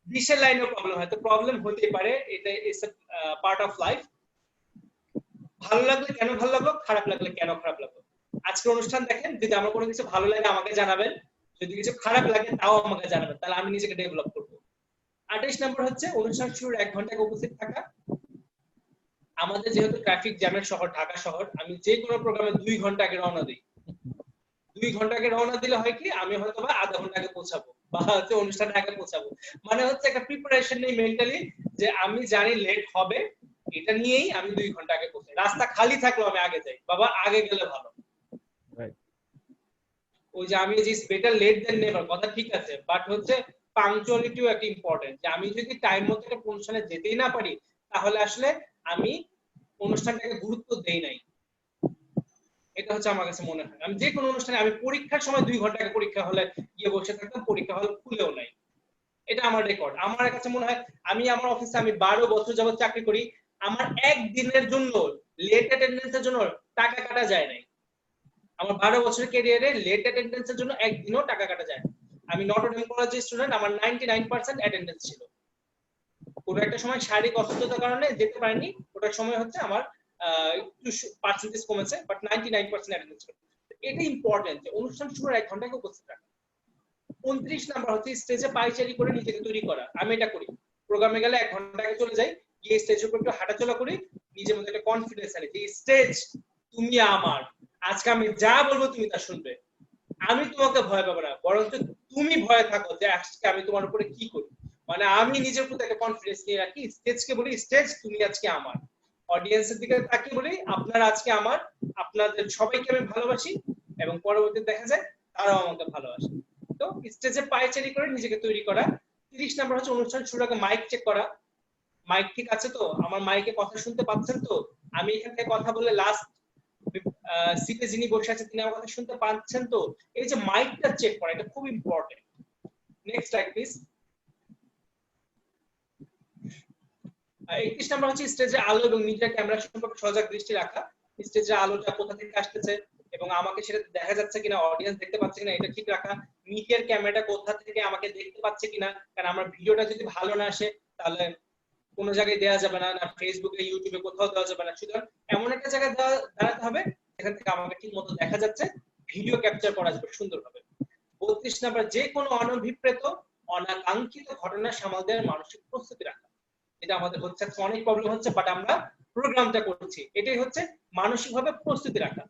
ডিশের লাইনেও প্রবলেম হয়, তো প্রবলেম হতেই পারে, এটা ইজ পার্ট অফ লাইফ। ভালো লাগলে কেন ভালো লাগলো, খারাপ লাগলে কেন খারাপ লাগলো। আজকে অনুষ্ঠান দেখেন, যদি আমার কোনো কিছু ভালো লাগে আমাকে জানাবেন, যদি কিছু খারাপ লাগে তাও আমাকে জানাবেন, তাহলে আমি নিজেকে ডেভেলপ করবো। 28 নম্বর হচ্ছে অনুষ্ঠান শুরুর 1 ঘন্টা আগে উপস্থিত থাকা। আমাদের যেহেতু ট্রাফিক জ্যামের শহর ঢাকা শহর, আমি যে কোনো প্রোগ্রামে 2 ঘন্টা আগে রওনা দিই। 2 ঘন্টা আগে রওনা দিলে হয় কি, আমি হয়তো বা আধা ঘন্টা আগে পৌঁছাবো বা হচ্ছে অনুষ্ঠানে আগে পৌঁছাবো। মানে হচ্ছে একটা প্রিপারেশন নেই মেন্টালি, যে আমি জানি লেট হবে, এটা নিয়েই আমি 2 ঘন্টা আগে পৌঁছাই। রাস্তা খালি থাকলেও আমি আগে যাই, বাবা আগে গেলে ভালো। ওই যে আমি যে বেটার লেট দেন নেভার কথা ঠিক আছে, বাট হচ্ছে পাংচুয়ালিটিও একটা ইম্পর্টেন্ট, যে আমি যদি টাইম মতো একটা অনুষ্ঠানে যেতেই না পারি তাহলে আসলে আমি অনুষ্ঠানটাকে গুরুত্ব দেই নাই। এটা হচ্ছে আমার কাছে মনে হয়। আমি যে কোনো অনুষ্ঠানে, আমি পরীক্ষার সময় 2 ঘন্টা আগে পরীক্ষা হলে গিয়ে বসে থাকতাম, পরীক্ষা হল খুলেও নাই। এটা আমার রেকর্ড। আমার কাছে মনে হয় আমি আমার অফিসে আমি 12 বছর যাবত চাকরি করি, আমার একদিনের জন্য লেট অ্যাটেন্ডেন্সের জন্য টাকা কাটা যায় নাই। আমার 12 বছরের ক্যারিয়ারে লেট অ্যাটেন্ডেন্সের জন্য একদিনও টাকা কাটা যায় না। আমি নটরডেম কলেজের স্টুডেন্ট, আমার 99% অ্যাটেন্ডেন্স ছিল। কোনো একটা সময় শারীরিক অসুস্থতার কারণে যেতে পারিনি, ওটার সময় হচ্ছে আমার একটু পার্সেন্টেজ কমেছে, বাট 99% অ্যাটেন্ডেন্স ছিল। এটা ইম্পর্টেন্ট যে অনুষ্ঠান শুরুর 1 ঘন্টা আগে উপস্থিত থাকা। 29 নাম্বার হচ্ছে স্টেজে পায়চারি করে নিজেকে তৈরি করা। আমি এটা করি, প্রোগ্রামে গেলে 1 ঘন্টা আগে চলে যাই, গিয়ে স্টেজের উপর একটু হাঁটাচলা করি, নিজের মধ্যে একটা কনফিডেন্স আনি যে স্টেজ তুমি আমার, আজকে আমি যা বলবো তুমি তা শুনবে, আমি তোমাকে ভয় পাবো না, বরং তুমি ভয় থাকো যে আজকে আমি তোমার উপরে কি করি। মানে আমি নিজের প্রতি একটা কনফিডেন্স নিয়ে রাখি, স্টেজকে বলি স্টেজ তুমি আজকে আমার, অডিয়েন্সের দিকে তাকিয়ে বলি আপনারা আজকে আমার, আপনাদের সবাইকে আমি ভালোবাসি, এবং পরবর্তীতে দেখা যায় তারাও আমাকে ভালোবাসে। তো স্টেজে পায়চারি করে নিজেকে তৈরি করা। 30 নাম্বার হচ্ছে অনুষ্ঠান শুরুর আগে মাইক চেক করা। মাইক ঠিক আছে তো, আমার মাইকে কথা শুনতে পাচ্ছেন তো, আমি এখান থেকে কথা বলে লাস্ট সিটে যিনি বসে আছেন তিনি আমার কথা শুনতে পাচ্ছেন তো, এই যে মাইকটা চেক করা, এটা খুব important. Next slide please. 31 number হচ্ছে স্টেজের আলো এবং নিজের ক্যামেরা সম্পর্কে সজাগ দৃষ্টি রাখা। স্টেজের আলোটা কোথা থেকে আসতেছে এবং আমাকে সেটা দেখা যাচ্ছে কিনা, অডিয়েন্স দেখতে পাচ্ছে কিনা, এটা ঠিক রাখা। নিচের ক্যামেরাটা কোথা থেকে আমাকে দেখতে পাচ্ছে কিনা, কারণ আমার ভিডিওটা যদি ভালো না আসে তাহলে কোনো জায়গায় দেওয়া যাবে না, না ফেসবুকে ইউটিউবে কোথাও দেওয়া যাবে না। সুতরাং এমন একটা জায়গায় দাঁড়াতে হবে যেখান থেকে আমাকে ঠিক মতো দেখা যাচ্ছে, ভিডিও ক্যাপচার করা যাবে সুন্দরভাবে। 32 নাম্বার, যে কোনো অনভিপ্রেত অনাকাঙ্ক্ষিত ঘটনা সামাল দেওয়ার মানসিক প্রস্তুতি রাখা। এটা আমাদের হচ্ছে অনেক প্রবলেম হচ্ছে, বাট আমরা প্রোগ্রামটা করছি, এটাই হচ্ছে মানসিকভাবে প্রস্তুতি রাখা।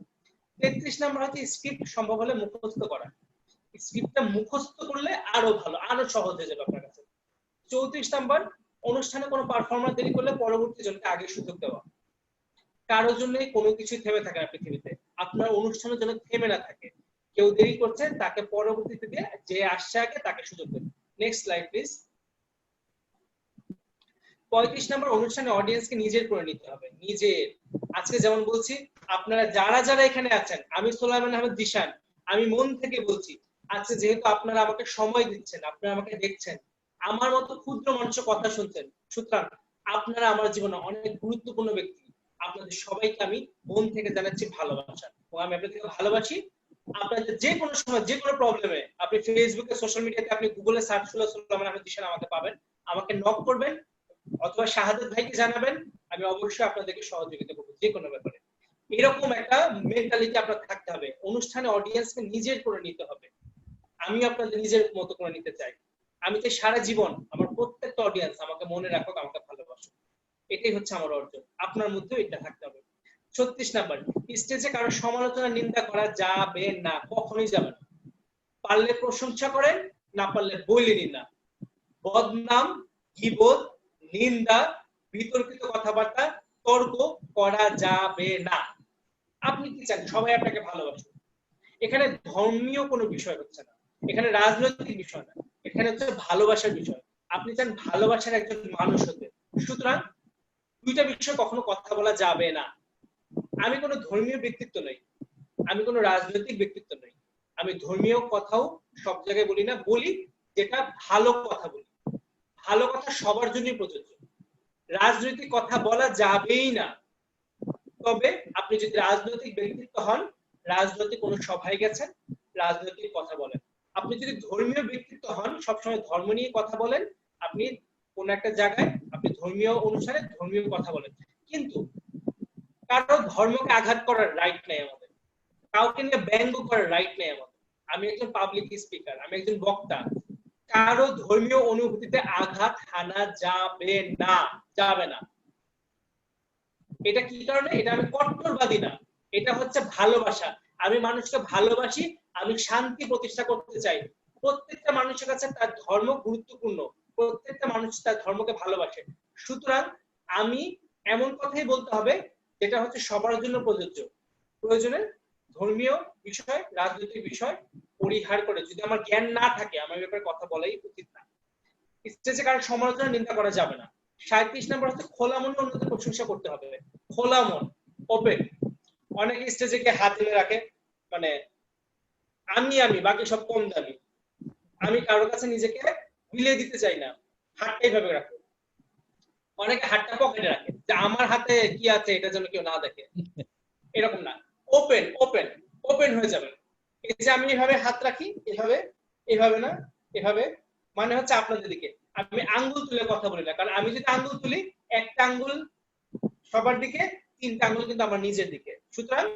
33 নাম্বার হচ্ছে স্ক্রিপ্ট সম্ভব হলে মুখস্থ করা। স্ক্রিপ্টটা মুখস্থ করলে আরো ভালো, আরো সহজ হয়ে যাবে আপনার কাছে। 34 নাম্বার, অনুষ্ঠানে কোনো পারফরম্যান্স দেরি করলে পরবর্তী জনকে আগে সুযোগ দেওয়া। কারোর জন্য কোনো কিছু থেমে থাকে না পৃথিবীতে, আপনার অনুষ্ঠানের জন্য থেমে না থাকে। কেউ দেরি করছে, তাকে পরবর্তীতে দিয়ে যে আসছে আগে তাকে সুযোগ দেন। Next slide please. 35 নাম্বার, অনুষ্ঠানে অডিয়েন্সকে নিজের করে নিতে হবে, নিজের। আজকে যেমন বলছি, আপনারা যারা যারা এখানে আছেন, আমি সোলাইমান আহমেদ জিশান, আমি মন থেকে বলছি, আজকে যেহেতু আপনারা আমাকে সময় দিচ্ছেন, আপনারা আমাকে দেখছেন, আমার মতো ক্ষুদ্র মানুষের কথা শুনছেন, সুতরাং আপনারা আমার জীবনে অনেক গুরুত্বপূর্ণ ব্যক্তি। আপনাদের সবাইকে আমি মন থেকে জানাচ্ছি ভালোবাসা, এবং আমি আপনাদেরকে ভালোবাসি। আপনাদের যে কোনো সময় যে কোনো প্রবলেমে আপনি ফেসবুকে, সোশ্যাল মিডিয়াতে, আপনি গুগলে সার্চ করলে সোলাইমান আহমেদ জিশান আমাকে পাবেন, আমাকে নক করবেন অথবা শাহাদাত ভাইকে জানাবেন, আমি অবশ্যই আপনাদেরকে সহযোগিতা করব যে কোনো ব্যাপারে। এরকম একটা মেন্টালিটি আপনার থাকতে হবে। অনুষ্ঠানে অডিয়েন্সকে নিজের করে নিতে হবে। আমি আপনাদের নিজের মতো করে নিতে চাই। আমি চাই সারা জীবন আমার প্রত্যেকটা অডিয়েন্স আমাকে মনে রাখুক, আমাকে ভালোবাসুক। এটাই হচ্ছে আমার অর্জন, আপনার মধ্যেও এটা থাকতে হবে। 36 নাম্বার, স্টেজে কারো সমালোচনা নিন্দা করা যাবে না, কখনোই যাবে না। পারলে প্রশংসা করেন, না পারলে বইলেনই না। বদনাম, গীবত, নিন্দা, বিতর্কিত কথাবার্তা, তর্ক করা যাবে না। আপনি কি চান? সবাই আপনাকে ভালোবাসে। এখানে ধর্মীয় কোনো বিষয় হচ্ছে না, এখানে রাজনৈতিক বিষয় না, এখানে হচ্ছে ভালোবাসার বিষয়। আপনি চান ভালোবাসার একজন মানুষ হতে, সুতরাং দুইটা বিষয় কখনো কথা বলা যাবে না। আমি কোনো ধর্মীয় ব্যক্তিত্ব নই, আমি কোনো রাজনৈতিক ব্যক্তিত্ব নই। আমি ধর্মীয় কথাও সব জায়গায় বলি না, বলি যেটা ভালো কথা বলি। ভালো কথা সবার জন্যই প্রযোজ্য, রাজনৈতিক কথা বলা যাবেই না। তবে আপনি যদি রাজনৈতিক ব্যক্তিত্ব হন, রাজনৈতিক কোনো সভায় গেছেন, রাজনৈতিক কথা বলেন। আপনি যদি ধর্মীয় ব্যক্তিত্ব হন, সবসময় ধর্ম নিয়ে কথা বলেন, আপনি কোন একটা জায়গায় আপনি ধর্মীয় অনুষ্ঠানে ধর্মীয় কথা বলেন, কিন্তু কারো ধর্মকে আঘাত করার রাইট নেই আমাদের, কাউকে নিয়ে ব্যঙ্গ করার রাইট নেই আমাদের। আমি একজন পাবলিক স্পিকার, আমি একজন বক্তা, কারো ধর্মীয় অনুভূতিতে আঘাত হানা যাবে না, যাবে না। এটা কি কারণে? এটা আমি কট্টরবাদী না, এটা হচ্ছে ভালোবাসা। আমি মানুষকে ভালোবাসি, আমি শান্তি প্রতিষ্ঠা করতে চাই। প্রত্যেকটা মানুষের কাছে তার ধর্ম গুরুত্বপূর্ণ, প্রত্যেকটা মানুষ তার ধর্মকে ভালোবাসে। সুতরাং আমি এমন কথাই বলতে হবে যেটা হচ্ছে সবার জন্য প্রযোজ্য। প্রয়োজনে ধর্মীয় বিষয়, রাজনৈতিক বিষয় পরিহার করে, যদি আমার জ্ঞান না থাকে, আমার ব্যাপারে কথা বলাই উচিত না। স্টেজে কারো সমালোচনা নিন্দা করা যাবে না। 37 নম্বর হচ্ছে খোলা মনে অন্যদের প্রশংসা করতে হবে। খোলা মন, ওপেন। অনেকে স্টেজে গিয়ে হাত তুলে রাখে, মানে আমি বাকি সব কম দামি, আমি কারোর কাছে নিজেকে বিলিয়ে দিতে চাই না, হাতটা এইভাবে রাখো। অনেকে হাতটা পকেটে রাখে, যে আমার হাতে কি আছে এটা যেন কেউ না দেখে। এরকম না, ওপেন ওপেন ওপেন হয়ে যাবেন। এই যে আমি এভাবে হাত রাখি, এভাবে, এভাবে না, এভাবে, মানে হচ্ছে আপনাদের দিকে। আমি আঙ্গুল তুলে কথা বলি না, কারণ আমি যদি আঙ্গুল তুলি, একটা আঙ্গুল সবার দিকে, তিনটা আঙ্গুল কিন্তু আমার নিজের দিকে। সুতরাং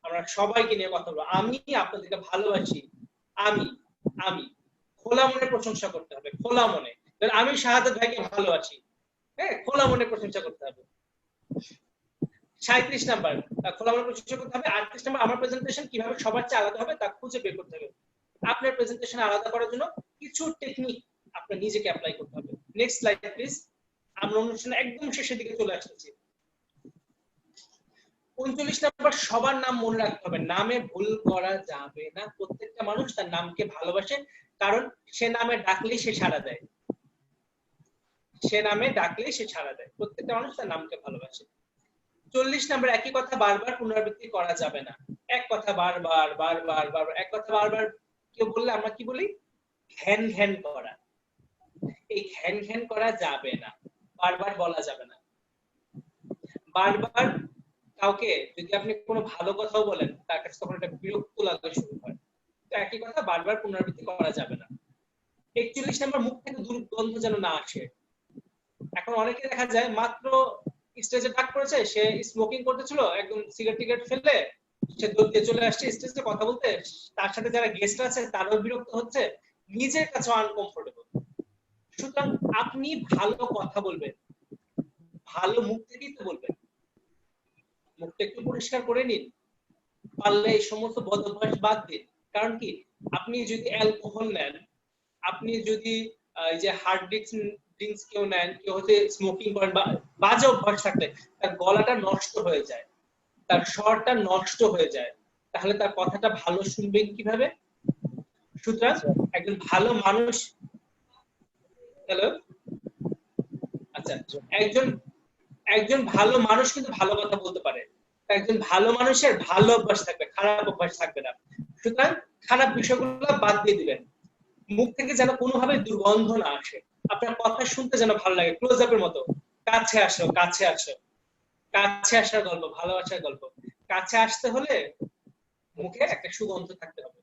আমরা সবাইকে নিয়ে কথা বলবো, আমি আপনাদেরকে ভালোবাসি, আমি আমি খোলা মনে প্রশংসা করতে হবে, খোলা মনে। আমি শাহাদাত ভাইকে ভালোবাসি, হ্যাঁ, খোলা মনে প্রশংসা করতে হবে। 37 নাম্বার, খোলা মনে প্রশংসা করতে হবে। 38 নাম্বার, আমার প্রেজেন্টেশন কিভাবে সবার চেয়ে আলাদা হবে তা খুঁজে বের করতে হবে। আপনার প্রেজেন্টেশন আলাদা করার জন্য কিছু টেকনিক আপনার নিজেকে অ্যাপ্লাই করতে হবে। Next slide please. আমরা অনুষ্ঠানের একদম শেষের দিকে চলে আসছি। 39 নাম্বার, সবার নাম মনে রাখতে হবে, নামে ভুল করা যাবে না। প্রত্যেকটা মানুষ তার নামকে ভালোবাসে, কারণ সে নামে ডাকলেই সে সাড়া দেয়, সে নামে ডাকলেই সে সাড়া দেয়। প্রত্যেকটা মানুষ তার নামকে ভালোবাসে। 40 নাম্বার, একই কথা বারবার পুনরাবৃত্তি করা যাবে না। এক কথা বারবার বারবার বারবার, এক কথা বারবার কেউ বললে আমরা কি বলি? ঘ্যান ঘ্যান করা। এই ঘ্যান ঘ্যান করা যাবে না, বারবার বলা যাবে না। বারবার কাউকে যদি আপনি কোনো ভালো কথাও বলেন, তার কাছে তখন একটা বিরক্ত লাগতে শুরু হয়। তো একই কথা বারবার পুনরাবৃত্তি করা যাবে না। 41 নাম্বার, মুখ থেকে দুর্গন্ধ যেন না আসে। এখন অনেকে দেখা যায় মাত্র স্টেজে ডাক পড়েছে, সে স্মোকিং করতেছিল, একদম সিগারেট টিগারেট ফেলে সে দৌড় দিয়ে চলে আসছে স্টেজে কথা বলতে, তার সাথে যারা গেস্ট আছে তারাও বিরক্ত হচ্ছে, নিজের কাছে আনকমফোর্টেবল। সুতরাং আপনি ভালো কথা বলবেন, ভালো মুখ থেকেই তো বলবেন, মুখটা একটু পরিষ্কার করে নিন, পারলে এই সমস্ত বদ অভ্যাস বাদ দিন। কারণ কি, আপনি যদি অ্যালকোহল নেন, আপনি যদি এই যে হার্ড ড্রিঙ্কস কেউ নেন, কেউ হচ্ছে স্মোকিং করেন বা বাজে অভ্যাস থাকলে তার গলাটা নষ্ট হয়ে যায়, তার স্বরটা নষ্ট হয়ে যায়, তাহলে তার কথাটা ভালো শুনবেন কিভাবে? সুতরাং একজন ভালো মানুষ, হ্যালো, আচ্ছা, একজন ভালো মানুষ কিন্তু ভালো কথা বলতে পারে। একজন ভালো মানুষের ভালো অভ্যাস থাকবে, খারাপ অভ্যাস থাকবে না। সুতরাং খারাপ বিষয়গুলো বাদ দিয়ে দিবেন, মুখ থেকে যেন কোনোভাবে দুর্গন্ধ না আসে, আপনার কথা শুনতে যেন ভালো লাগে, ক্লোজ আপের মতো, কাছে আসো, কাছে আসো, কাছে আসার গল্প, ভালোবাসার গল্প। কাছে আসতে হলে মুখে একটা সুগন্ধ থাকতে হবে।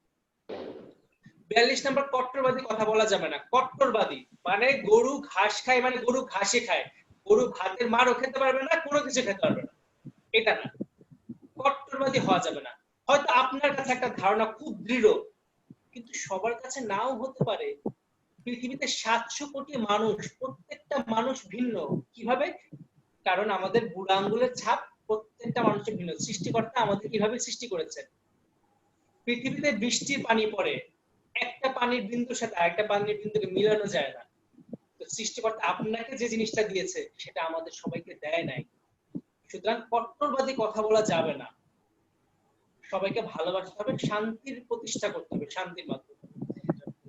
42 নম্বর, কট্টরবাদী কথা বলা যাবে না। কট্টরবাদী মানে গরু ঘাস খায়, মানে গরু ঘাসে খায়, গরু ভাতের মারও খেতে পারবে না, কোনো কিছু খেতে পারবে না, এটা না। কট্টরবাদী হওয়া যাবে না। হয়তো আপনার কাছে একটা ধারণা খুব দৃঢ়, কিন্তু সবার কাছে নাও হতে পারে। পৃথিবীতে 700 কোটি মানুষ, প্রত্যেকটা মানুষ ভিন্ন। কিভাবে? কারণ আমাদের বুড়ো আঙ্গুলের ছাপ প্রত্যেকটা মানুষের ভিন্ন। সৃষ্টিকর্তা আমাদের কিভাবে সৃষ্টি করেছেন? পৃথিবীতে বৃষ্টির পানি পড়ে, একটা পানির বিন্দুর সাথে আরেকটা পানির বিন্দুকে মিলানো যায় না। তো সৃষ্টিকর্তা আপনাকে যে জিনিসটা দিয়েছে সেটা আমাদের সবাইকে দেয় নাই। সুতরাং কট্টরবাদী কথা বলা যাবে না, সবাইকে ভালোবাসতে হবে, শান্তির প্রতিষ্ঠা করতে হবে শান্তির মাধ্যমে।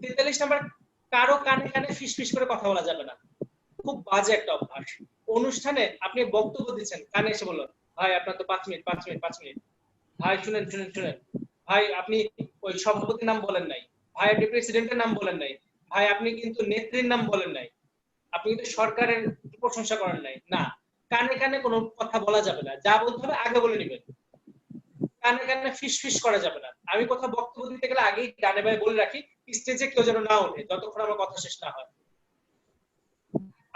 43 নাম্বার, কারো কানে কানে ফিসফিস করে কথা বলা যাবে না। খুব বাজে একটা অভ্যাস। অনুষ্ঠানে আপনি বক্তব্য দিচ্ছেন, কানে এসে বলল, ভাই আপনার তো 5 মিনিট 5 মিনিট 5 মিনিট, ভাই শুনেন শুনেন শুনেন, ভাই আপনি ওই সভাপতির নাম বলেন নাই, ভাই আপনি প্রেসিডেন্টের নাম বলেন নাই, ভাই আপনি কিন্তু নেত্রীর নাম বলেন নাই, আপনি কিন্তু সরকারের প্রশংসা করেন নাই। না, কানে কানে কোনো কথা বলা যাবে না, যা বলতে হবে আগে বলে নেবেন। কানে কানে ফিসফিস করা যাবে না। আমি কোথাও বক্তব্য দিতে গেলে আগেই ডানে বায়ে বলে রাখি, স্টেজে কেউ যেন না ওঠে যতক্ষণ আমার কথা শেষ না হয়।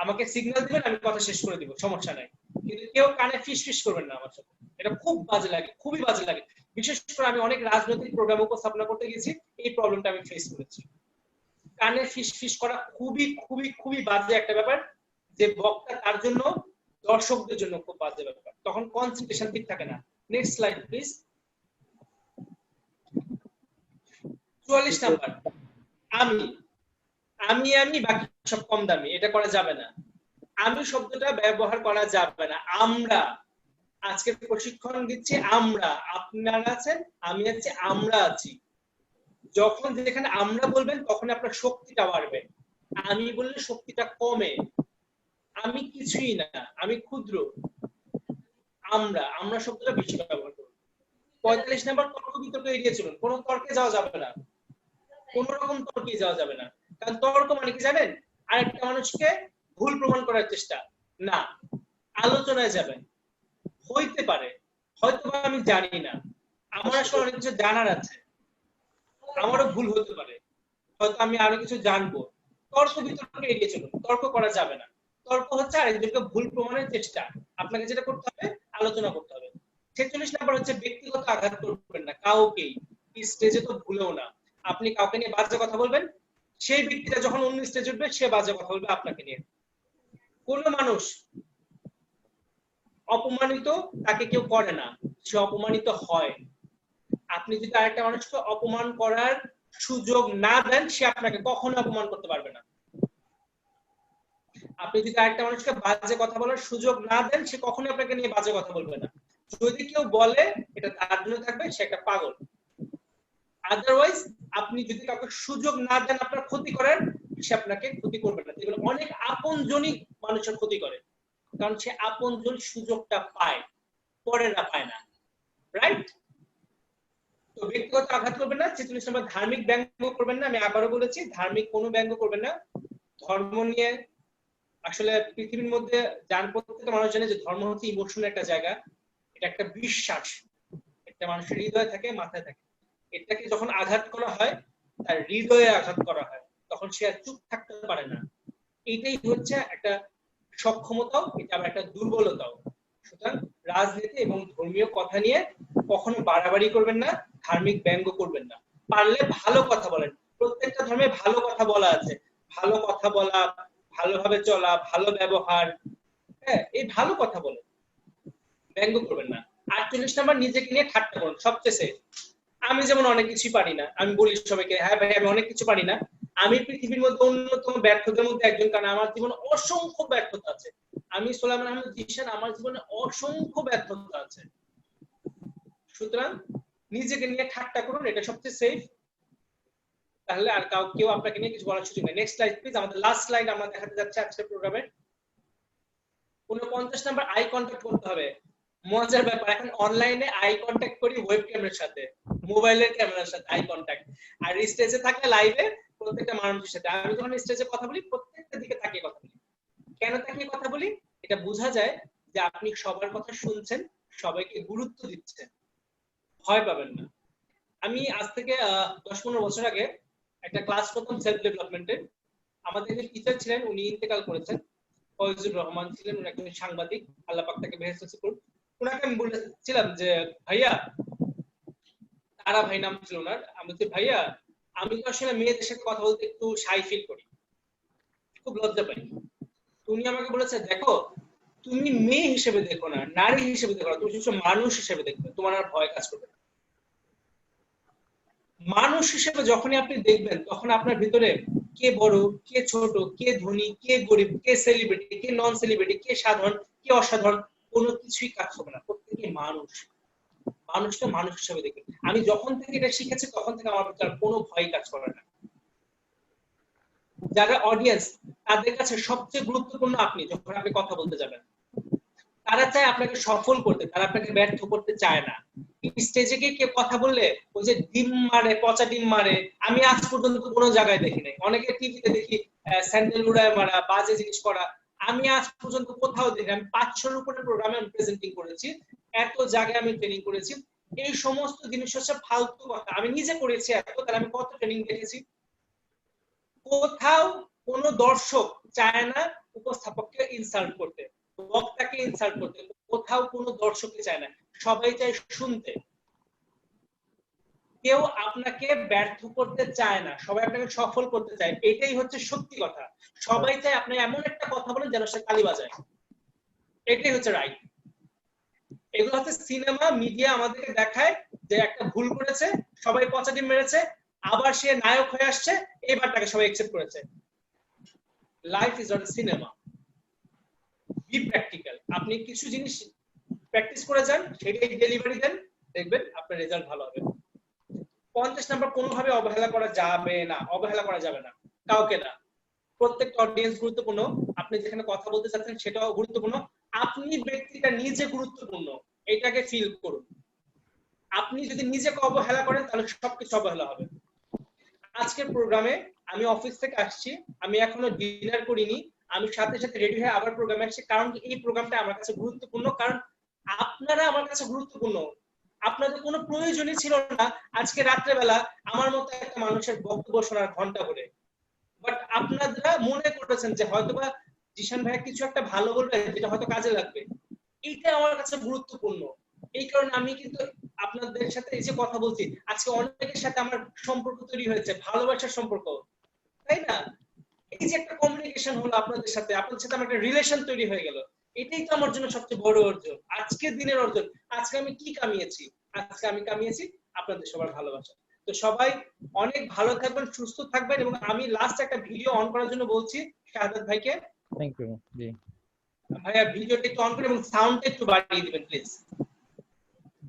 আমাকে সিগন্যাল দিবেন, আমি কথা শেষ করে দিব, সমস্যা নাই, কিন্তু কেউ কানে ফিসফিস করবেন না আমার সাথে। এটা খুব বাজে লাগে, খুবই বাজে লাগে। বিশেষ করে আমি অনেক রাজনৈতিক প্রোগ্রাম উপস্থাপনা করতে গেছি, এই প্রবলেমটা আমি ফেস করেছি। কানে ফিসফিস করা খুবই খুবই খুবই বাজে একটা ব্যাপার, যে বক্তা তার জন্য, দর্শকদের জন্য খুব বাজে ব্যাপার, তখন কনসেন্ট্রেশন ঠিক থাকে না। Next slide please. 44 নাম্বার, আমি আমি আমি বাকি সব কম দামি, এটা করা যাবে না। আমি শব্দটা ব্যবহার করা যাবে না। আমরা আজকে প্রশিক্ষণ দিচ্ছি, আমরা, আপনারা আছেন, আমি আছি, আমরা আছি। যখন যেখানে আমরা বলবেন তখন আপনার শক্তিটা বাড়বে, আমি বললে শক্তিটা কমে। আমি কিছুই না, আমি ক্ষুদ্র। আমরা শব্দটা বেশি ব্যবহার করব। 45 নাম্বার, তর্ক বিতর্ক এড়িয়ে চলুন, কোনো তর্কে যাওয়া যাবে না, কোন রকম তর্কে যাওয়া যাবে না। কারণ তর্ক মানে কি জানেন? আরেকটা মানুষকে ভুল প্রমাণ করার চেষ্টা না। আলোচনায় যাবেন, হইতে পারে হয়তো আমি জানি না, আমার আসলে অনেক কিছু জানার আছে, আমারও ভুল হতে পারে, হয়তো আমি আরো কিছু জানবো। তর্ক বিতর্ক এড়িয়ে চলুন, তর্ক করা যাবে না। তর্ক হচ্ছে আরেকজনকে ভুল প্রমাণের চেষ্টা, আপনাকে যেটা করতে হবে আলোচনা করতে হবে। 46 নাম্বার হচ্ছে, ব্যক্তিগত আঘাত করবেন না কাউকেই, স্টেজে তো ভুলেও না। আপনি কাউকে নিয়ে বাজে কথা বলবেন, সেই ব্যক্তিটা যখন অন্য স্টেজে উঠবে সে বাজে কথা বলবে আপনাকে নিয়ে। কোন মানুষ অপমানিত তাকে কেউ করে না, সে অপমানিত হয়। আপনি যদি আরেকটা মানুষকে অপমান করার সুযোগ না দেন, সে আপনাকে কখনো অপমান করতে পারবে না। আপনি যদি আরেকটা মানুষকে বাজে কথা বলার সুযোগ না দেন, সে কখনো আপনাকে নিয়ে বাজে কথা বলবে না। যদি কেউ বলে এটা তার জন্য থাকবে, সে একটা পাগল। আদারওয়াইজ আপনি যদি কাউকে সুযোগ না দেন আপনার ক্ষতি করার, সে আপনাকে ক্ষতি করবে না। এগুলো অনেক আপনজনই মানুষের ক্ষতি করে, কারণ সে আপনজন সুযোগটা পায়, পরেরা পায় না। রাইট? তো ব্যক্তিগত আঘাত করবেন না। 46 নম্বর, ধার্মিক ব্যঙ্গ করবেন না। আমি আবারও বলেছি, ধার্মিক কোনো ব্যঙ্গ করবেন না। ধর্ম নিয়ে আসলে পৃথিবীর মধ্যে প্রত্যেকটা মানুষ জানে যে ধর্ম হচ্ছে ইমোশনাল একটা জায়গা, এটা একটা বিশ্বাস, একটা মানুষের হৃদয়ে থাকে, মাথায় থাকে। এটাকে যখন আঘাত করা হয়, তার হৃদয়ে আঘাত করা হয়, তখন সে আর চুপ থাকতে পারে না। এটাই হচ্ছে একটা সক্ষমতাও, এটা আবার একটা দুর্বলতাও। সুতরাং রাজনীতি এবং ধর্মীয় কথা নিয়ে কখনো বাড়াবাড়ি করবেন না, ধার্মিক ব্যঙ্গ করবেন না। পারলে ভালো কথা বলেন। প্রত্যেকটা ধর্মে ভালো কথা বলা আছে, ভালো কথা বলা, ভালোভাবে চলা, ভালো ব্যবহার, হ্যাঁ, এই ভালো কথা বলেন, ব্যঙ্গ করবেন না। 48 নাম্বার, নিজেকে নিয়ে ঠাট্টা করুন, সবচেয়ে safe। আমি যেমন অনেক কিছু পারি না, আমি বলি সবাইকে, হ্যাঁ ভাই আমি অনেক কিছু পারি না, আমি পৃথিবীর মধ্যে অন্যতম ব্যর্থদের মধ্যে একজন, কারণ আমার জীবনে অসংখ্য ব্যর্থতা আছে। আমি সোলাইমান আহমেদ জিশান, আমার জীবনে অসংখ্য ব্যর্থতা আছে। সুতরাং নিজেকে নিয়ে ঠাট্টা করুন, এটা সবচেয়ে সেফ। তাহলে আর কেউ আপনাকে নিয়ে কিছু বলার সুযোগ নেই। Next slide please. আমাদের লাস্ট স্লাইড আমরা দেখাতে যাচ্ছি আজকের প্রোগ্রামে। 49 নাম্বার, আই কন্টাক্ট করতে হবে। মজার ব্যাপার, এখন অনলাইনে আই কন্টাক্ট করি ওয়েব ক্যামেরার সাথে, মোবাইলের ক্যামেরার সাথে আই কন্টাক্ট, আর স্টেজে থাকলে লাইভে প্রত্যেকটা মানুষের সাথে। আমি যখন স্টেজে কথা বলি প্রত্যেকটা দিকে তাকিয়ে কথা বলি। কেন তাকিয়ে কথা বলি? এটা বোঝা যায় যে আপনি সবার কথা শুনছেন, সবাইকে গুরুত্ব দিচ্ছেন, ভয় পাবেন না। আমি আজ থেকে 10-15 বছর আগে একটা ক্লাস করতাম সেলফ ডেভেলপমেন্টের। আমাদের যে টিচার ছিলেন উনি ইন্তেকাল করেছেন, ফয়জুর রহমান ছিলেন, উনি একজন সাংবাদিক, আল্লাহ পাক তাকে বেহেশত নসিব করুন। উনাকে আমি বলেছিলাম যে ভাইয়া, তারা ভাই নাম ছিল ওনার, আমি বলছি ভাইয়া আমি তো আসলে মেয়েদের সাথে কথা বলতে একটু শাই ফিল করি, খুব লজ্জা পাই। উনি আমাকে বলেছে, দেখো তুমি মেয়ে হিসেবে দেখো না, নারী হিসেবে দেখো না, তুমি মানুষ হিসেবে দেখবে, তোমার আর ভয় কাজ করবে না। মানুষ হিসেবে যখনই আপনি দেখবেন তখন আপনার ভিতরে কে বড়, কে ছোট, কে ধনী, কে গরিব, কে সেলিব্রিটি, কে নন সেলিব্রিটি, কে সাধারণ, কে অসাধারণ, কোনো কিছুই কাজ হবে না। প্রত্যেকে মানুষ, মানুষটা মানুষ হিসেবে দেখবেন। আমি যখন থেকে এটা শিখেছি তখন থেকে আমার ভিতরে কোনো ভয় কাজ করে না। যারা অডিয়েন্স, তাদের কাছে সবচেয়ে গুরুত্বপূর্ণ আপনি যখন আপনি কথা বলতে যাবেন। তারা চায় আপনাকে সফল করতে, তারা আপনাকে ব্যর্থ করতে চায় না। স্টেজে গিয়ে কেউ কথা বললে ওই যে ডিম মারে, পচা ডিম মারে, আমি আজ পর্যন্ত কোনো জায়গায় দেখি নাই। অনেকে টিভিতে দেখি স্যান্ডেল উড়ায় মারা, বাজে জিনিস করা, আমি আজ পর্যন্ত কোথাও দেখি। আমি 500-এর উপরে প্রোগ্রামে আমি প্রেজেন্টিং করেছি, এত জায়গায় আমি ট্রেনিং করেছি। এই সমস্ত জিনিস হচ্ছে ফালতু কথা। আমি নিজে করেছি এত, তাহলে আমি কত ট্রেনিং দেখেছি। কোথাও কোনো দর্শক চায় না উপস্থাপককে ইনসাল্ট করতে, বক্তাকে ইনসাল্ট করতে, কোথাও কোনো দর্শককে চায় না, সবাই চায় শুনতে। কেউ আপনাকে ব্যর্থ করতে চায় না, সবাই আপনাকে সফল করতে চায়, এটাই হচ্ছে সত্যি কথা। সবাই চায় আপনি এমন একটা কথা বলেন যেন সে তালি বাজায়, এটাই হচ্ছে রাইট। এগুলো হচ্ছে সিনেমা, মিডিয়া আমাদেরকে দেখায় যে একটা ভুল করেছে, সবাই পচা ডিম মেরেছে, আবার সে নায়ক হয়ে আসছে, এবার তাকে সবাই অ্যাকসেপ্ট করেছে। Life is not cinema. B practical. আপনি কিছু জিনিস প্র্যাকটিস করে যান, সেটাই ডেলিভারি দেন, দেখবেন আপনার রেজাল্ট ভালো হবে। 50 নাম্বার, কোনোভাবে অবহেলা করা যাবে না, অবহেলা করা যাবে না কাউকে না। প্রত্যেকটা অডিয়েন্স গুরুত্বপূর্ণ, আপনি যেখানে কথা বলতে চাচ্ছেন সেটাও গুরুত্বপূর্ণ, আপনি ব্যক্তিটা নিজে গুরুত্বপূর্ণ, এটাকে ফিল করুন। আপনি যদি নিজেকে অবহেলা করেন তাহলে সবকিছু অবহেলা হবে। আজকের প্রোগ্রামে আমি অফিস থেকে আসছি, আমি এখনো ডিনার করিনি, আমি সাথে সাথে রেডি হয়ে আবার প্রোগ্রামে আসছি, কারণ এই প্রোগ্রামটা আমার কাছে গুরুত্বপূর্ণ, কারণ আপনারা আমার কাছে গুরুত্বপূর্ণ। আপনাদের কোনো প্রয়োজনই ছিল না আজকে রাত্রেবেলা আমার মতো একটা মানুষের বক্তব্য শোনার ঘন্টা করে, বাট আপনারা মনে করেছেন যে হয়তোবা জিশান ভাই কিছু একটা ভালো বলবে যেটা হয়তো কাজে লাগবে। এইটা আমার কাছে গুরুত্বপূর্ণ। এই কারণে আমি কিন্তু আপনাদের সাথে এই যে কথা বলছি, আজকে অনেকের সাথে আমার সম্পর্ক তৈরি হয়েছে, ভালোবাসার সম্পর্ক, তাই না? এই যে একটা কমিউনিকেশন হলো আপনাদের সাথে আমার একটা রিলেশন তৈরি হয়ে গেল, এটাই তো আমার জন্য সবচেয়ে বড় অর্জন, আজকের দিনের অর্জন। আজকে আমি কি কামিয়েছি? আজকে আমি কামিয়েছি আপনাদের সবার ভালোবাসা। তো সবাই অনেক ভালো থাকবেন, সুস্থ থাকবেন, এবং আমি লাস্ট একটা ভিডিও অন করার জন্য বলছি শাহাদাত ভাইকে। Thank you. জি ভাইয়া ভিডিওটা একটু অন করে এবং সাউন্ডটা একটু বাড়িয়ে দিবেন প্লিজ।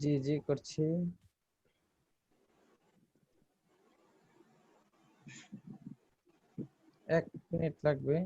জি জি করছি। 1 মিনিট লাগবে।